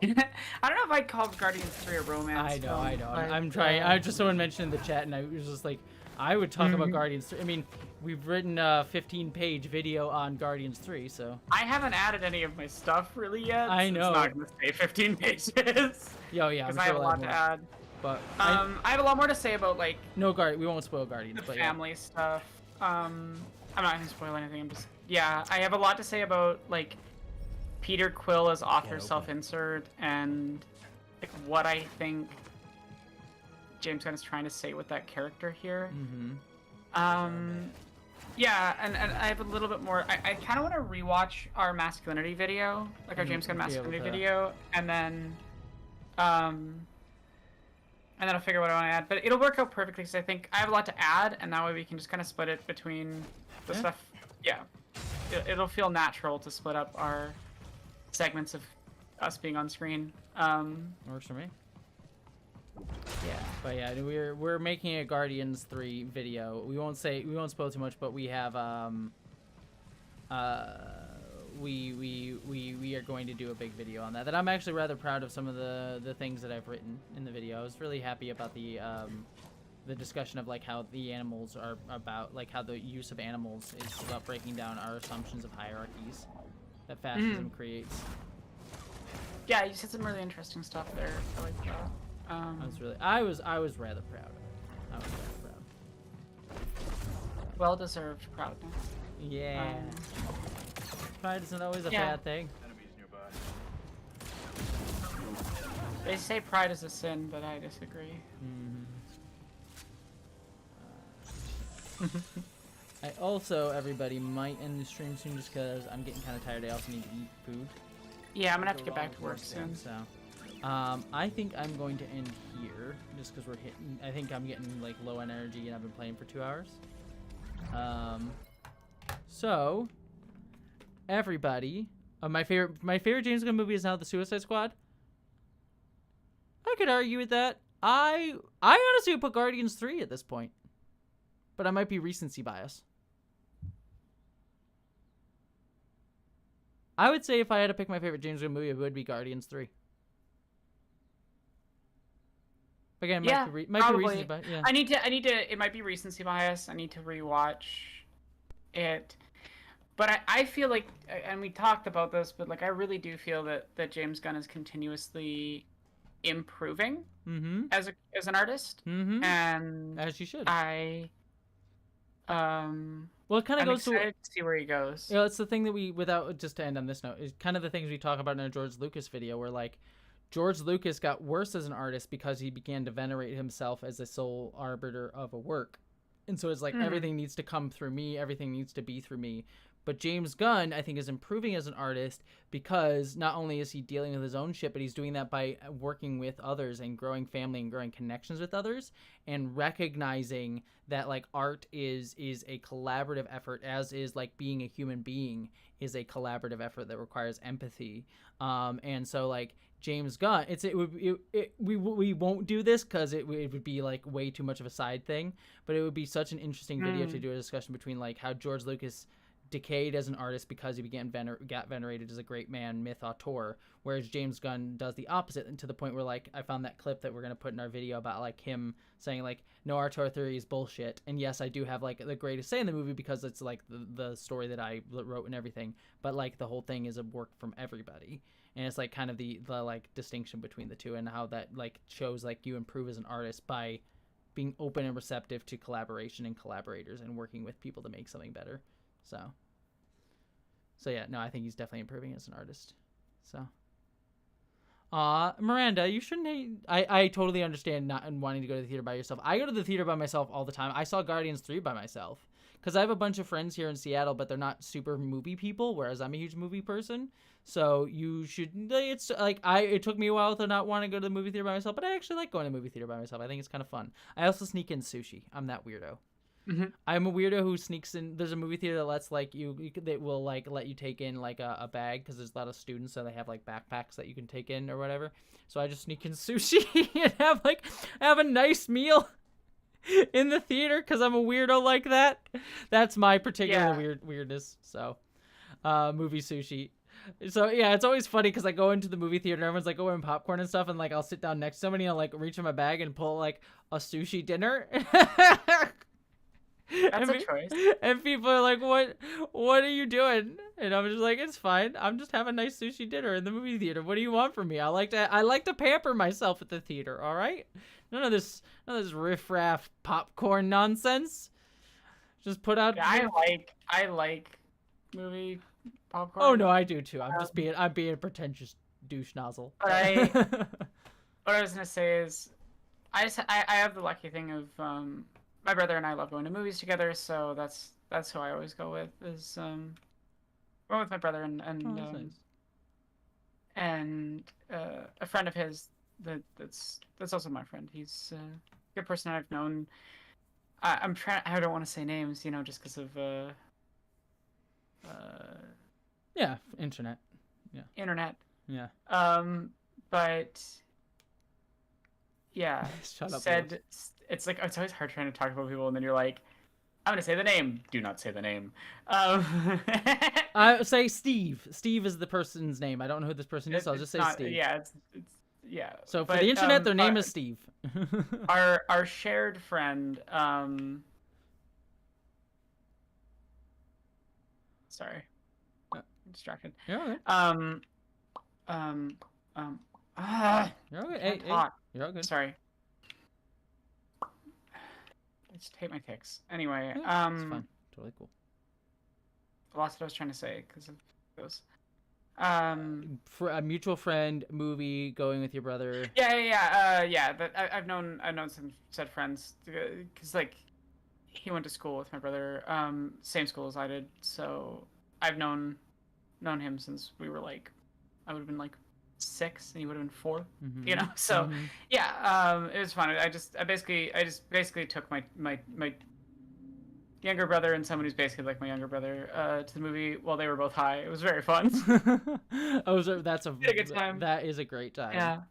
I don't know if I'd call Guardians 3 a romance. I know. But, I'm trying. I just someone mentioned in the chat, and I was just like, I would talk about Guardians 3. I mean, we've written a 15-page video on Guardians 3, so. I haven't added any of my stuff really yet. I so know. It's not gonna stay 15 pages. Yo, yeah. Because I'm I sure have a we'll lot more. to add. But I have a lot more to say about like we won't spoil Guardians. the but family stuff. I'm not gonna spoil anything. I have a lot to say about like Peter Quill as author self-insert and like what I think James Gunn is trying to say with that character here. Yeah, and I have a little bit more. I kind of want to rewatch our masculinity video, like our James Gun masculinity video, and then I'll figure what I want to add. But it'll work out perfectly because I think I have a lot to add, and that way we can just kind of split it between the stuff. Yeah, it'll feel natural to split up our segments of us being on screen. Works for me. Yeah, but yeah, we're making a Guardians 3 video. We won't spoil too much, but we have we are going to do a big video on that. That I'm actually rather proud of some of the things that I've written in the video. I was really happy about the discussion of like how the animals are about, like how the use of animals is about breaking down our assumptions of hierarchies that fascism creates. Yeah, you said some really interesting stuff there. I like that. I was rather proud of it. Well deserved proudness. Yeah. Pride isn't always a bad thing. They say pride is a sin, but I disagree. I also, everybody, might end the stream soon just because I'm getting kind of tired. I also need to eat food. Yeah, I'm gonna have to get back to work soon. So, I think I'm going to end here just because we're hitting. I think I'm getting like low on energy and I've been playing for 2 hours. So, everybody, my favorite James Gunn movie is now The Suicide Squad. I could argue with that. I honestly would put Guardians 3 at this point, but I might be recency bias. I would say if I had to pick my favorite James Gunn movie, it would be Guardians 3. Again, might be recency bias. Yeah. I need to. It might be recency bias. I need to rewatch it. But I feel like, and we talked about this, but like I really do feel that James Gunn is continuously improving as an artist, and as you should. Well, it kind of goes to see where he goes. You know, it's the thing that just to end on this note, is kind of the things we talk about in a George Lucas video, where like George Lucas got worse as an artist because he began to venerate himself as a sole arbiter of a work. And so it's like everything needs to come through me, everything needs to be through me. But James Gunn, I think, is improving as an artist because not only is he dealing with his own shit, but he's doing that by working with others and growing family and growing connections with others and recognizing that like art is a collaborative effort, as is like being a human being is a collaborative effort that requires empathy. And so like James Gunn, we won't do this because it would be like way too much of a side thing, but it would be such an interesting video to do a discussion between like how George Lucas decayed as an artist because he got venerated as a great man, myth, auteur, whereas James Gunn does the opposite, and to the point where like I found that clip that we're gonna put in our video about like him saying like no, auteur theory is bullshit, and yes, I do have like the greatest say in the movie because it's like the story that I wrote and everything, but like the whole thing is a work from everybody, and it's like kind of the like distinction between the two and how that like shows like you improve as an artist by being open and receptive to collaboration and collaborators and working with people to make something better. So yeah, no, I think he's definitely improving as an artist. So, Miranda, you shouldn't hate. I totally understand not wanting to go to the theater by yourself. I go to the theater by myself all the time. I saw Guardians 3 by myself because I have a bunch of friends here in Seattle, but they're not super movie people, whereas I'm a huge movie person. So you should. It's like it took me a while to not want to go to the movie theater by myself, but I actually like going to the movie theater by myself. I think it's kind of fun. I also sneak in sushi. I'm that weirdo. I'm a weirdo who sneaks in. There's a movie theater that lets like that will like let you take in like a bag because there's a lot of students, so they have like backpacks that you can take in or whatever. So I just sneak in sushi and have a nice meal. in the theater because I'm a weirdo like that. That's my particular Yeah. weirdness. So, movie sushi. So yeah, it's always funny because I go into the movie theater and everyone's like ordering popcorn and stuff, and like I'll sit down next to somebody and I'll like reach in my bag and pull like a sushi dinner. That's a choice. And people are like, what are you doing? And I'm just like, it's fine. I'm just having a nice sushi dinner in the movie theater. What do you want from me? I like to pamper myself at the theater, all right? None of this riffraff popcorn nonsense. Just put out. Yeah, I like movie popcorn. Oh no, I do too. I'm being a pretentious douche nozzle. But what I was gonna say is, I have the lucky thing of my brother and I love going to movies together, so that's who I always go with. Is going with my brother and that's nice. and a friend of his that's also my friend. He's a good person I've known. I don't want to say names, just because of Yeah, internet. Yeah. internet. Yeah. But yeah, Shut up, said it's like it's always hard trying to talk about people, and then you're like, I'm gonna say the name. Do not say the name. Say Steve. Steve is the person's name. I don't know who this person is, so I'll just say Steve. Yeah, it's yeah. So for the internet, their name is Steve. our shared friend. Sorry, I'm distracted. You're okay. You're okay. Hey, you're all good. Sorry. I just hate my ticks. Anyway, It's fine. Totally cool. I lost what I was trying to say because of those. For a mutual friend, movie, going with your brother. Yeah. But I've known some said friends because like he went to school with my brother, same school as I did. So I've known him since we were like, I would have been like 6 and he would have been 4. Mm-hmm. So Mm-hmm. yeah, it was fun. I just basically took my younger brother and someone who's basically like my younger brother to the movie while they were both high. It was very fun. That's a good time. That is a great time. Yeah.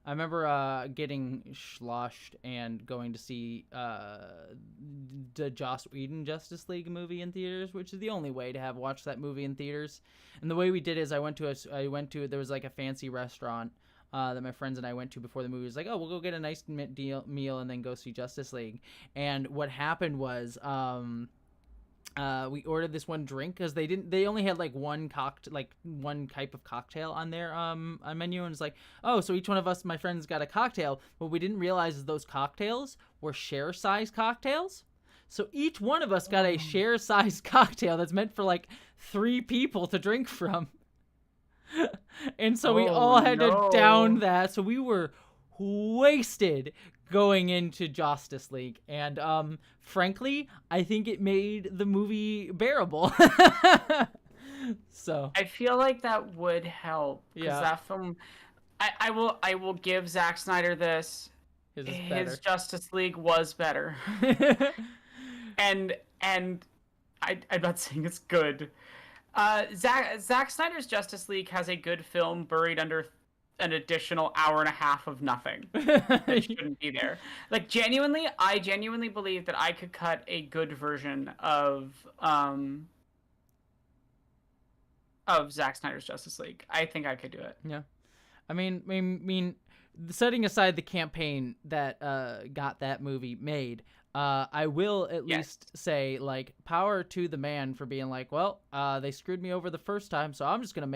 I remember getting sloshed and going to see the Joss Whedon Justice League movie in theaters, which is the only way to have watched that movie in theaters. And the way we did is there was like a fancy restaurant that my friends and I went to before the movie. It was like, oh, we'll go get a nice meal and then go see Justice League. And what happened was we ordered this one drink because they only had like one type of cocktail on their menu, and it's like, oh, so each one of us, my friends, got a cocktail. What we didn't realize is those cocktails were share size cocktails. So each one of us got a share size cocktail that's meant for like 3 people to drink from. And so we all had to down that. So we were wasted going into Justice League, and frankly, I think it made the movie bearable. So I feel like that would help because that film, I will give Zack Snyder this. His Justice League was better, and I'm not saying it's good. Zack Snyder's Justice League has a good film buried under an additional hour and a half of nothing that shouldn't be there. Like I genuinely believe that I could cut a good version of Zack Snyder's Justice League. I think I could do it. Yeah, I mean, setting aside the campaign that got that movie made, I will at least say, like, power to the man for being like, well, they screwed me over the first time, so I'm just gonna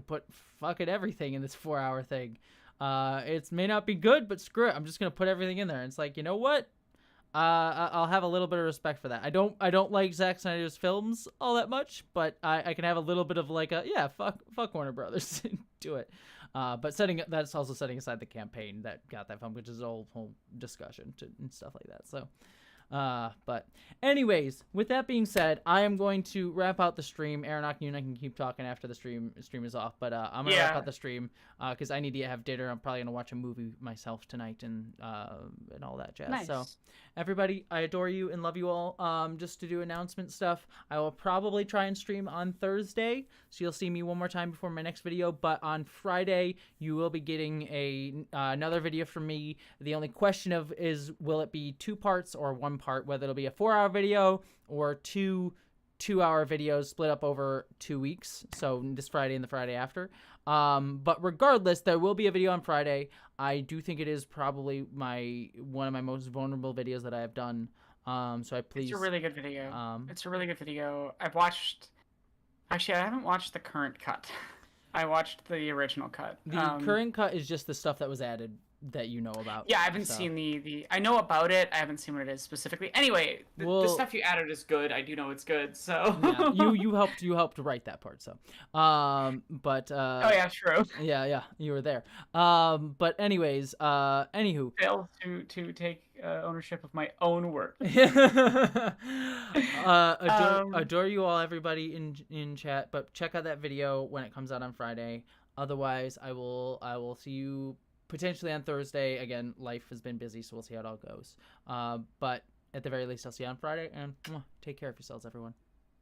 put fucking everything in this 4-hour thing. It may not be good, but screw it, I'm just gonna put everything in there. And it's like, you know what? I'll have a little bit of respect for that. I don't like Zack Snyder's films all that much, but I can have a little bit of like fuck Warner Brothers, do it. But that's also setting aside the campaign that got that film, which is a whole discussion and stuff like that. So, But anyways, with that being said, I am going to wrap out the stream. Aronach, you and I can keep talking after the stream is off. But I'm gonna wrap out the stream because I need to have dinner. I'm probably gonna watch a movie myself tonight and all that jazz. Nice. So everybody, I adore you and love you all. Just to do announcement stuff, I will probably try and stream on Thursday, so you'll see me one more time before my next video. But on Friday, you will be getting another video from me. The only question is will it be 2 parts or 1 part? Whether it'll be a 4-hour video or 2 2-hour videos split up over 2 weeks. So this Friday and the Friday after. But regardless, there will be a video on Friday. I do think it is probably one of my most vulnerable videos that I have done. So It's a really good video. It's a really good video. Actually, I haven't watched the current cut. I watched the original cut. The current cut is just the stuff that was added that you know about. Yeah, I haven't seen the. I know about it. I haven't seen what it is specifically. Anyway, the stuff you added is good. I do know it's good. So yeah, you helped write that part. So, but oh yeah, true. Yeah, you were there. But anyways, anywho, Failed to take ownership of my own work. Adore you all, everybody in chat. But check out that video when it comes out on Friday. Otherwise, I will see you potentially on Thursday. Again, life has been busy, so we'll see how it all goes. But at the very least, I'll see you on Friday. And take care of yourselves, everyone.